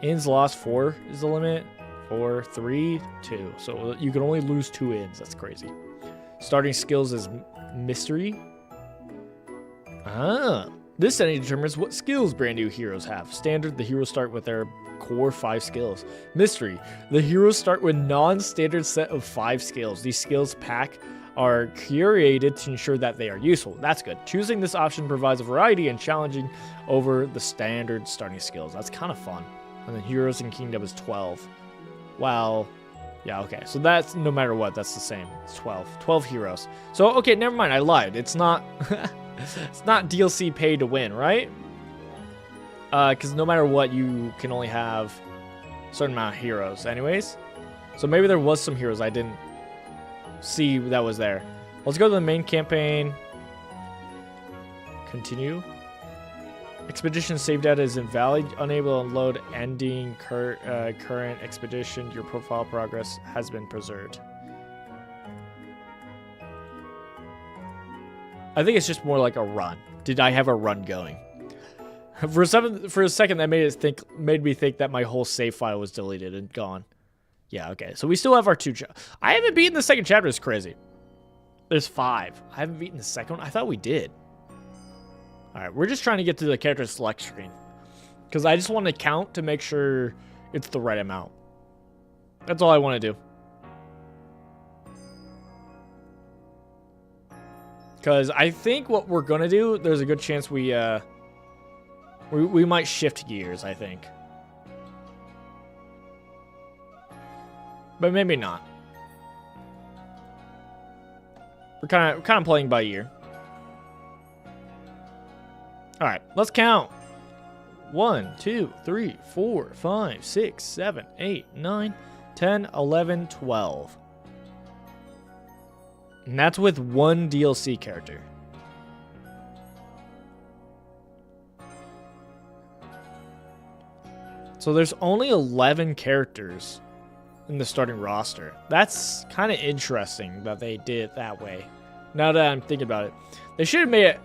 Inns lost 4 is the limit. 4, 3, 2. So you can only lose 2 inns. That's crazy. Starting skills is mystery. This setting determines what skills brand new heroes have. Standard, the heroes start with their core 5 skills. Mystery, the heroes start with non-standard set of 5 skills. These skills pack are curated to ensure that they are useful. That's good. Choosing this option provides a variety and challenging over the standard starting skills. That's kind of fun. And then heroes in kingdom is 12. Well, yeah, okay. So that's, no matter what, that's the same. It's 12. 12 heroes. So, okay, never mind. I lied. It's not... it's not DLC pay to win, right? Because no matter what, you can only have a certain amount of heroes anyways. So maybe there was some heroes I didn't see that was there. Let's go to the main campaign. Continue. Expedition save data is invalid. Unable to load ending current expedition. Your profile progress has been preserved. I think it's just more like a run. Did I have a run going? For a second, that made me think that my whole save file was deleted and gone. Yeah, okay. So we still have our 2 I haven't beaten the second chapter. It's crazy. There's 5. I haven't beaten the second one. I thought we did. All right, we're just trying to get to the character select screen because I just want to count to make sure it's the right amount. That's all I want to do. Because I think what we're gonna do, there's a good chance we might shift gears. I think, but maybe not. We're kind of playing by ear. All right, let's count. 1, 2, 3, 4, 5, 6, 7, 8, 9, 10, 11, 12. And that's with 1 DLC character. So there's only 11 characters in the starting roster. That's kind of interesting that they did it that way. Now that I'm thinking about it. They should have made it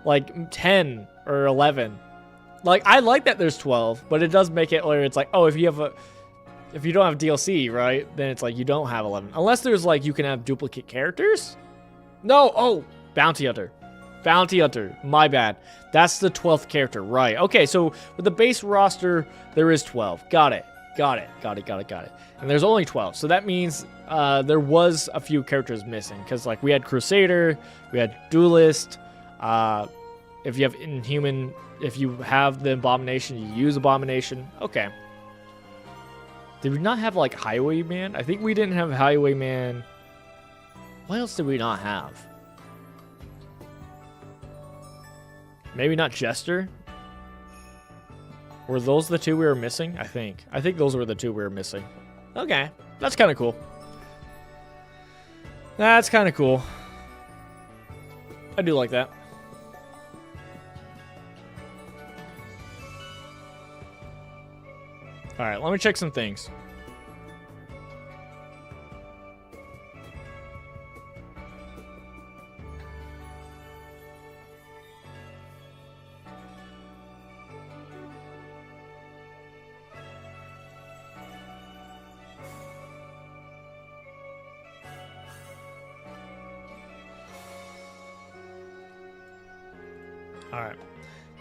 like 10 or 11. Like, I like that there's 12, but it does make it where it's like, oh, if you don't have DLC, right, then it's like you don't have 11. Unless there's like you can have duplicate characters. No, oh, Bounty Hunter. Bounty Hunter, my bad. That's the 12th character, right. Okay, so with the base roster, there is 12. Got it. And there's only 12, so that means there was a few characters missing. Because like we had Crusader, we had Duelist. If you have Inhuman, if you have the Abomination, you use Abomination. Okay. Did we not have like Highwayman? I think we didn't have Highwayman. What else did we not have? Maybe not Jester? Were those the 2 we were missing? I think those were the 2 we were missing. Okay, that's kind of cool. That's kind of cool. I do like that. All right, let me check some things. All right.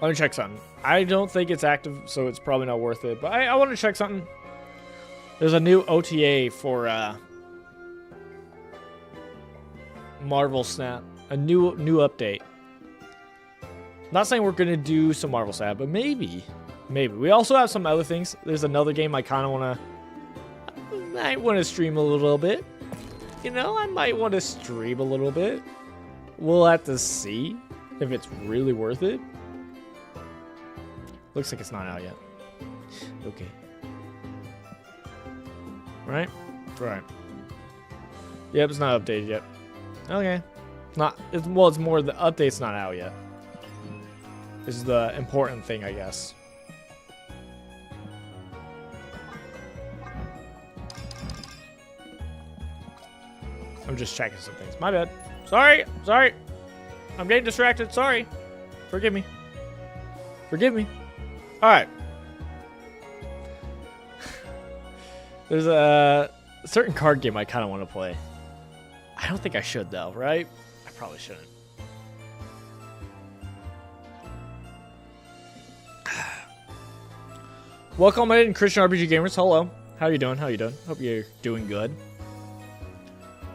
Let me check something. I don't think it's active, so it's probably not worth it. But I want to check something. There's a new OTA for Marvel Snap. A new update. Not saying we're going to do some Marvel Snap, but maybe. Maybe. We also have some other things. There's another game I kind of want to... I might want to stream a little bit. You know, I might want to stream a little bit. We'll have to see if it's really worth it. Looks like it's not out yet. Okay. Right? Right. Yep, it's not updated yet. Okay. It's more the update's not out yet. This is the important thing, I guess. I'm just checking some things. My bad. Sorry. I'm getting distracted. Sorry. Forgive me. All right. There's a certain card game I kind of want to play. I don't think I should, though, right? I probably shouldn't. Welcome in, Christian RPG Gamers. Hello. How you doing? Hope you're doing good.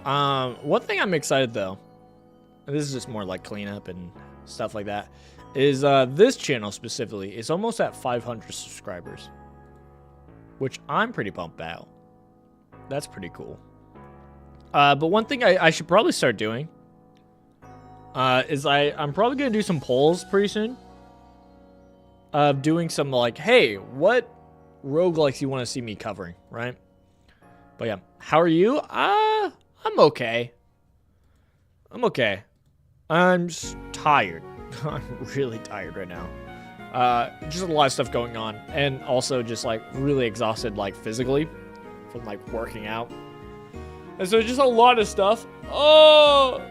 One thing I'm excited, though, and this is just more like cleanup and stuff like that, is this channel specifically is almost at 500 subscribers, which I'm pretty pumped about. That's pretty cool. But one thing I should probably start doing is I'm probably going to do some polls pretty soon. Doing some like, hey, what roguelikes you want to see me covering, right? But yeah, how are you? I'm okay. I'm just tired. I'm really tired right now. Just a lot of stuff going on, and also just like really exhausted, like physically from like working out. And so just a lot of stuff. So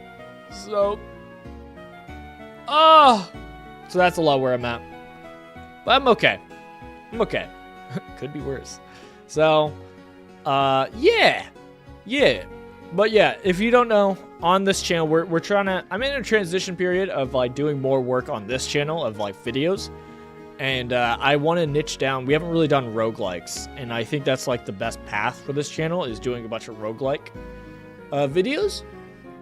that's a lot where I'm at. But I'm okay. Could be worse. So, yeah. But yeah, if you don't know, on this channel, we're trying to, I'm in a transition period of like doing more work on this channel of like videos. And I want to niche down. We haven't really done roguelikes, and I think that's like the best path for this channel is doing a bunch of roguelike videos.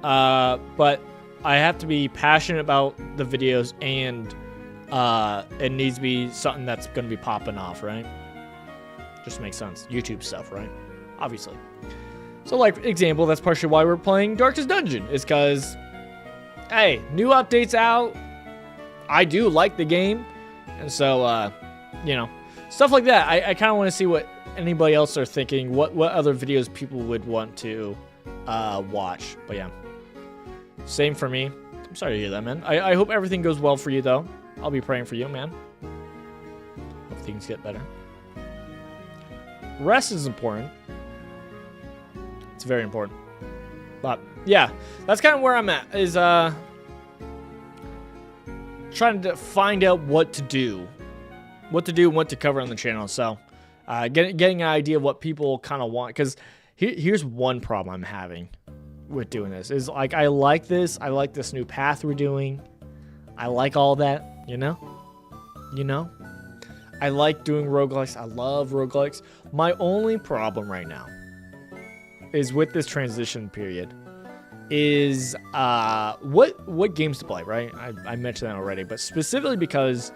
But I have to be passionate about the videos, and it needs to be something that's going to be popping off, right? Just makes sense. YouTube stuff, right? Obviously. So, like, example, that's partially why we're playing Darkest Dungeon, is because, hey, new updates out. I do like the game. And so, you know, stuff like that. I kind of want to see what anybody else are thinking, what other videos people would want to watch. But yeah, same for me. I'm sorry to hear that, man. I hope everything goes well for you, though. I'll be praying for you, man. Hope things get better. Rest is important. It's very important. But yeah, that's kind of where I'm at, is trying to find out what to do and what to cover on the channel. So getting an idea of what people kind of want, because here's one problem I'm having with doing this is like I like this new path we're doing. I like all that, you know I like doing roguelikes. I love roguelikes. My only problem right now is with this transition period is what games to play, right? I mentioned that already, but specifically because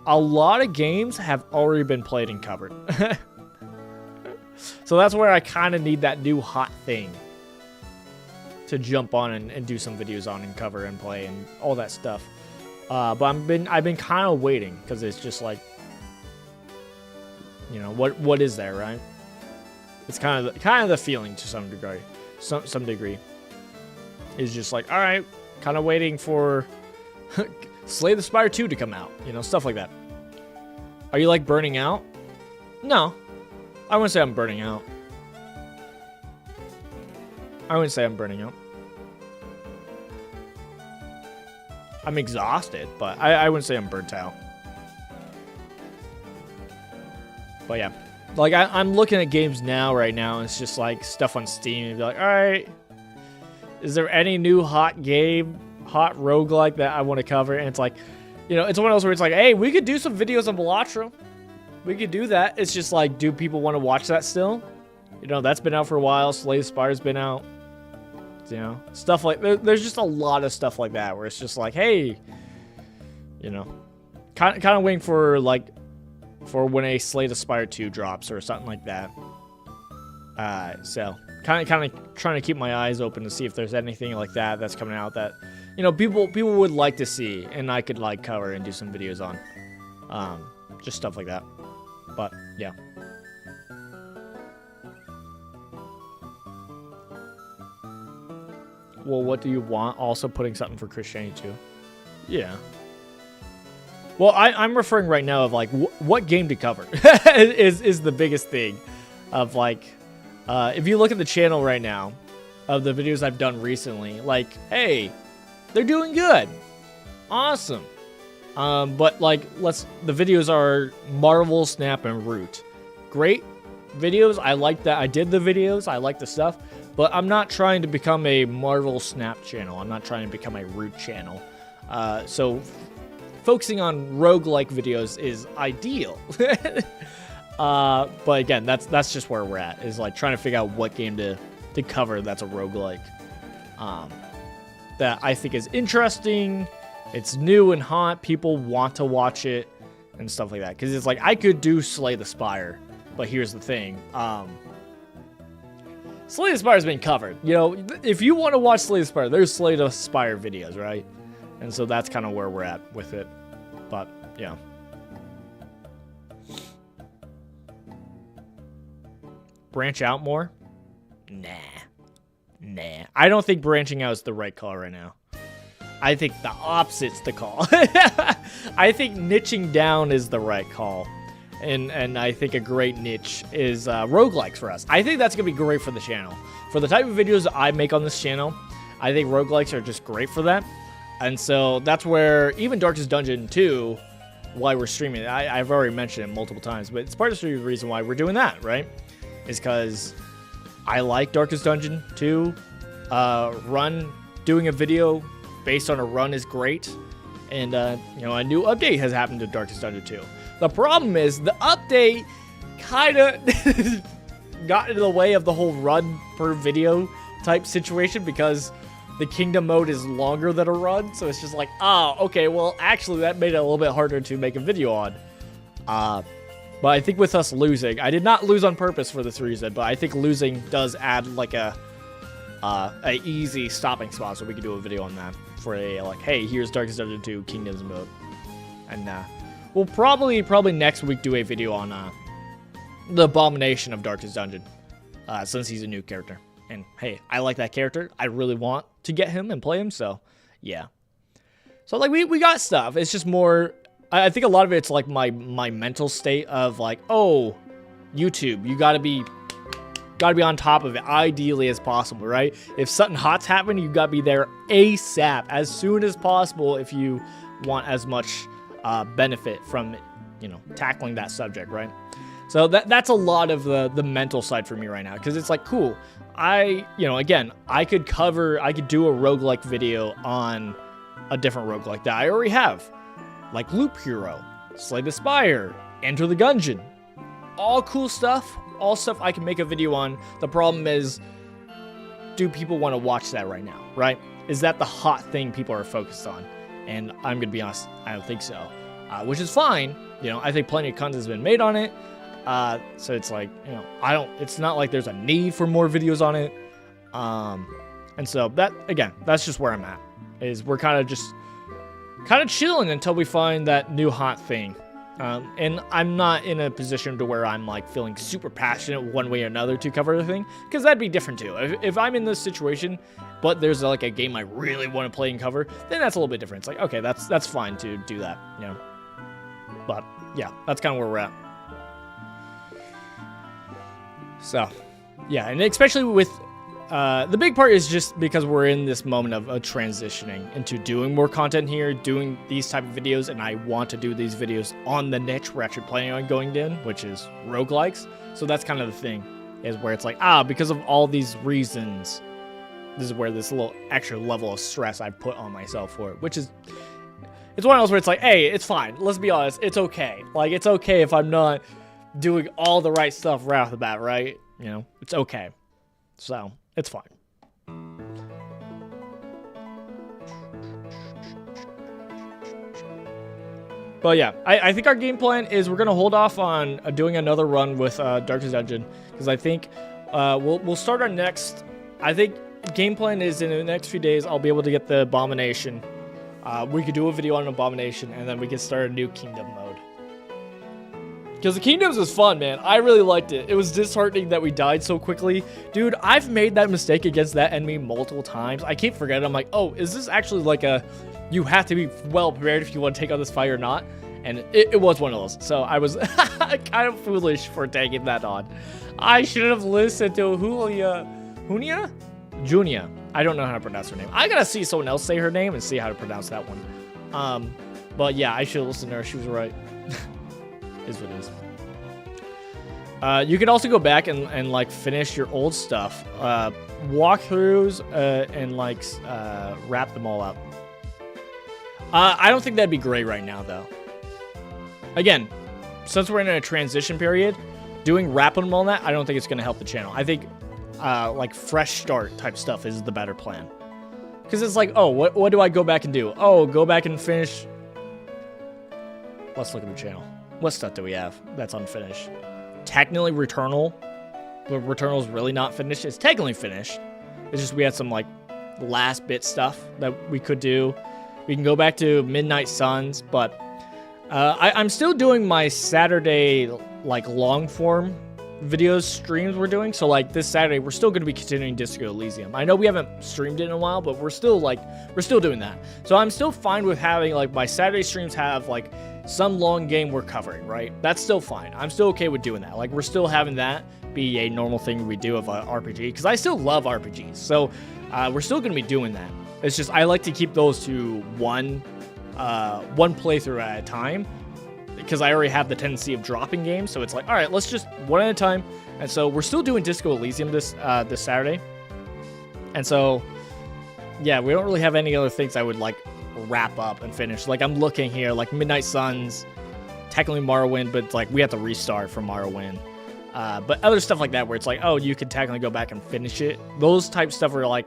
a lot of games have already been played and covered. So that's where I kind of need that new hot thing to jump on and do some videos on and cover and play and all that stuff. But I've been kind of waiting, because it's just like, you know, what is there, right? It's kind of the feeling to some degree. Some degree. Is just like, all right, kind of waiting for Slay the Spire 2 to come out, you know, stuff like that. Are you like burning out? No, I wouldn't say I'm burning out. I'm exhausted, but I wouldn't say I'm burnt out. But yeah, like I'm looking at games right now, and it's just like stuff on Steam, and be like, all right, is there any new hot game, hot roguelike that I want to cover? And it's like, you know, it's one of those where it's like, hey, we could do some videos on Balatro. We could do that. It's just like, do people want to watch that still? You know, that's been out for a while. Slay the Spire's been out. You know, stuff like, there's just a lot of stuff like that where it's just like, hey, you know, kind of waiting for like, for when a Slay the Spire 2 drops or something like that. So kind of trying to keep my eyes open to see if there's anything like that that's coming out that, you know, people would like to see, and I could like cover and do some videos on. Just stuff like that. But yeah. Well, what do you want? Also putting something for Christianity too. Yeah. Well, I'm referring right now of like what game to cover is the biggest thing of like, if you look at the channel right now of the videos I've done recently, like, hey, they're doing good. Awesome. But like, the videos are Marvel, Snap, and Root. Great videos. I like that. I did the videos. I like the stuff. But I'm not trying to become a Marvel Snap channel. I'm not trying to become a Root channel. So focusing on roguelike videos is ideal. But again, that's just where we're at, is like trying to figure out what game to cover that's a roguelike. That I think is interesting. It's new and hot. People want to watch it and stuff like that. Because it's like, I could do Slay the Spire, but here's the thing. Slay the Spire's been covered. You know, if you want to watch Slay the Spire, there's Slay the Spire videos, right? And so that's kind of where we're at with it. But, yeah. Branch out more? Nah. I don't think branching out is the right call right now. I think the opposite's the call. I think niching down is the right call. And I think a great niche is roguelikes for us. I think that's going to be great for the channel. For the type of videos I make on this channel, I think roguelikes are just great for that. And so that's where even Darkest Dungeon 2, why we're streaming it, I've already mentioned it multiple times, but it's part of the reason why we're doing that, right? Is because I like Darkest Dungeon 2. Doing a video based on a run is great. And, you know, a new update has happened to Darkest Dungeon 2. The problem is the update kind of got in the way of the whole run per video type situation because the kingdom mode is longer than a run. So it's just like, oh, okay, well, actually that made it a little bit harder to make a video on. But I think with us losing, I did not lose on purpose for this reason, but I think losing does add like a easy stopping spot so we can do a video on that for a, like, hey, here's Darkest Dungeon 2 Kingdoms mode. And, we'll probably next week do a video on the Abomination of Darkest Dungeon, since he's a new character. And hey, I like that character. I really want to get him and play him, so yeah. So like we got stuff. It's just more. I think a lot of it's like my mental state of like, oh, YouTube, you gotta be on top of it ideally as possible, right? If something hot's happening, you gotta be there ASAP, as soon as possible, if you want as much benefit from, you know, tackling that subject, right? So that's a lot of the mental side for me right now, because it's like, cool, you know, again, I could do a roguelike video on a different roguelike that I already have, like Loop Hero, Slay the Spire, Enter the Gungeon, all cool stuff, all stuff I can make a video on. The problem is, do people want to watch that right now, right? Is that the hot thing people are focused on? And I'm gonna be honest, I don't think so, which is fine. You know, I think plenty of content has been made on it. So it's like, you know, it's not like there's a need for more videos on it. And so that, again, that's just where I'm at, is we're kind of chilling until we find that new hot thing. And I'm not in a position to where I'm like feeling super passionate one way or another to cover the thing, because that'd be different too. If I'm in this situation, but there's like a game I really want to play and cover, then that's a little bit different. It's like, okay, that's fine to do that, you know. But yeah, that's kind of where we're at. So, yeah, and especially with, the big part is just because we're in this moment of transitioning into doing more content here, doing these type of videos, and I want to do these videos on the niche we're actually planning on going in, which is roguelikes. So that's kind of the thing, is where it's like, because of all these reasons, this is where this little extra level of stress I put on myself for it, which is, it's one of those where it's like, hey, it's fine. Let's be honest, it's okay. Like, it's okay if I'm not doing all the right stuff right off the bat, right? You know, it's okay. So, it's fine. But yeah, I think our game plan is we're going to hold off on doing another run with Darkest Dungeon, because I think we'll start our next, I think game plan is in the next few days I'll be able to get the Abomination. We could do a video on Abomination, and then we can start a new Kingdom mode. Because the Kingdoms was fun, man. I really liked it. It was disheartening that we died so quickly. Dude, I've made that mistake against that enemy multiple times. I keep forgetting. I'm like, oh, is this actually like you have to be well prepared if you want to take on this fight or not? And it was one of those. So I was kind of foolish for taking that on. I should have listened to Junia? I don't know how to pronounce her name. I gotta see someone else say her name and see how to pronounce that one. But yeah, I should have listened to her. She was right. Is what it is. You can also go back and like finish your old stuff, walkthroughs, and like wrap them all up. I don't think that'd be great right now, though. Again, since we're in a transition period, doing wrapping them all that, I don't think it's gonna help the channel. I think like fresh start type stuff is the better plan, because it's like, oh, what do I go back and do? Oh, go back and finish. Let's look at the channel. What stuff do we have that's unfinished? Technically Returnal, but Returnal's really not finished. It's technically finished. It's just we had some like last bit stuff that we could do. We can go back to Midnight Suns, but I'm still doing my Saturday like long form videos, streams we're doing. So like this Saturday, we're still going to be continuing Disco Elysium. I know we haven't streamed it in a while, but we're still doing that. So I'm still fine with having like my Saturday streams have like some long game we're covering, right? That's still fine. I'm still okay with doing that. Like we're still having that be a normal thing we do of a RPG, because I still love RPGs. So we're still going to be doing that. It's just I like to keep those to one playthrough at a time, because I already have the tendency of dropping games. So it's like, all right, let's just one at a time. And so we're still doing Disco Elysium this Saturday. And so, yeah, we don't really have any other things I would like wrap up and finish. Like I'm looking here, like Midnight Suns, technically Morrowind, but it's like we have to restart from Morrowind. But other stuff like that where it's like, oh, you could technically go back and finish it. Those type stuff are like,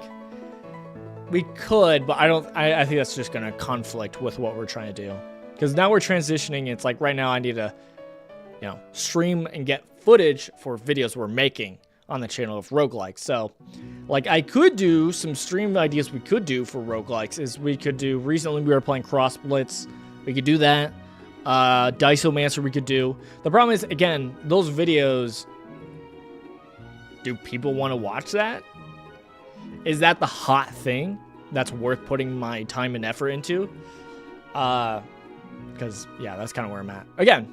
we could, but I think that's just going to conflict with what we're trying to do. Because now we're transitioning. It's like right now I need to, stream and get footage for videos we're making on the channel of roguelikes. So, like, I could do some stream ideas we could do for roguelikes is we could do, recently we were playing Cross Blitz. We could do that. Diceomancer we could do. The problem is, again, those videos, do people want to watch that? Is that the hot thing that's worth putting my time and effort into? Because, yeah, that's kind of where I'm at. Again,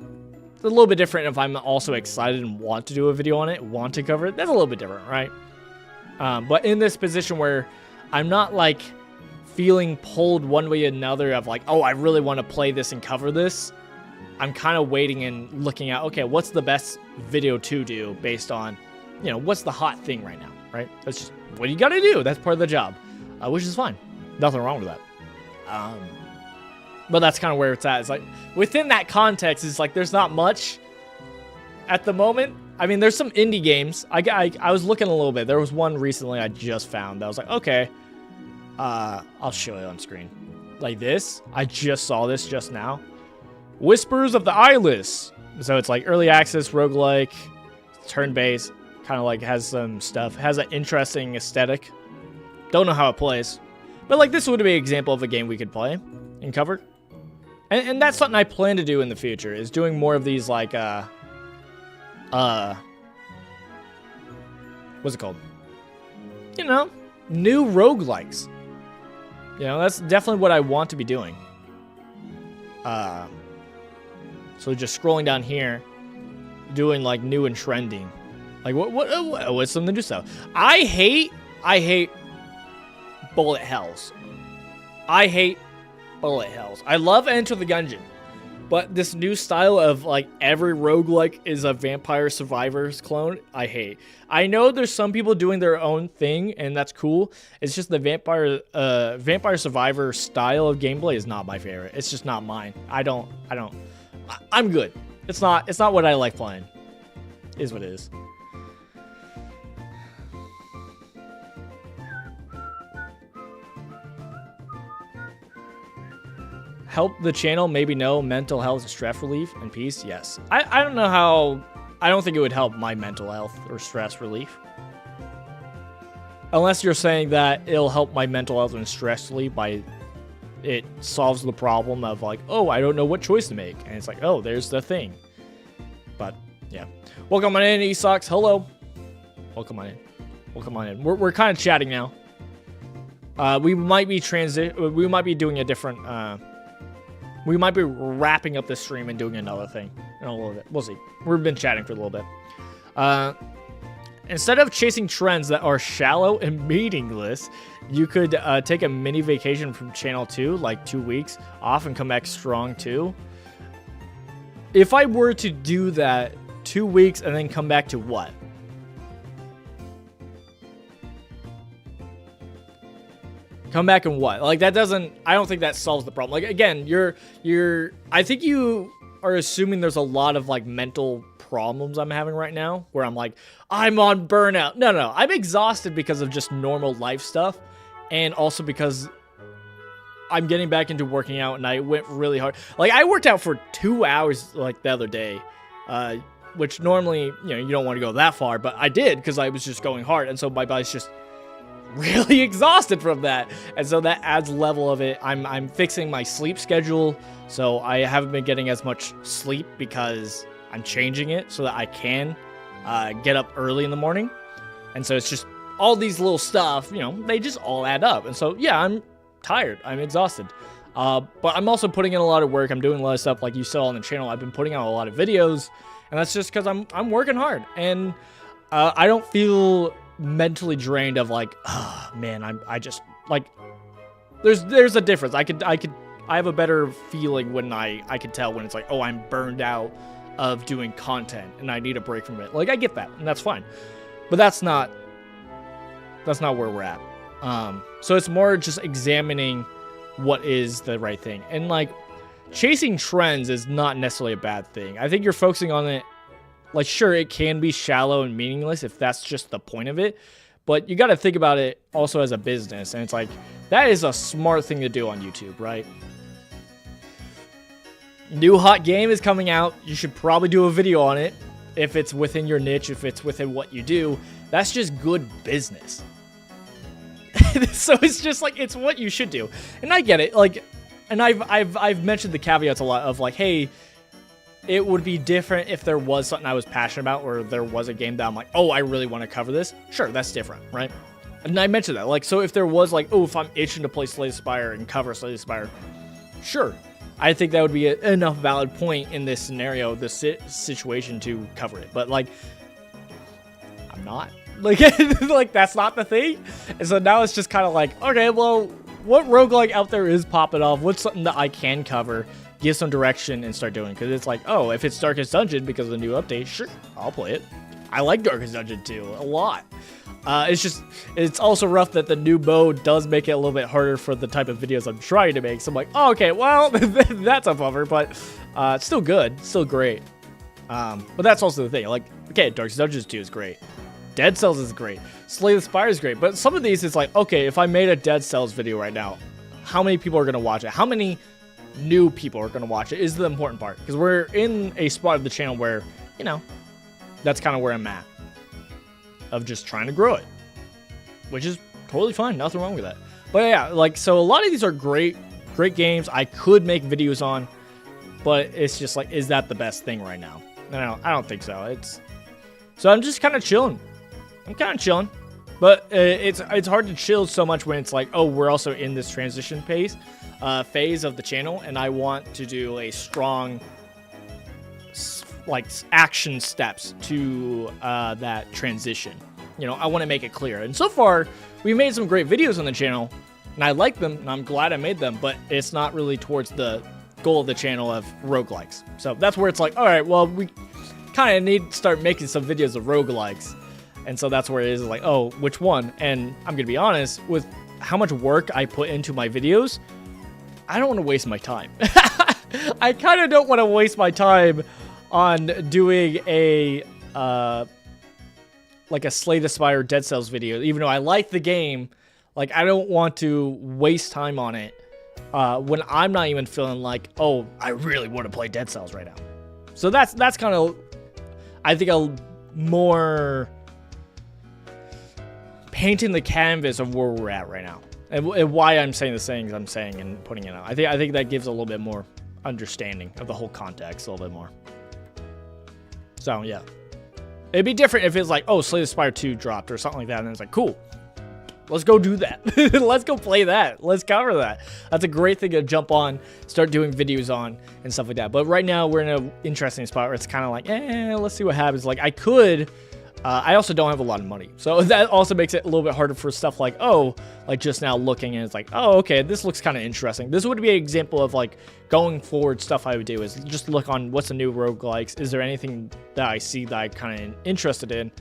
it's a little bit different if I'm also excited and want to do a video on it, want to cover it. That's a little bit different, right? But in this position where I'm not, like, feeling pulled one way or another of, like, oh, I really want to play this and cover this, I'm kind of waiting and looking at, okay, what's the best video to do based on, what's the hot thing right now, right? That's just what you got to do. That's part of the job, which is fine. Nothing wrong with that. But that's kind of where it's at. It's like, within that context, it's like there's not much at the moment. I mean, there's some indie games. I was looking a little bit. There was one recently I just found that I was like, okay, I'll show you on screen. Like this. I just saw this just now. Whispers of the Eyeless. So it's like early access, roguelike, turn-based, kind of like has some stuff. Has an interesting aesthetic. Don't know how it plays. But like this would be an example of a game we could play and cover. And that's something I plan to do in the future, is doing more of these like, what's it called? New roguelikes. That's definitely what I want to be doing. So just scrolling down here, doing like new and trending. Like what's some of the new stuff? I hate bullet hells. I hate bullet hells. I love Enter the Gungeon, but this new style of like every roguelike is a Vampire Survivors clone, I hate. I know there's some people doing their own thing, and that's cool. It's just the Vampire Survivor style of gameplay is not my favorite. It's just not mine. I'm good. It's not what I like playing. Is what it is. Help the channel, maybe no. Mental health and stress relief and peace, yes. I don't know how. I don't think it would help my mental health or stress relief. Unless you're saying that it'll help my mental health and stress relief by it solves the problem of like, oh, I don't know what choice to make. And it's like, oh, there's the thing. But yeah. Welcome on in, Esox. Hello. Welcome on in. Welcome on in. We're kind of chatting now. We might be doing a different we might be wrapping up this stream and doing another thing in a little bit. We'll see. We've been chatting for a little bit. Instead of chasing trends that are shallow and meaningless, you could take a mini vacation from Channel 2, like 2 weeks off and come back strong too. If I were to do that 2 weeks and then come back to what? Come back and what? Like that doesn't, I don't think that solves the problem. Like again, I think you are assuming there's a lot of like mental problems I'm having right now where I'm like, I'm on burnout. No. I'm exhausted because of just normal life stuff. And also because I'm getting back into working out and I went really hard. Like I worked out for 2 hours like the other day, which normally, you don't want to go that far, but I did because I was just going hard. And so my body's just really exhausted from that, and so that adds level of it. I'm fixing my sleep schedule, so I haven't been getting as much sleep because I'm changing it so that I can get up early in the morning. And so it's just all these little stuff, you know, they just all add up. And so, yeah, I'm tired. I'm exhausted. But I'm also putting in a lot of work. I'm doing a lot of stuff like you saw on the channel. I've been putting out a lot of videos, and that's just because I'm working hard. And I don't feel mentally drained of like, oh, man, I just like, there's a difference. I have a better feeling when I can tell when it's like, oh, I'm burned out of doing content and I need a break from it. Like, I get that, and that's fine. But that's not where we're at. So it's more just examining what is the right thing. And like, chasing trends is not necessarily a bad thing. I think you're focusing on it. Like, sure, it can be shallow and meaningless if that's just the point of it. But you got to think about it also as a business. And it's like, that is a smart thing to do on YouTube, right? New hot game is coming out. You should probably do a video on it. If it's within your niche, if it's within what you do, that's just good business. So it's just like, it's what you should do. And I get it. Like, and I've mentioned the caveats a lot of like, hey, it would be different if there was something I was passionate about, or there was a game that I'm like, oh, I really want to cover this. Sure, that's different, right? And I mentioned that. Like, so if there was like, oh, if I'm itching to play Slay the Spire and cover Slay the Spire, sure. I think that would be enough valid point in this scenario, this situation to cover it. But like, I'm not. Like, like that's not the thing. And so now it's just kind of like, okay, well, what roguelike out there is popping off? What's something that I can cover, give some direction, and start doing? Because it's like, oh, if it's Darkest Dungeon because of the new update, sure, I'll play it. I like Darkest Dungeon 2 a lot. It's also rough that the new mode does make it a little bit harder for the type of videos I'm trying to make. So I'm like, oh, okay, well, that's a bummer, but it's still good, still great. But that's also the thing. Like, okay, Darkest Dungeon 2 is great. Dead Cells is great. Slay the Spire is great. But some of these, it's like, okay, if I made a Dead Cells video right now, how many people are going to watch it? How many new people are going to watch it is the important part. Because we're in a spot of the channel where, you know, that's kind of where I'm at. Of just trying to grow it. Which is totally fine. Nothing wrong with that. But yeah, like, so a lot of these are great games I could make videos on. But it's just like, is that the best thing right now? I don't think so. So I'm just kind of chilling. I'm kind of chilling. But it's hard to chill so much when it's like, oh, we're also in this transition phase of the channel, and I want to do a strong like action steps to that transition. You know, I want to make it clear. And so far, we made some great videos on the channel, and I like them, and I'm glad I made them, but it's not really towards the goal of the channel of roguelikes. So that's where it's like, all right, well, we kind of need to start making some videos of roguelikes. And so that's where it is like, oh, which one? And I'm going to be honest, with how much work I put into my videos, I don't want to waste my time. I kind of don't want to waste my time on doing a like a Slay the Spire Dead Cells video. Even though I like the game, like, I don't want to waste time on it when I'm not even feeling like, oh, I really want to play Dead Cells right now. So that's kind of, I think, a more painting the canvas of where we're at right now, and why I'm saying the things I'm saying and putting it out. I think that gives a little bit more understanding of the whole context, a little bit more. So yeah, it'd be different if it's like, oh, Slay the Spire 2 dropped or something like that, and it's like, cool, let's go do that. Let's go play that. Let's cover that. That's a great thing to jump on, start doing videos on, and stuff like that. But right now, we're in an interesting spot where it's kind of like, let's see what happens. Like, I could... I also don't have a lot of money. So that also makes it a little bit harder for stuff like, oh, like just now looking and it's like, oh, okay, this looks kind of interesting. This would be an example of like going forward stuff I would do is just look on what's the new roguelikes. Is there anything that I see that I'm kind of interested in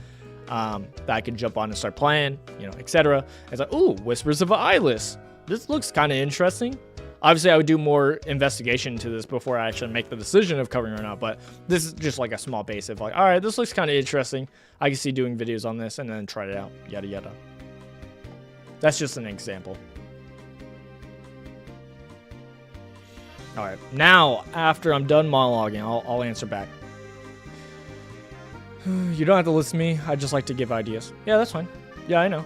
that I can jump on and start playing, you know, etc. It's like, ooh, Whispers of Eyeless. This looks kind of interesting. Obviously, I would do more investigation into this before I actually make the decision of covering it or not, but this is just like a small base of like, all right, this looks kind of interesting. I can see doing videos on this and then try it out, yada, yada. That's just an example. All right, now, after I'm done monologuing, I'll answer back. You don't have to listen to me. I just like to give ideas. Yeah, that's fine. Yeah, I know.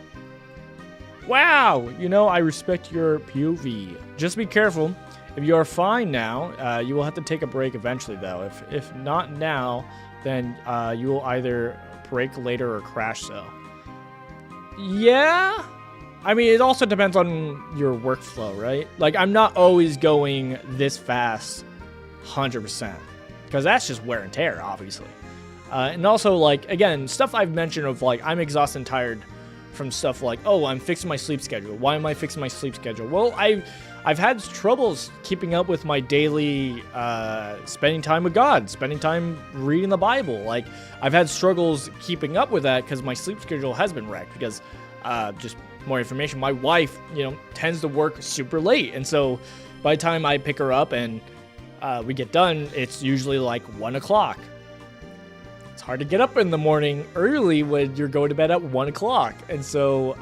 Wow, you know, I respect your POV. Just be careful. If you are fine now, you will have to take a break eventually, though. If not now, then you will either break later or crash so. Yeah. I mean, it also depends on your workflow, right? Like, I'm not always going this fast 100%, because that's just wear and tear, obviously. And also, like, again, stuff I've mentioned of, like, I'm exhausted and tired from stuff like, oh, I'm fixing my sleep schedule. Why am I fixing my sleep schedule? Well, I've had troubles keeping up with my daily spending time with God, spending time reading the Bible. Like, I've had struggles keeping up with that because my sleep schedule has been wrecked. Because, just more information, my wife, tends to work super late. And so by the time I pick her up and we get done, it's usually like 1 o'clock. It's hard to get up in the morning early when you're going to bed at 1 o'clock. And so,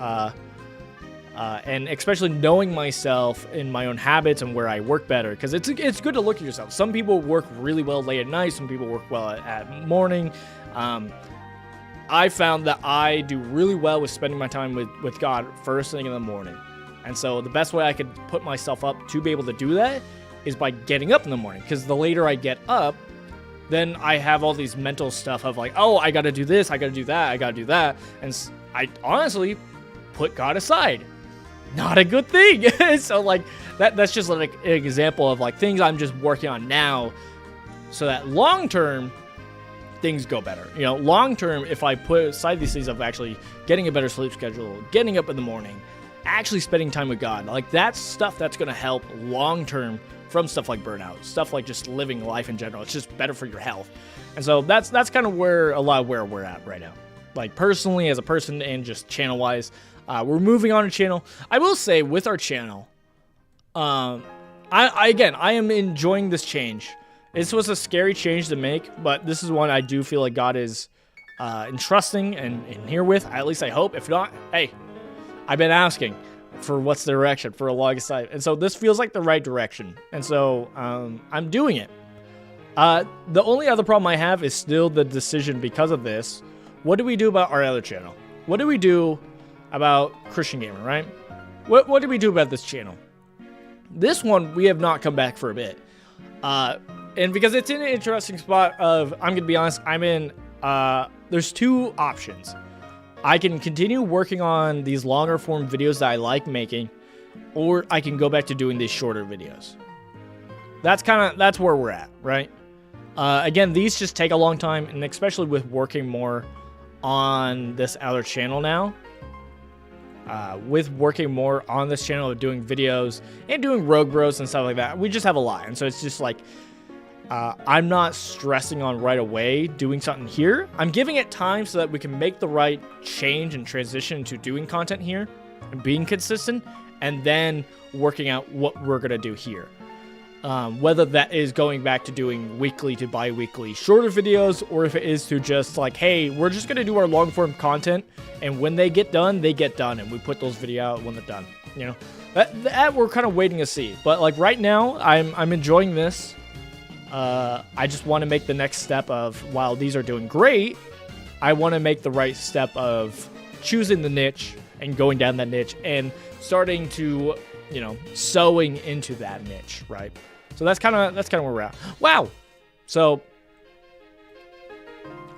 and especially knowing myself and my own habits and where I work better, because it's good to look at yourself. Some people work really well late at night. Some people work well at morning. I found that I do really well with spending my time with God first thing in the morning. And so the best way I could put myself up to be able to do that is by getting up in the morning, because the later I get up, then I have all these mental stuff of like, oh, I got to do this, I got to do that, I got to do that. And I honestly put God aside. Not a good thing. So like that's just like an example of like things I'm just working on now so that long term things go better. Long term, if I put aside these things of actually getting a better sleep schedule, getting up in the morning, actually spending time with God, like that's stuff that's going to help long term from stuff like burnout, stuff like just living life in general. It's just better for your health. And so that's kind of where we're at right now. Like personally, as a person, and just channel wise, we're moving on to channel. I will say with our channel, I am enjoying this change. This was a scary change to make, but this is one I do feel like God is entrusting and here with. At least I hope. If not, hey, I've been asking for what's the direction for a longest time. And so this feels like the right direction. And so I'm doing it. The only other problem I have is still the decision because of this. What do we do about our other channel? What do we do about Christian Gamer, right? What do we do about this channel? This one, we have not come back for a bit. And because it's in an interesting spot of, I'm going to be honest, I'm in, there's two options. I can continue working on these longer form videos that I like making, or I can go back to doing these shorter videos. That's where we're at, right? Again, these just take a long time, and especially with working more on this other channel now, with working more on this channel of doing videos and doing Rogue Bros and stuff like that, we just have a lot. And so it's just like, I'm not stressing on right away doing something here. I'm giving it time so that we can make the right change and transition to doing content here and being consistent, and then working out what we're going to do here. Whether that is going back to doing weekly to bi-weekly shorter videos, or if it is to just like, hey, we're just going to do our long form content, and when they get done, and we put those videos out when they're done. That we're kind of waiting to see. But like right now, I'm enjoying this. I just want to make the next step of, while these are doing great, I want to make the right step of choosing the niche and going down that niche and starting to, sewing into that niche, right? So that's kind of where we're at. Wow. So,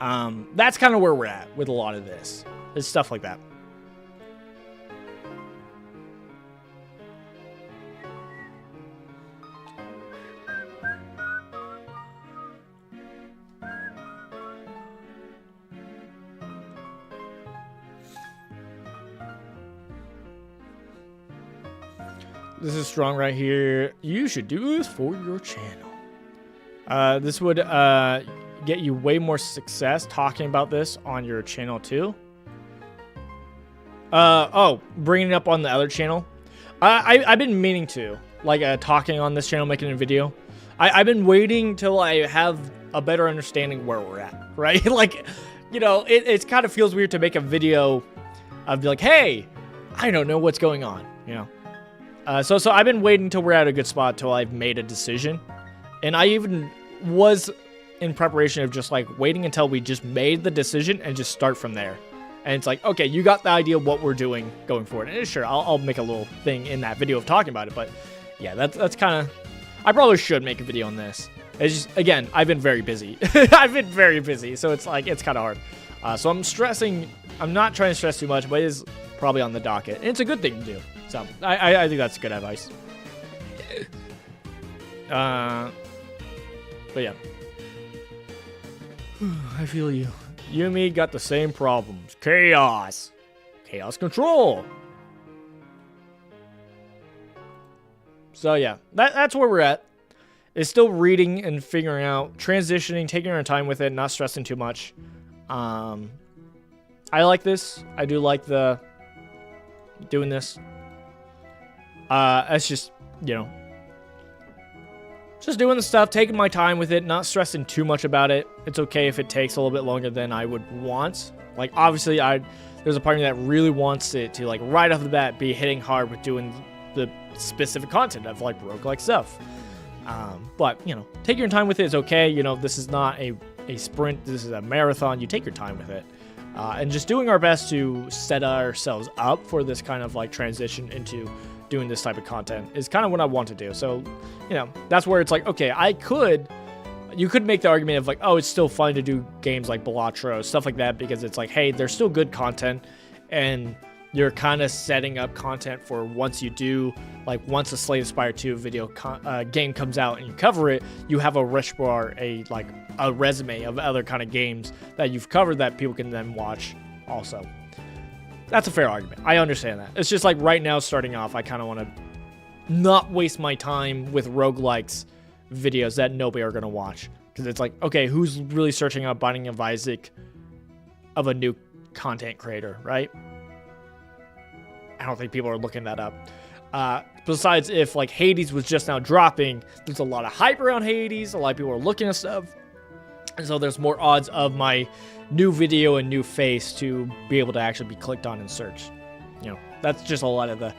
that's kind of where we're at with a lot of this. It's stuff like that. This is strong right here. You should do this for your channel. This would get you way more success talking about this on your channel too. Bringing it up on the other channel. I've been meaning to, like, talking on this channel, making a video. I've been waiting till I have a better understanding where we're at, right? Like, it kind of feels weird to make a video of like, hey, I don't know what's going on, So I've been waiting till we're at a good spot till I've made a decision. And I even was in preparation of just like waiting until we just made the decision and just start from there. And it's like, okay, you got the idea of what we're doing going forward. And sure, I'll make a little thing in that video of talking about it. But yeah, that's kind of, I probably should make a video on this. It's just, again, I've been very busy. I've been very busy. So it's like, it's kind of hard. So I'm not trying to stress too much, but it is probably on the docket. And it's a good thing to do. So I think that's good advice. But yeah. I feel you. You and me got the same problems. Chaos. Chaos control. So yeah, that's where we're at. Is still reading and figuring out, transitioning, taking our time with it, not stressing too much. I like this. I do like doing this. It's just, you know, just doing the stuff, taking my time with it, not stressing too much about it. It's okay if it takes a little bit longer than I would want. Like, obviously, there's a part of me that really wants it to, like, right off the bat be hitting hard with doing the specific content of, like, roguelike stuff. But, you know, taking your time with it is okay. You know, this is not a sprint. This is a marathon. You take your time with it. And just doing our best to set ourselves up for this kind of, like, transition into doing this type of content is kind of what I want to do. So, you know, that's where it's like, okay, you could make the argument of like, oh, it's still fun to do games like Balatro, stuff like that, because it's like, hey, there's still good content, and you're kind of setting up content for once you do, like, once a Slay the Spire 2 game comes out and you cover it, you have a repertoire, a resume of other kind of games that you've covered that people can then watch also. That's a fair argument. I understand that. It's just like right now, starting off, I kind of want to not waste my time with roguelikes videos that nobody are going to watch. Because it's like, okay, who's really searching out Binding of Isaac of a new content creator, right? I don't think people are looking that up. Besides, if like Hades was just now dropping, there's a lot of hype around Hades. A lot of people are looking at stuff. And so there's more odds of my new video and new face to be able to actually be clicked on and searched. You know, that's just a lot of the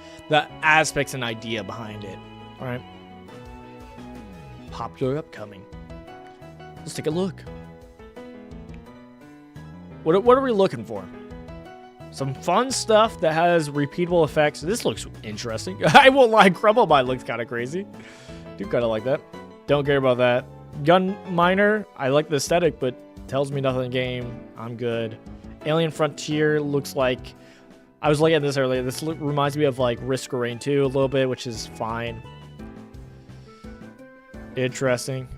aspects and idea behind it. All right. Popular upcoming. Let's take a look. What are we looking for? Some fun stuff that has repeatable effects. This looks interesting. I won't lie, Crumble Mine looks kind of crazy. Do kind of like that. Don't care about that. Gun Miner, I like the aesthetic, but tells me nothing in the game. I'm good. Alien Frontier looks like... I was looking at this earlier. This reminds me of like Risk of Rain 2 a little bit, which is fine. Interesting.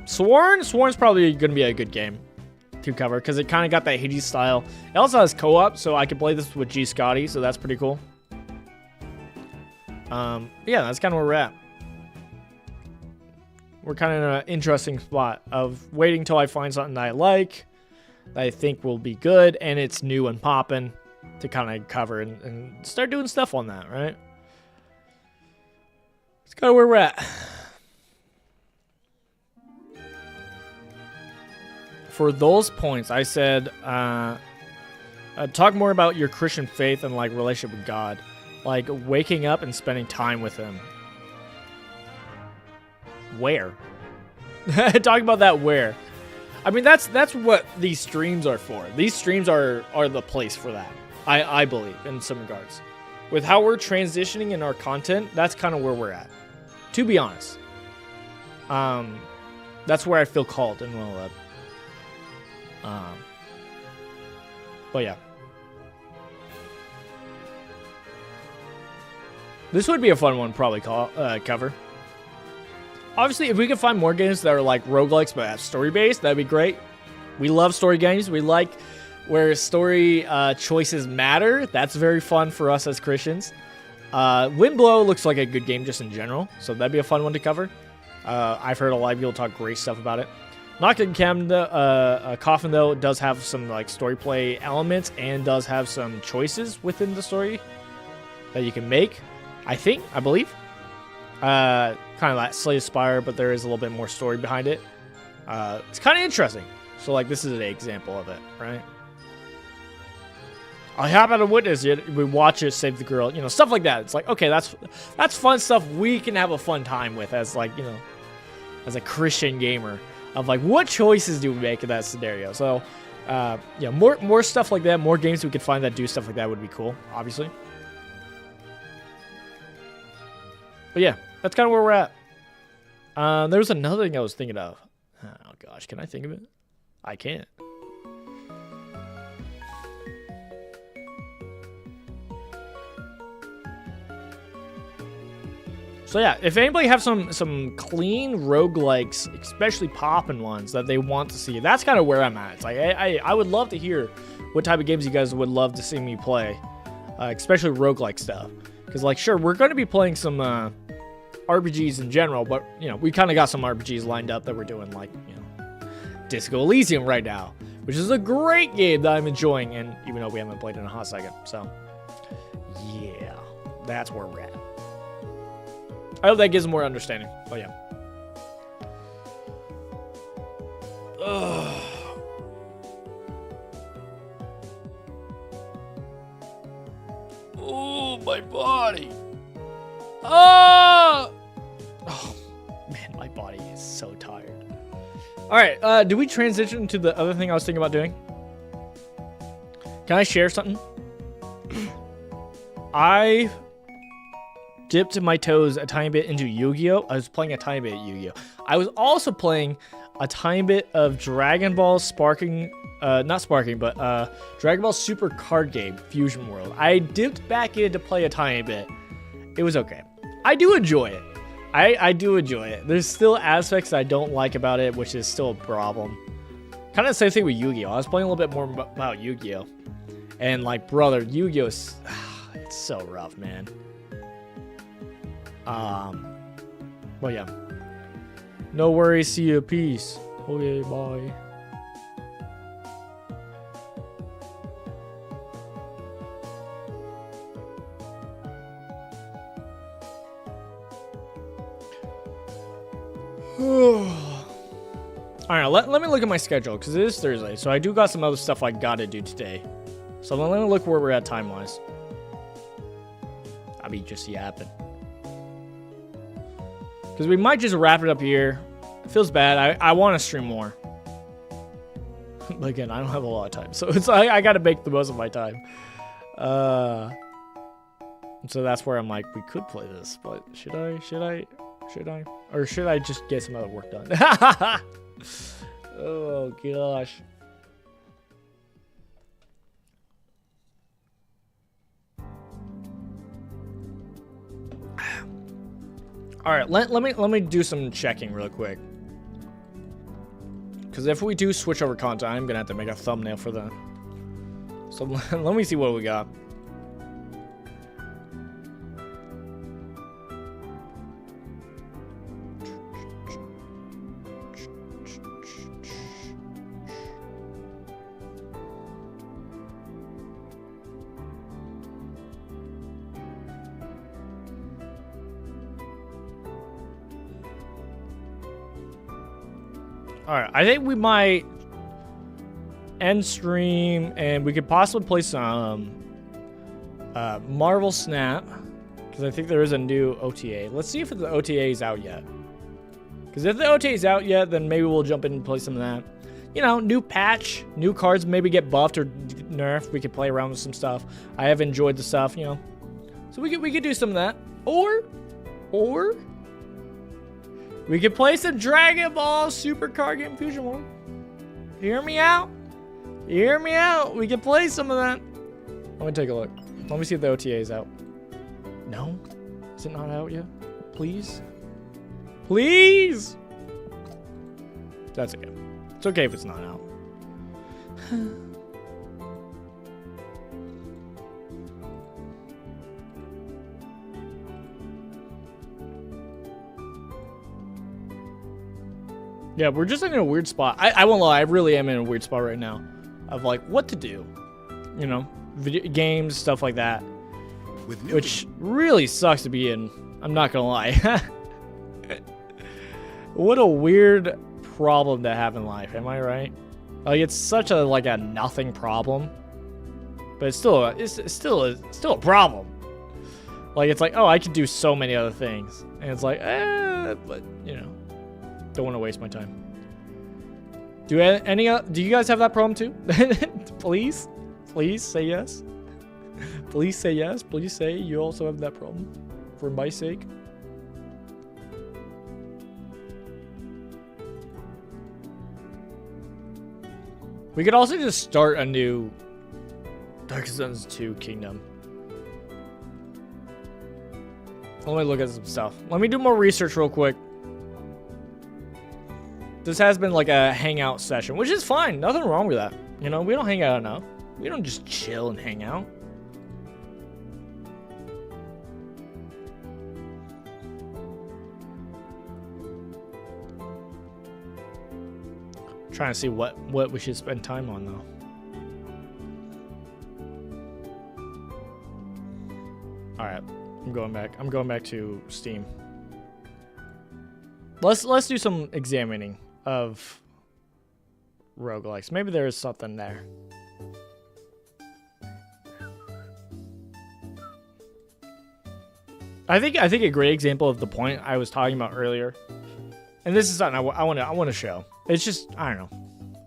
Sworn's probably going to be a good game to cover because it kind of got that Hades style. It also has co-op, so I can play this with G. Scotty, so that's pretty cool. Yeah, that's kind of where we're at. We're kind of in an interesting spot of waiting till I find something that I like, that I think will be good, and it's new and popping to kind of cover and start doing stuff on that, right? It's kind of where we're at. For those points, I said, talk more about your Christian faith and like relationship with God, like waking up and spending time with Him. Where? Talk about that where. I mean, that's what these streams are for. These streams are the place for that. I believe in some regards. With how we're transitioning in our content, that's kind of where we're at. To be honest. That's where I feel called and well led. But yeah. This would be a fun one probably cover. Obviously, if we can find more games that are like roguelikes but story-based, that'd be great. We love story games. We like where story choices matter. That's very fun for us as Christians. Windblow looks like a good game just in general, so that'd be a fun one to cover. I've heard a lot of people talk great stuff about it. Knocked Coffin, though, does have some like story play elements and does have some choices within the story that you can make. I believe. Kind of like Slay the Spire, but there is a little bit more story behind it. It's kind of interesting. So, like, this is an example of it, right? I happen to witness it. We watch it, save the girl, stuff like that. It's like, okay, that's fun stuff we can have a fun time with as, like, as a Christian gamer. Of, like, what choices do we make in that scenario? So, yeah, more stuff like that, more games we could find that do stuff like that would be cool, obviously. But yeah, that's kind of where we're at. There was another thing I was thinking of. Oh gosh, can I think of it? I can't. So yeah, if anybody have some clean roguelikes, especially poppin' ones that they want to see, that's kind of where I'm at. It's like I would love to hear what type of games you guys would love to see me play, especially roguelike stuff. Because like, sure, we're going to be playing some RPGs in general, but you know, we kind of got some RPGs lined up that we're doing, like, you know, Disco Elysium right now, which is a great game that I'm enjoying, and even though we haven't played in a hot second, so yeah, that's where we're at. I hope that gives more understanding. Oh yeah. Ugh. Oh, my body. Oh! Oh, man, my body is so tired. All right, do we transition to the other thing I was thinking about doing? Can I share something? I dipped my toes a tiny bit into Yu-Gi-Oh! I was playing a tiny bit of Yu-Gi-Oh! I was also playing a tiny bit of Dragon Ball Dragon Ball Super card game, Fusion World. I dipped back in to play a tiny bit. It was okay. I do enjoy it. I do enjoy it. There's still aspects I don't like about it, which is still a problem. Kind of the same thing with Yu-Gi-Oh! I was playing a little bit more about Yu-Gi-Oh! And like, brother, Yu-Gi-Oh! It's so rough, man. Well, yeah. No worries, see you, peace. Okay, bye. Alright, let me look at my schedule, because it is Thursday, so I do got some other stuff I gotta do today. So let me look where we're at time-wise. I'll be just yapping. Because we might just wrap it up here. It feels bad. I want to stream more. But again, I don't have a lot of time. So it's I got to make the most of my time. So that's where I'm like, we could play this. But should I? Or should I just get some other work done? Oh, gosh. All right, let me do some checking real quick. Because if we do switch over content, I'm gonna have to make a thumbnail for that. So let me see what we got. Alright, I think we might end stream and we could possibly play some Marvel Snap, because I think there is a new OTA. Let's see if the OTA is out yet. Because if the OTA is out yet, then maybe we'll jump in and play some of that. You know, new patch, new cards maybe get buffed or nerfed. We could play around with some stuff. I have enjoyed the stuff, you know. So we could do some of that. Or we could play some Dragon Ball Super Card Game Fusion World. Hear me out? Hear me out. We could play some of that. Let me take a look. Let me see if the OTA is out. No? Is it not out yet? Please? Please? That's okay. It's okay if it's not out. Yeah, we're just in a weird spot. I won't lie, I really am in a weird spot right now. Of like, what to do. You know, video games, stuff like that. Which really sucks to be in. I'm not gonna lie. What a weird problem to have in life, am I right? Like, it's such a nothing problem. But it's still a problem. Like, it's like, oh, I could do so many other things. And it's like, but you know. Don't want to waste my time. Do you guys have that problem too? Please say yes. Please say yes. Please say you also have that problem, for my sake. We could also just start a new Dark Suns 2 Kingdom. Let me look at some stuff. Let me do more research real quick. This has been like a hangout session, which is fine. Nothing wrong with that. You know, we don't hang out enough. We don't just chill and hang out. Trying to see what we should spend time on though. All right, I'm going back. I'm going back to Steam. Let's do some examining of roguelikes. Maybe there is something there. I think a great example of the point I was talking about earlier, and this is something I want to show. It's just, I don't know,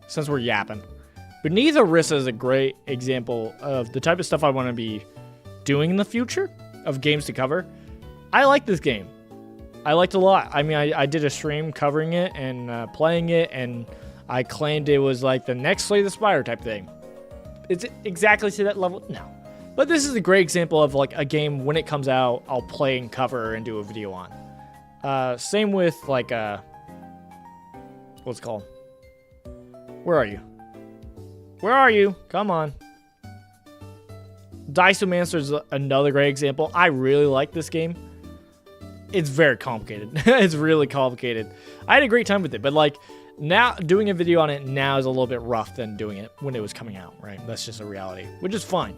since we're yapping. Beneath Orisa is a great example of the type of stuff I want to be doing in the future of games to cover. I like this game. I liked it a lot. I mean, I did a stream covering it and playing it, and I claimed it was like the next Slay the Spire type thing. It's exactly to that level? No. But this is a great example of like a game, when it comes out, I'll play and cover and do a video on. Same with like, what's it called? Where are you? Where are you? Come on. Diceomancer is another great example. I really like this game. It's very complicated. It's really complicated. I had a great time with it, but like now doing a video on it now is a little bit rough than doing it when it was coming out, right? That's just a reality, which is fine,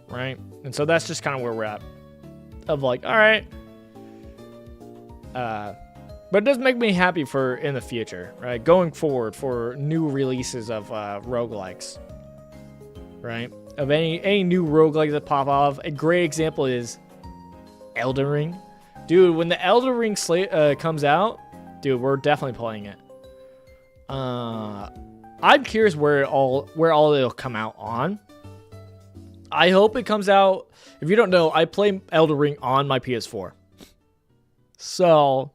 right? And so that's just kind of where we're at. Of like, all right. But it does make me happy for in the future, right? Going forward for new releases of roguelikes, right? Of any new roguelikes that pop off. A great example is Elden Ring. Dude, when the Elden Ring comes out, dude, we're definitely playing it. I'm curious where all it'll come out on. I hope it comes out. If you don't know, I play Elden Ring on my PS4. So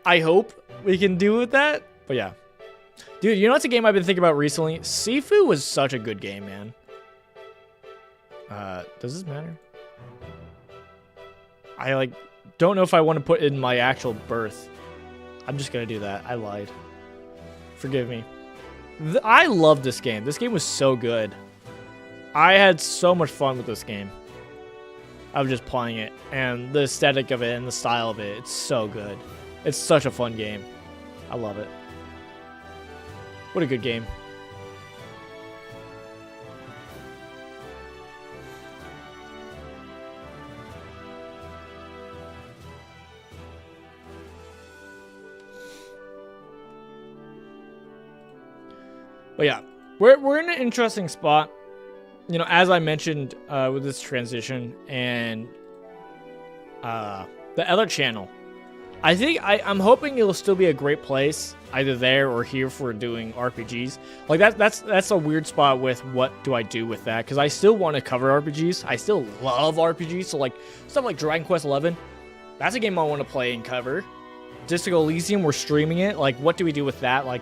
I hope we can do with that. But yeah. Dude, you know what's a game I've been thinking about recently? Sifu was such a good game, man. Does this matter? I like don't know if I want to put in my actual birth. I'm just gonna do that. I lied. Forgive me. I love this game. This game was so good. I had so much fun with this game. I was just playing it, and the aesthetic of it and the style of it, it's so good. It's such a fun game. I love it. What a good game. But yeah, we're in an interesting spot. You know, as I mentioned with this transition and the other channel, I think I'm hoping it'll still be a great place, either there or here for doing RPGs. Like that's a weird spot with what do I do with that, because I still want to cover RPGs. I still love RPGs. So like stuff like Dragon Quest 11, that's a game I want to play and cover. Disco Elysium, we're streaming it. Like, what do we do with that? Like,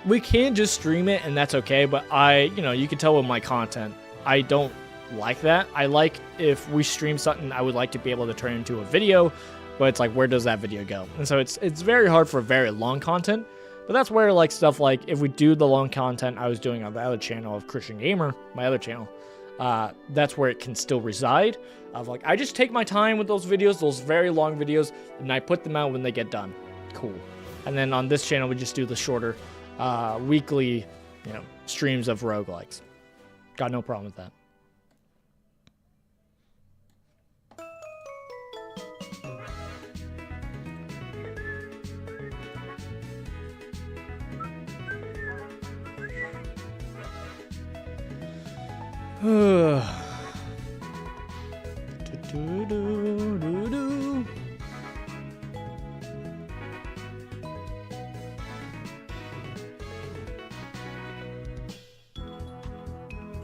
we can just stream it and that's okay, but you can tell with my content, I don't like that. I like if we stream something, I would like to be able to turn into a video, but it's like, where does that video go? And so it's very hard for very long content, but that's where like stuff like if we do the long content I was doing on the other channel of Christian Gamer, my other channel, that's where it can still reside. Of like, I just take my time with those videos, those very long videos, and I put them out when they get done. Cool. And then on this channel, we just do the shorter weekly, streams of roguelikes. Got no problem with that.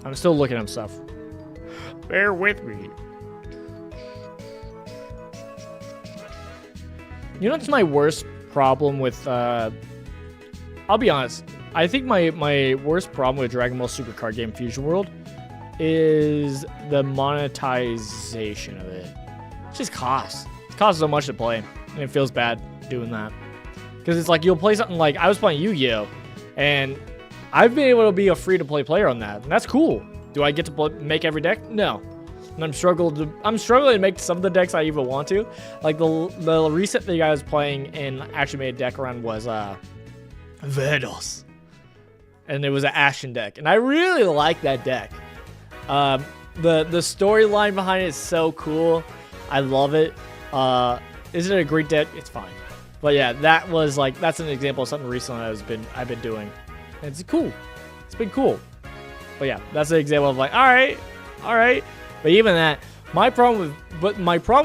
I'm still looking up stuff. Bear with me. You know what's my worst problem with, I'll be honest. I think my worst problem with Dragon Ball Super Card Game Fusion World is the monetization of it. It just costs. It costs so much to play, and it feels bad doing that. Because it's like you'll play something like I was playing Yu-Gi-Oh, and I've been able to be a free-to-play player on that, and that's cool. Do I get to make every deck? No. And I'm struggling to make some of the decks I even want to. Like the recent thing I was playing and actually made a deck around was Verdos. And it was an Ashen deck. And I really like that deck. The storyline behind it is so cool. I love it. Is it a great deck? It's fine. But yeah, that's an example of something recently I've been doing. And it's cool. It's been cool. But yeah, that's an example of like, all right. But even that, my problem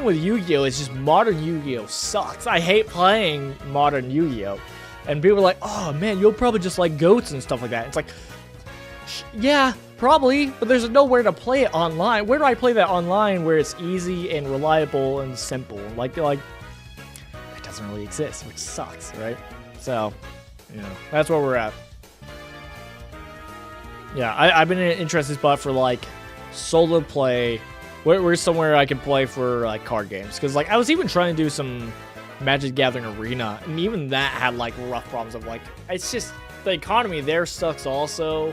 with Yu-Gi-Oh is just modern Yu-Gi-Oh sucks. I hate playing modern Yu-Gi-Oh. And people are like, oh man, you'll probably just like goats and stuff like that. It's like, yeah, probably, but there's nowhere to play it online. Where do I play that online where it's easy and reliable and simple? Like it doesn't really exist, which sucks, right? So, that's where we're at. Yeah, I've been in an interesting spot for like solo play. Where's somewhere I can play for like card games? Because like I was even trying to do some Magic Gathering Arena, and even that had like rough problems of like, it's just the economy there sucks also,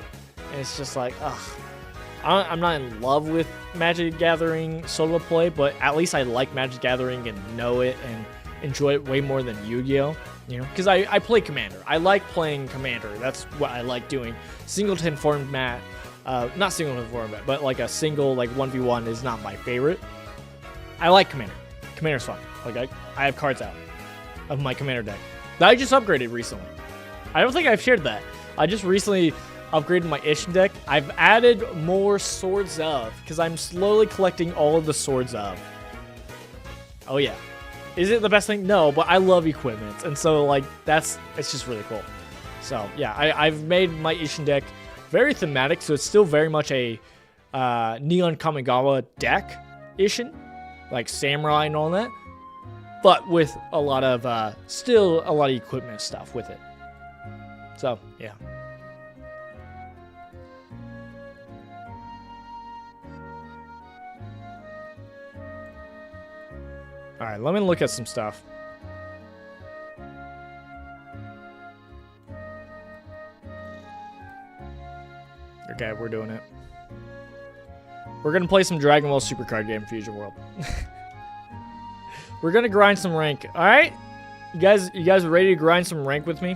and it's just like, ugh. I'm not in love with Magic Gathering solo play, but at least I like Magic Gathering and know it and enjoy it way more than Yu-Gi-Oh. Because I play Commander. I like playing Commander. That's what I like doing. Singleton format, not singleton format, but like a single like 1v1 is not my favorite. I like Commander. Commander's fun. Like I have cards out of my Commander deck that I just upgraded recently. I don't think I've shared that. I just recently upgraded my Ishin deck. I've added more Swords of, because I'm slowly collecting all of the Swords of. Oh yeah. Is it the best thing? No, but I love equipment, and so like it's just really cool. So yeah, I've made my Ishin deck very thematic, so it's still very much a Neon Kamigawa deck Ishin, like samurai and all that, but with a lot of still a lot of equipment stuff with it. So yeah. All right, let me look at some stuff. Okay, we're doing it. We're gonna play some Dragon Ball Super Card Game Fusion World. We're gonna grind some rank. All right, you guys ready to grind some rank with me?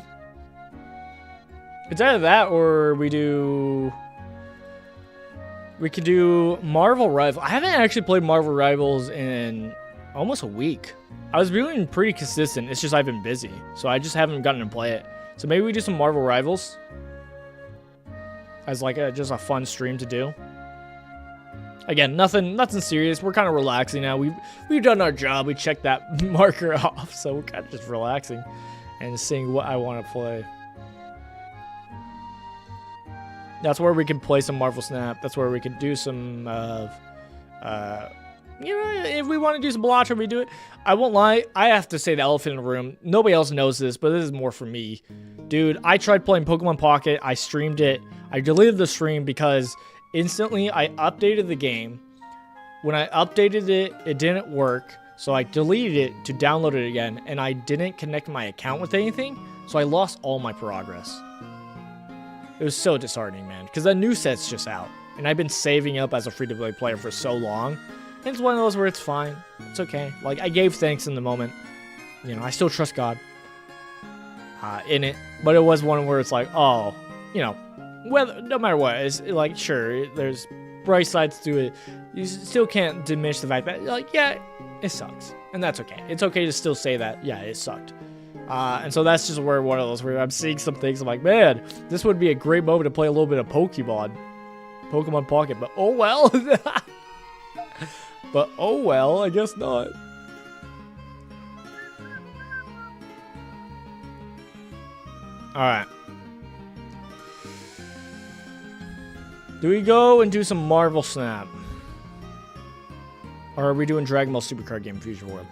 It's either that or we could do Marvel Rivals. I haven't actually played Marvel Rivals in almost a week. I was being pretty consistent. It's just I've been busy, so I just haven't gotten to play it. So maybe we do some Marvel Rivals as like just a fun stream to do. Again, nothing serious. We're kind of relaxing now. We've done our job. We checked that marker off, so we're kind of just relaxing and seeing what I want to play. That's where we can play some Marvel Snap. That's where we can do some if we want to do some Bellatra, we do it. I won't lie, I have to say the elephant in the room. Nobody else knows this, but this is more for me. Dude, I tried playing Pokemon Pocket. I streamed it. I deleted the stream because instantly I updated the game. When I updated it, it didn't work. So I deleted it to download it again, and I didn't connect my account with anything. So I lost all my progress. It was so disheartening, man, because the new set's just out. And I've been saving up as a free-to-play player for so long. And it's one of those where it's fine. It's okay. Like, I gave thanks in the moment. I still trust God in it. But it was one where it's like, oh, no matter what, it's like, sure, there's bright sides to it. You still can't diminish the fact that, like, yeah, it sucks. And that's okay. It's okay to still say that, yeah, it sucked. And so that's just where one of those where I'm seeing some things. I'm like, man, this would be a great moment to play a little bit of Pokemon Pocket. But oh well. But oh well, I guess not. Alright. Do we go and do some Marvel Snap? Or are we doing Dragon Ball Super Card Game Fusion World?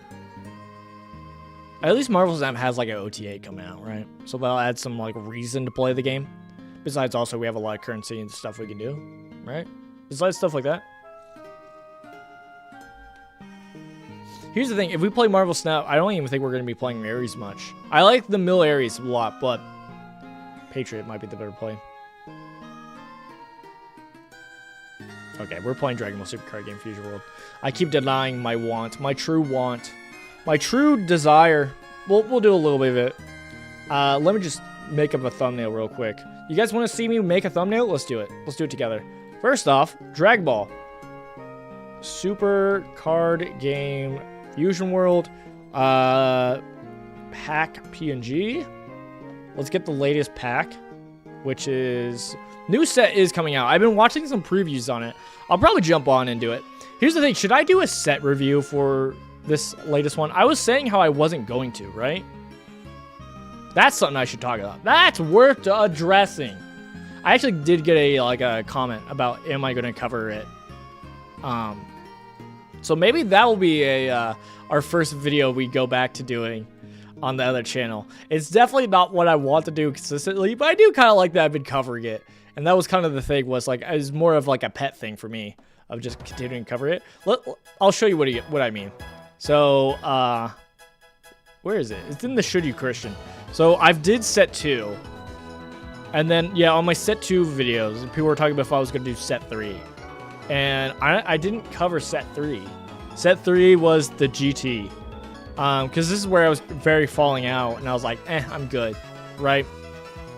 At least Marvel Snap has like an OTA coming out, right? So that'll add some like reason to play the game. Besides also we have a lot of currency and stuff we can do, right? Besides stuff like that. Here's the thing, if we play Marvel Snap, I don't even think we're going to be playing Ares much. I like the Mill Ares a lot, but Patriot might be the better play. Okay, we're playing Dragon Ball Super Card Game Fusion World. I keep denying my want, my true desire. We'll do a little bit of it. Let me just make up a thumbnail real quick. You guys want to see me make a thumbnail? Let's do it. Let's do it together. First off, Dragon Ball Super Card Game Fusion World pack PNG. Let's get the latest pack, which is new set is coming out. I've been watching some previews on it. I'll probably jump on and do it. Here's the thing, should I do a set review for this latest one? I was saying how I wasn't going to, right? That's something I should talk about. That's worth addressing. I actually did get a comment about am I going to cover it. So maybe that will be our first video we go back to doing on the other channel. It's definitely not what I want to do consistently, but I do kind of like that I've been covering it. And that was kind of the thing, was like, it was more of like a pet thing for me of just continuing to cover it. I'll show you what I mean. So, where is it? It's in the Should You Christian. So I've did set 2. And then, yeah, on my set 2 videos, people were talking about if I was going to do set 3. And I didn't cover set 3. Set 3 was the GT. Because this is where I was very falling out, and I was like, I'm good, right?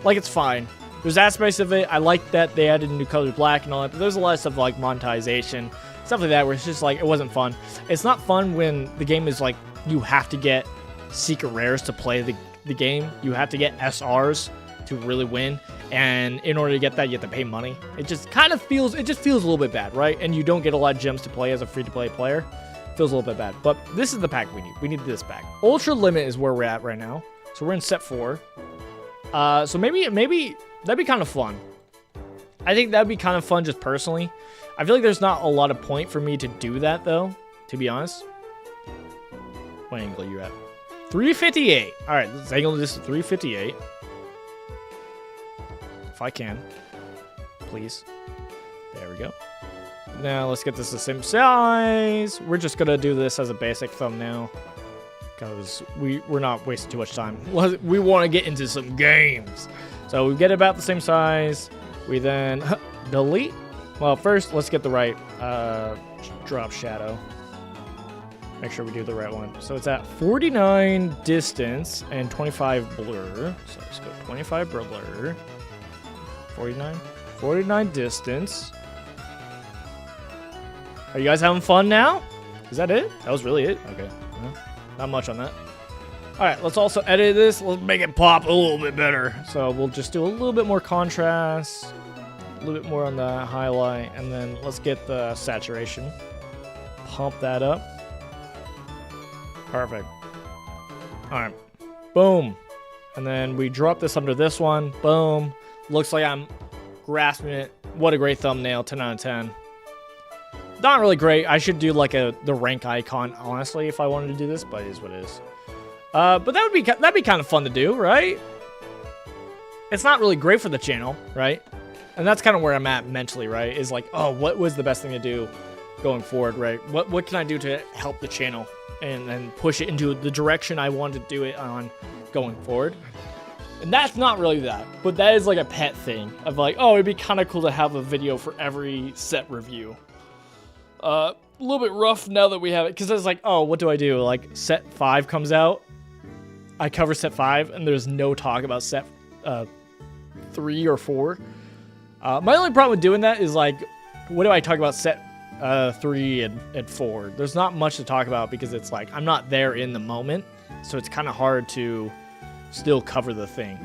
Like, it's fine. There's aspects of it. I like that they added new color black and all that, but there's a lot of stuff like monetization, stuff like that, where it's just like, it wasn't fun. It's not fun when the game is like, you have to get secret rares to play the game. You have to get SRs to really win, and in order to get that, you have to pay money. It just kind of feels, it just feels a little bit bad, right? And you don't get a lot of gems to play as a free-to-play player. Feels a little bit bad, but this is the pack we need. We need this pack. Ultra Limit is where we're at right now. So we're in set 4. So maybe that'd be kind of fun. I think that'd be kind of fun just personally. I feel like there's not a lot of point for me to do that though, to be honest. What angle are you at? 358. All right, let's angle this to 358. If I can, please. There we go. Now let's get this the same size. We're just gonna do this as a basic thumbnail because we're not wasting too much time. We want to get into some games, so we get about the same size. We then delete. Well, first let's get the right drop shadow. Make sure we do the right one. So it's at 49 distance and 25 blur. So let's go 25 blur. 49 distance. Are you guys having fun now? Is that it? That was really it? Okay. Well, not much on that. Alright, let's also edit this. Let's make it pop a little bit better. So we'll just do a little bit more contrast. A little bit more on the highlight. And then let's get the saturation. Pump that up. Perfect. Alright. Boom. And then we drop this under this one. Boom. Looks like I'm grasping it. What a great thumbnail. 10 out of 10. Not really great. I should do like the rank icon, honestly, if I wanted to do this, but it is what it is. But that'd be kind of fun to do, right? It's not really great for the channel, right? And that's kind of where I'm at mentally, right? Is like, oh, what was the best thing to do going forward, right? What can I do to help the channel and push it into the direction I want to do it on going forward? And that's not really that, but that is like a pet thing of like, oh, it'd be kind of cool to have a video for every set review. A little bit rough now that we have it, because it's like, oh, what do I do? Like, set 5 comes out, I cover set 5, and there's no talk about set 3 or 4. My only problem with doing that is, like, what do I talk about set 3 and 4? There's not much to talk about, because it's like, I'm not there in the moment, so it's kind of hard to still cover the thing.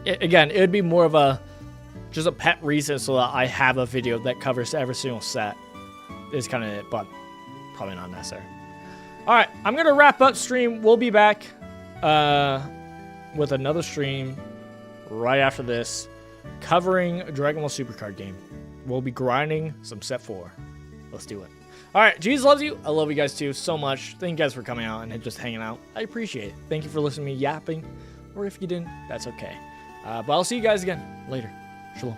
Again, it would be more of just a pet reason so that I have a video that covers every single set. Is kind of it, but probably not necessary. All right, I'm going to wrap up stream. We'll be back with another stream right after this, covering Dragon Ball Super Card Game. We'll be grinding some set 4. Let's do it. All right, Jesus loves you. I love you guys too so much. Thank you guys for coming out and just hanging out. I appreciate it. Thank you for listening to me yapping, or if you didn't, that's okay. But I'll see you guys again later. Shalom.